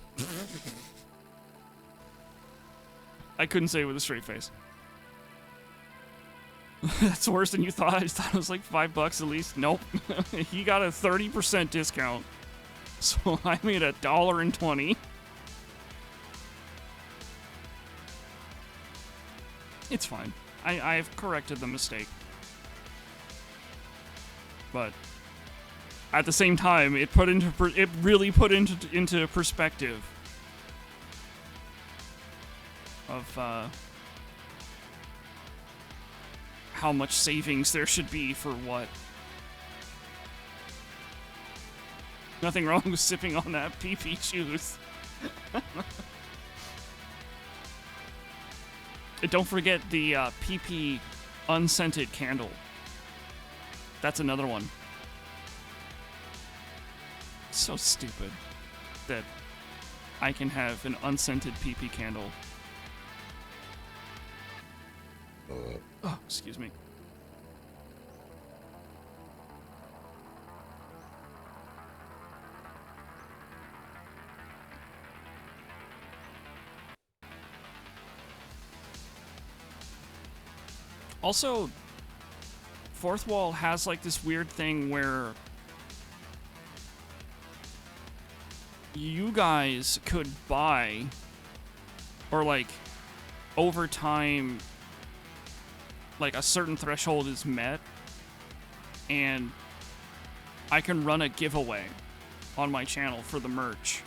I couldn't say it with a straight face. That's worse than you thought. I just thought it was like $5 at least. Nope. He got a 30% discount. So I made $1.20. It's fine. I've corrected the mistake. But at the same time, it really put into perspective of how much savings there should be for what. Nothing wrong with sipping on that pee-pee juice. And don't forget the PP unscented candle. That's another one. It's so stupid that I can have an unscented PP candle. Oh, excuse me. Also, Fourth Wall has like this weird thing where you guys could buy, or like over time, like a certain threshold is met, and I can run a giveaway on my channel for the merch.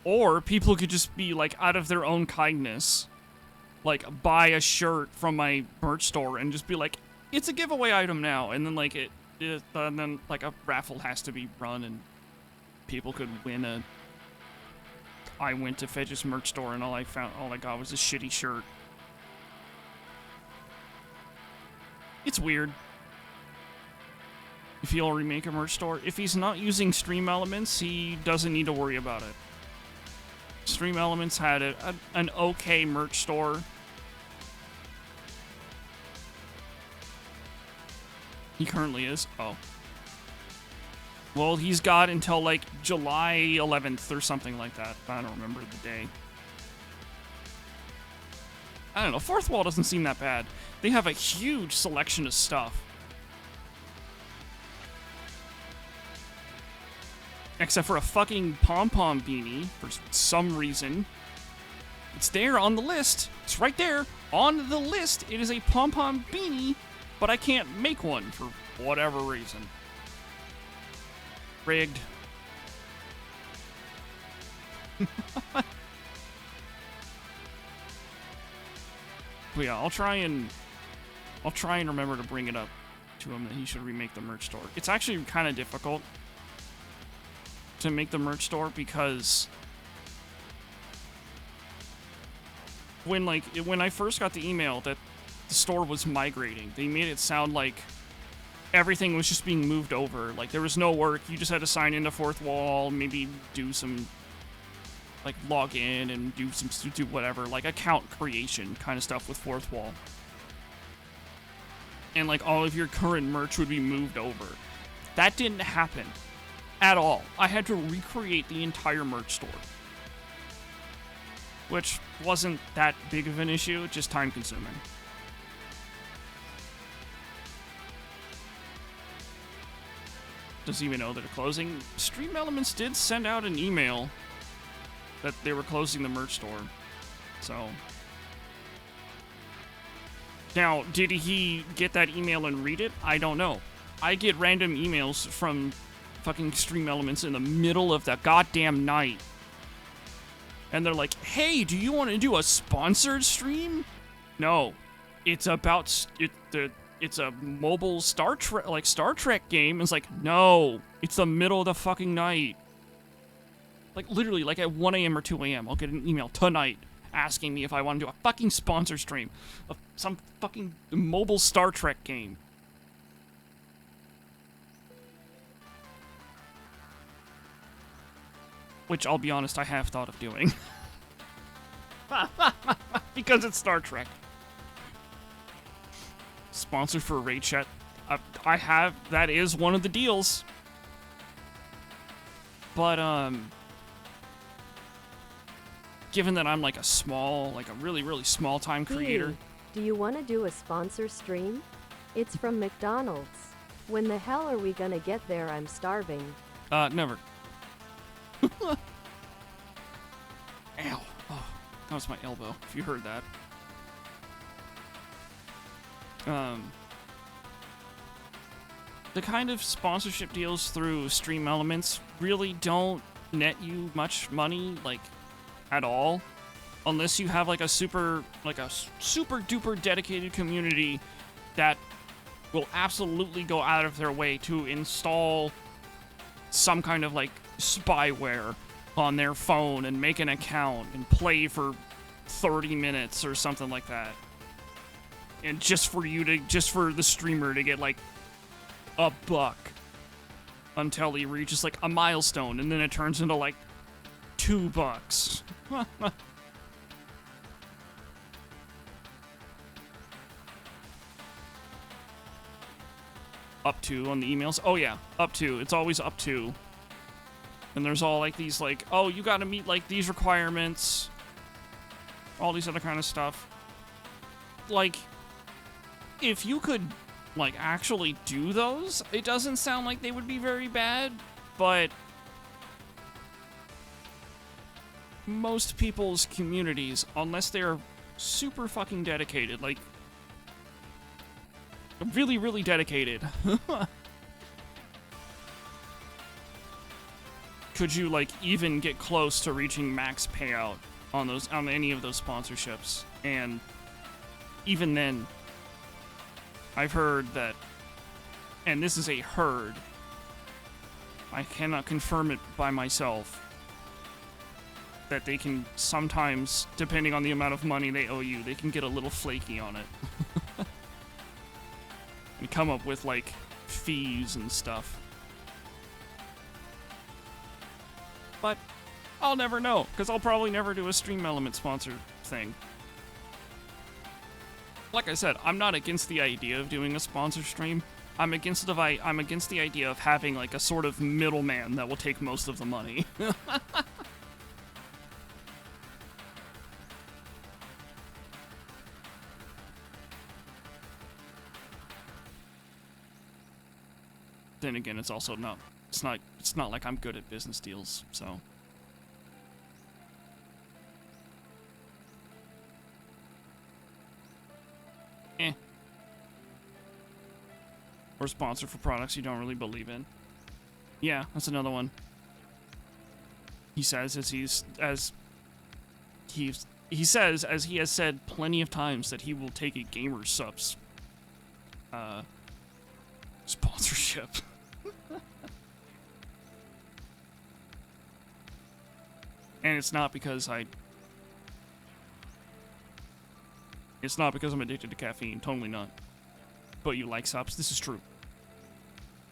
Or people could just be like, out of their own kindness, like buy a shirt from my merch store and just be like, it's a giveaway item now, and then like and then like a raffle has to be run and people could win a. I went to Fedge's merch store and all I got was a shitty shirt. It's weird. If he'll remake a merch store, if he's not using Stream Elements, he doesn't need to worry about it. Stream Elements had an okay merch store. He currently is. Oh. Well, he's got until like July 11th or something like that. I don't remember the day. I don't know. Fourth Wall doesn't seem that bad. They have a huge selection of stuff. Except for a fucking pom-pom beanie for some reason. It's there on the list. It's right there on the list. It is a pom-pom beanie but I can't make one for whatever reason. Rigged. But yeah, I'll try and remember to bring it up to him that he should remake the merch store. It's actually kind of difficult to make the merch store because when I first got the email that the store was migrating, they made it sound like everything was just being moved over. Like there was no work. You just had to sign into Fourth Wall, maybe do some like log in and do whatever, like account creation kind of stuff with Fourth Wall. And like all of your current merch would be moved over. That didn't happen at all. I had to recreate the entire merch store. Which wasn't that big of an issue, just time consuming. Doesn't even know that they're closing. Stream Elements did send out an email that they were closing the merch store. So now, did he get that email and read it? I don't know. I get random emails from fucking Stream Elements in the middle of the goddamn night. And they're like, hey, do you want to do a sponsored stream? No. It's about... It's a mobile Star Trek game. It's like, no. It's the middle of the fucking night. Like, literally, like at 1 a.m. or 2 a.m., I'll get an email tonight asking me if I want to do a fucking sponsor stream of some fucking mobile Star Trek game. Which, I'll be honest, I have thought of doing. Because it's Star Trek. Sponsored for Raid Chat. I have, that is one of the deals. But, given that I'm like a really, really small time creator. Do you want to do a sponsor stream? It's from McDonald's. When the hell are we gonna get there? I'm starving. Never. Ow. Oh, that was my elbow, if you heard that. The kind of sponsorship deals through Stream Elements really don't net you much money, like, at all. Unless you have, like, a super duper dedicated community that will absolutely go out of their way to install some kind of, like, spyware on their phone and make an account and play for 30 minutes or something like that. And just for the streamer to get, like, $1 until he reaches, like, a milestone, and then it turns into, like, $2. Up to on the emails. Oh yeah, up to. It's always up to. And there's all like these like, oh, you gotta meet like these requirements. All these other kind of stuff. Like, if you could like actually do those, it doesn't sound like they would be very bad, but most people's communities, unless they're super fucking dedicated, like really, really dedicated. Could you like even get close to reaching max payout on any of those sponsorships? And even then, I've heard that, and this is a heard, I cannot confirm it by myself, that they can sometimes, depending on the amount of money they owe you, they can get a little flaky on it. And come up with, like, fees and stuff. But I'll never know, because I'll probably never do a Stream Element sponsor thing. Like I said, I'm not against the idea of doing a sponsor stream. I'm against the idea of having, like, a sort of middleman that will take most of the money. Then again, it's also not. It's not like I'm good at business deals, so. Or sponsor for products you don't really believe in. Yeah, that's another one. He says he says, as he has said plenty of times, that he will take a gamer subs sponsorship. And it's not because I'm addicted to caffeine. Totally not. But you like subs? This is true.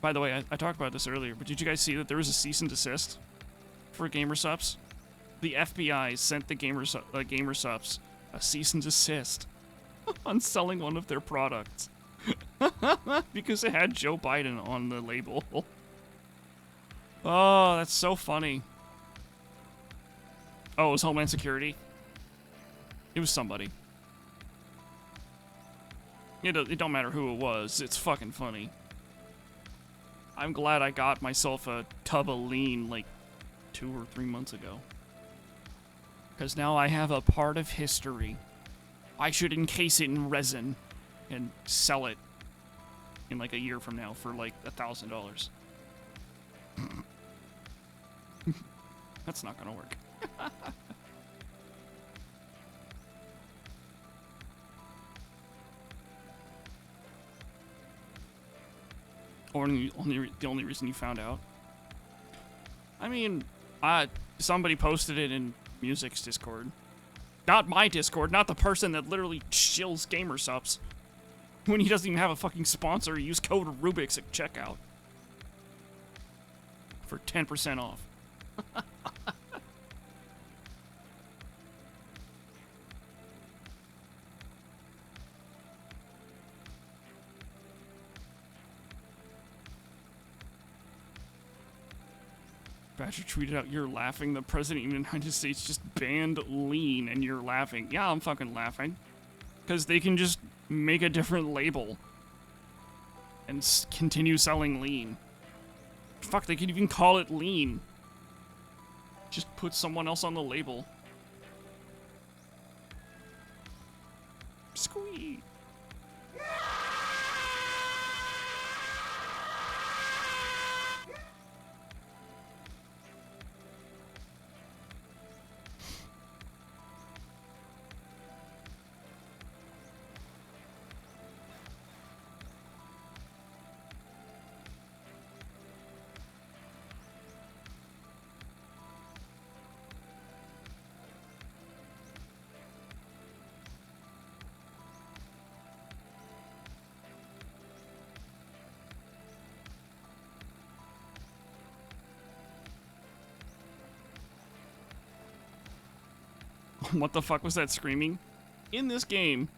By the way, I talked about this earlier, but did you guys see that there was a cease and desist for gamer subs? The FBI sent the gamer subs a cease and desist on selling one of their products because it had Joe Biden on the label. Oh, that's so funny. Oh, it was Homeland Security? It was somebody. It don't matter who it was. It's fucking funny. I'm glad I got myself a tub of lean like 2 or 3 months ago. Because now I have a part of history. I should encase it in resin and sell it in like a year from now for like $1,000. That's not gonna work. Or the only reason you found out? I mean, somebody posted it in Music's Discord. Not my Discord, not the person that literally shills gamer subs. When he doesn't even have a fucking sponsor, use code Rubik's at checkout. For 10% off. Badger tweeted out, "You're laughing. The president of the United States just banned lean and you're laughing." Yeah, I'm fucking laughing. Because they can just make a different label and continue selling lean. Fuck, they could even call it lean. Just put someone else on the label. Squee. What the fuck was that screaming? In this game,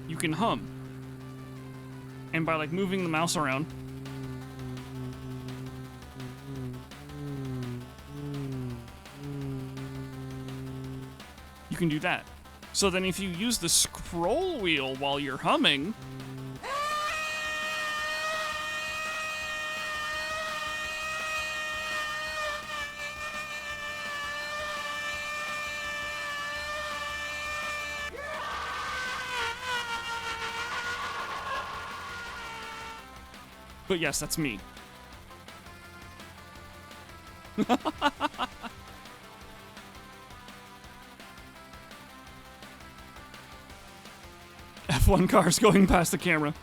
you can hum. And by like moving the mouse around, you can do that. So then if you use the scroll wheel while you're humming, but yes, that's me. F1 cars going past the camera.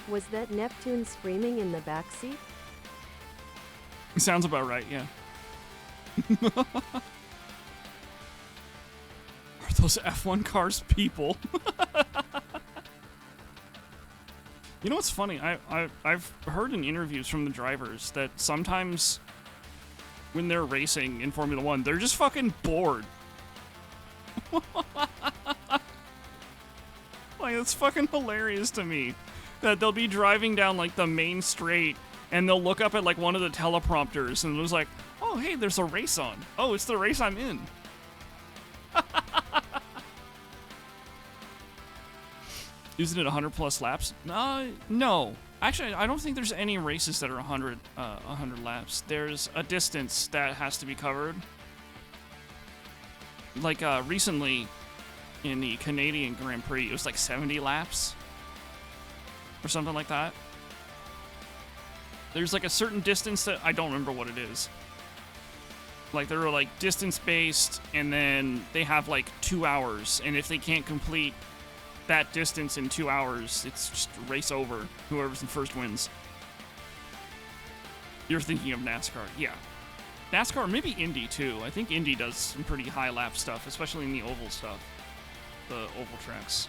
Was that Neptune screaming in the backseat? Sounds about right, yeah. Are those F1 cars people? You know what's funny? I've heard in interviews from the drivers that sometimes when they're racing in Formula 1, they're just fucking bored. Like, it's fucking hilarious to me that they'll be driving down like the main straight and they'll look up at like one of the teleprompters and it was like, oh hey, there's a race on. Oh, it's the race I'm in. Isn't it 100 plus laps? No. Actually, I don't think there's any races that are 100 laps. There's a distance that has to be covered. Like recently in the Canadian Grand Prix, it was like 70 laps or something like that. There's like a certain distance that I don't remember what it is. Like they're like distance based, and then they have like 2 hours, and if they can't complete that distance in 2 hours, it's just race over. Whoever's in first wins. You're thinking of NASCAR, yeah. NASCAR, maybe Indy too. I think Indy does some pretty high lap stuff, especially in the oval stuff. The oval tracks.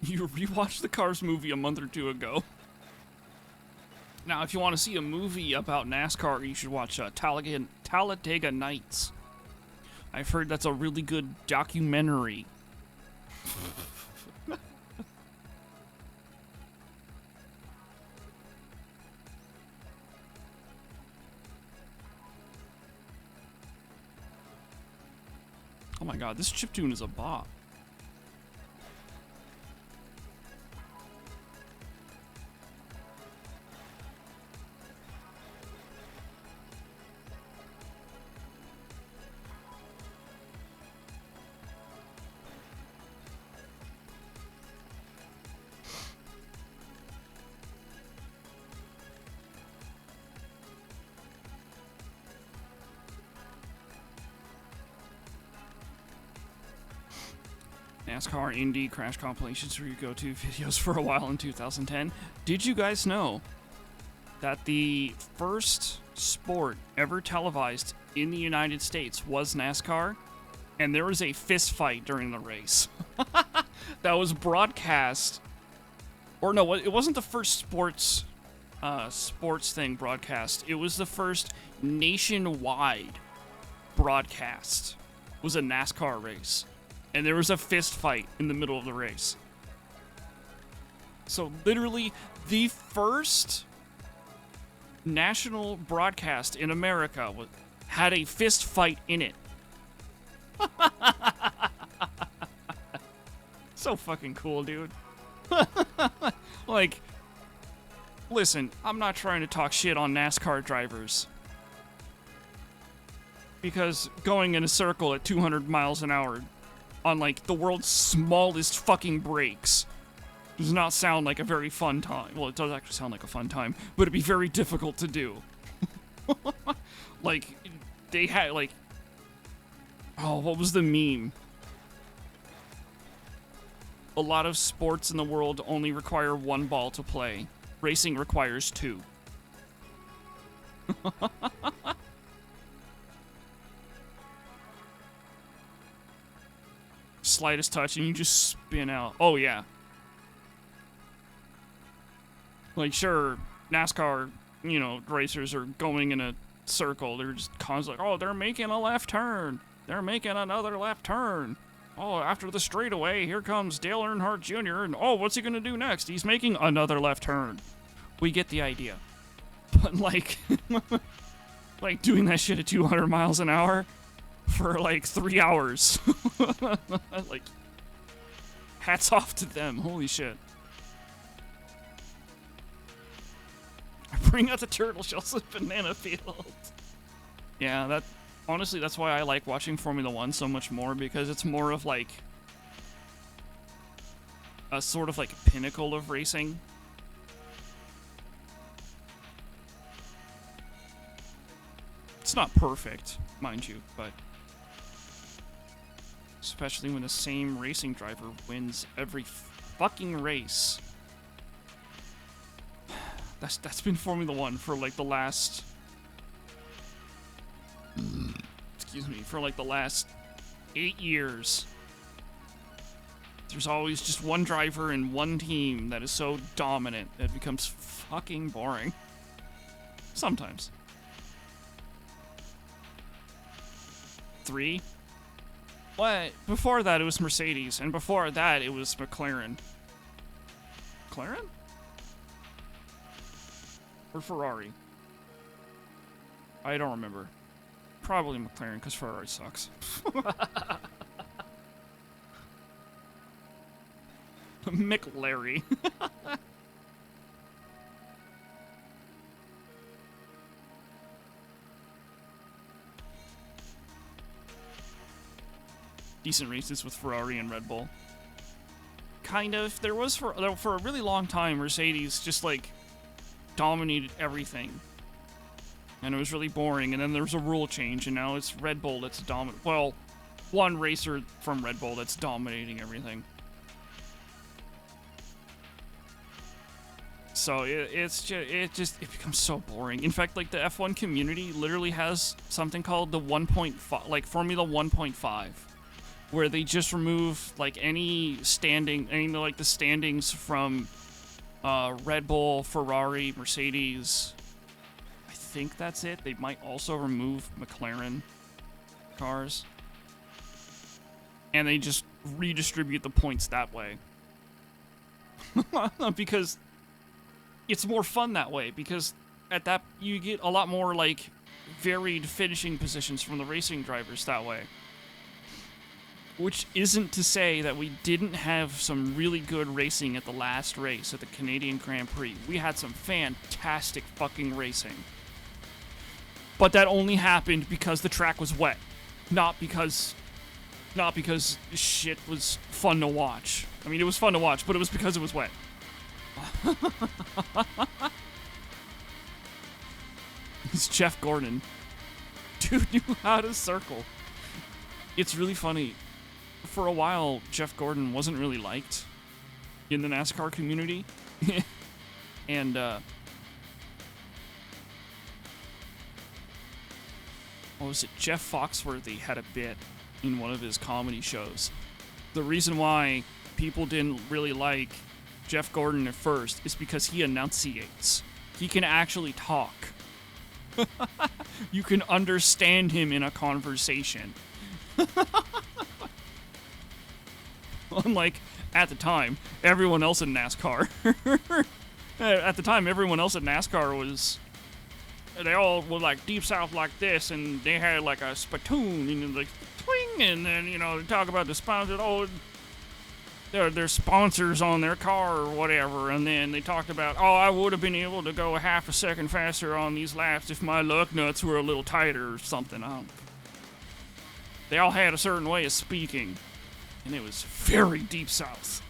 You rewatched the Cars movie a month or two ago. Now, if you want to see a movie about NASCAR, you should watch Talladega Nights. I've heard that's a really good documentary. Oh my god, this chiptune is a bop. NASCAR Indy Crash compilations were your go-to videos for a while in 2010. Did you guys know that the first sport ever televised in the United States was NASCAR? And there was a fist fight during the race. That was broadcast. Or no, it wasn't the first sports thing broadcast. It was the first nationwide broadcast. It was a NASCAR race. And there was a fist fight in the middle of the race. So literally the first national broadcast in America had a fist fight in it. So fucking cool, dude. Like, listen, I'm not trying to talk shit on NASCAR drivers. Because going in a circle at 200 miles an hour on like the world's smallest fucking brakes does not sound like a very fun time. Well, it does actually sound like a fun time, but it'd be very difficult to do. Like, they had like, oh, what was the meme? A lot of sports in the world only require one ball to play. Racing requires two. Slightest touch and you just spin out. Oh yeah. Like sure, NASCAR, you know, racers are going in a circle. They're just constantly like, oh, they're making a left turn. They're making another left turn. Oh, after the straightaway, here comes Dale Earnhardt Jr. And oh, what's he gonna do next? He's making another left turn. We get the idea. But like, like doing that shit at 200 miles an hour for like 3 hours. Like, hats off to them. Holy shit. Bring out the turtle shells and banana field. Yeah, that honestly, that's why I like watching Formula 1 so much more, because it's more of like a sort of like pinnacle of racing. It's not perfect, mind you, but especially when the same racing driver wins every fucking race. That's been Formula 1 for like the last excuse me, for like the last 8 years. There's always just one driver and one team that is so dominant that it becomes fucking boring. Sometimes. 3? What? Before that, it was Mercedes, and before that, it was McLaren. McLaren? Or Ferrari? I don't remember. Probably McLaren, because Ferrari sucks. McLarry. Decent races with Ferrari and Red Bull. Kind of. There was for a really long time, Mercedes just like dominated everything. And it was really boring, and then there was a rule change, and now it's Red Bull that's dominant. Well, one racer from Red Bull that's dominating everything. So it becomes so boring. In fact, like the F1 community literally has something called the 1.5, like Formula 1.5, where they just remove like any like the standings from Red Bull, Ferrari, Mercedes. I think that's it. They might also remove McLaren cars, and they just redistribute the points that way. Because it's more fun that way, because at that you get a lot more like varied finishing positions from the racing drivers that way. Which isn't to say that we didn't have some really good racing at the last race at the Canadian Grand Prix. We had some fantastic fucking racing. But that only happened because the track was wet. Not because shit was fun to watch. I mean, it was fun to watch, but it was because it was wet. It's Jeff Gordon. Dude knew how to circle. It's really funny. For a while, Jeff Gordon wasn't really liked in the NASCAR community. And, what was it? Jeff Foxworthy had a bit in one of his comedy shows. The reason why people didn't really like Jeff Gordon at first is because he enunciates. He can actually talk. You can understand him in a conversation. Unlike, at the time, everyone else in NASCAR. At the time, everyone else in NASCAR was... They all were like deep south like this, and they had like a spittoon, and like, twing, and then, you know, they talk about the sponsors, oh, their sponsors on their car or whatever, and then they talked about, oh, I would have been able to go a half a second faster on these laps if my lug nuts were a little tighter or something. They all had a certain way of speaking, and it was very deep south.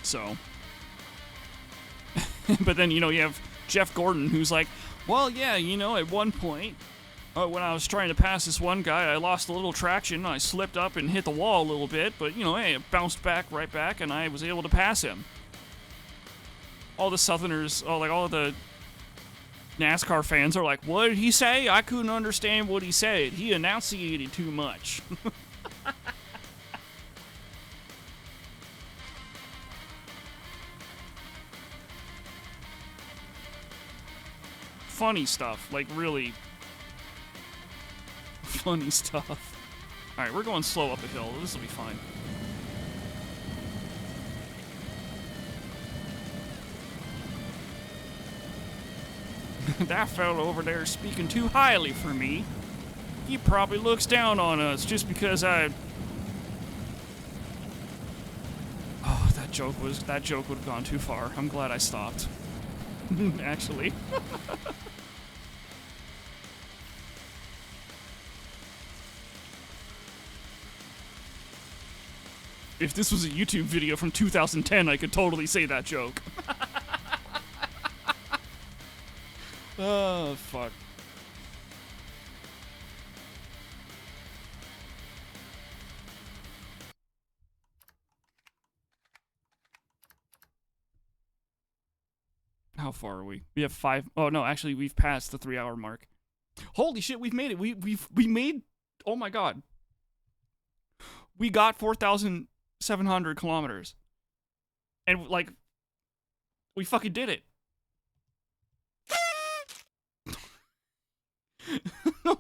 So, but then, you know, you have Jeff Gordon, who's like, well, yeah, you know, at one point, when I was trying to pass this one guy, I lost a little traction, I slipped up and hit the wall a little bit, but, you know, hey, it bounced right back, and I was able to pass him. All the Southerners, all the NASCAR fans are like, what did he say? I couldn't understand what he said. He enunciated too much. Funny stuff, like really funny stuff. Alright, we're going slow up a hill. This will be fine. That fellow over there is speaking too highly for me. He probably looks down on us just because I... Oh, that joke would have gone too far. I'm glad I stopped. Actually. If this was a YouTube video from 2010, I could totally say that joke. Oh, fuck. How far are we? We have 5. Oh no, actually, we've passed the 3-hour mark. Holy shit, we've made it. We made Oh my god. We got 4,700 kilometers. And, like, we fucking did it.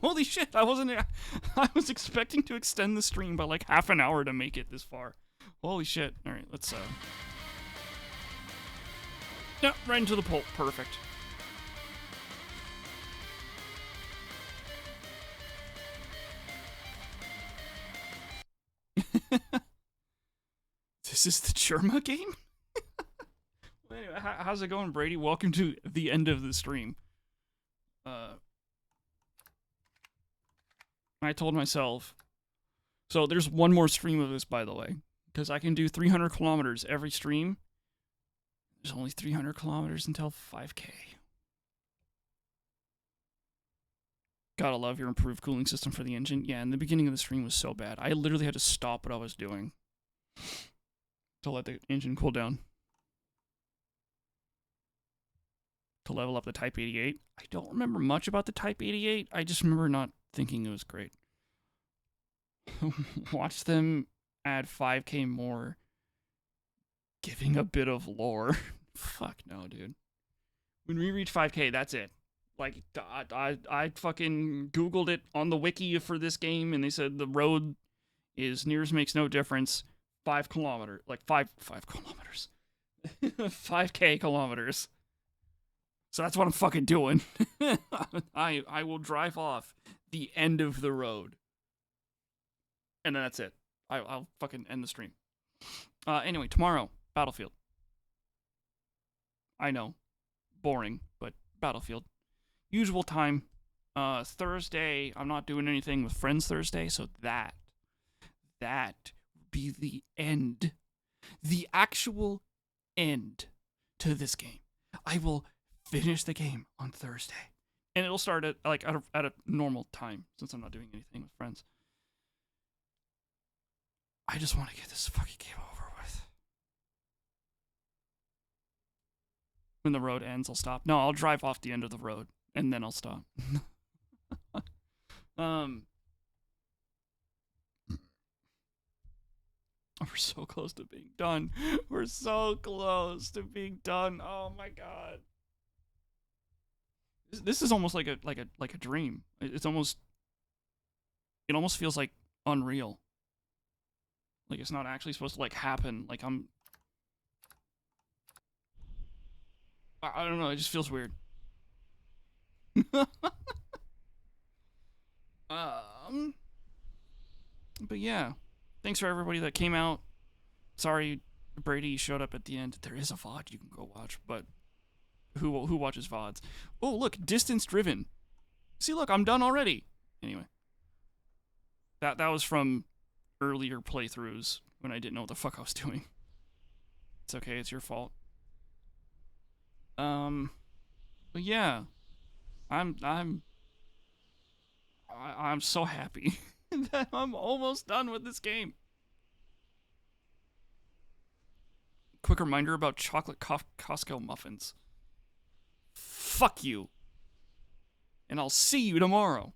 Holy shit, I was expecting to extend the stream by like half an hour to make it this far. Holy shit. Alright, let's yeah, right into the pole. Perfect. This is the Churma game? Well, anyway, how's it going, Brady? Welcome to the end of the stream. I told myself... So there's one more stream of this, by the way. Because I can do 300 kilometers every stream. There's only 300 kilometers until 5K. Gotta love your improved cooling system for the engine. Yeah, in the beginning of the stream was so bad. I literally had to stop what I was doing to let the engine cool down. To level up the Type 88. I don't remember much about the Type 88. I just remember not thinking it was great. Watch them add 5K more. Giving a bit of lore. Fuck no, dude. When we reach 5K, that's it. Like, I fucking Googled it on the wiki for this game, and they said the road is nears makes no difference. 5 kilometers. Like, 5 kilometers. 5K kilometers. So that's what I'm fucking doing. I will drive off the end of the road. And then that's it. I'll fucking end the stream. Anyway, tomorrow, Battlefield. I know. Boring, but Battlefield. Usual time. Thursday, I'm not doing anything with friends Thursday, so that be the end. The actual end to this game. I will finish the game on Thursday. And it'll start at a normal time, since I'm not doing anything with friends. I just want to get this fucking game over with. When the road ends, I'll stop. No, I'll drive off the end of the road, and then I'll stop. We're so close to being done. We're so close to being done. Oh my god. This is almost like a dream. It almost feels like unreal. Like it's not actually supposed to like happen. Like I don't know, it just feels weird. But yeah. Thanks for everybody that came out. Sorry Brady showed up at the end. There is a VOD you can go watch, but who watches VODs? Oh, look, distance driven. See, look, I'm done already. Anyway. That was from earlier playthroughs when I didn't know what the fuck I was doing. It's okay, it's your fault. But yeah. I'm so happy that I'm almost done with this game. Quick reminder about chocolate Costco muffins. Fuck you. And I'll see you tomorrow.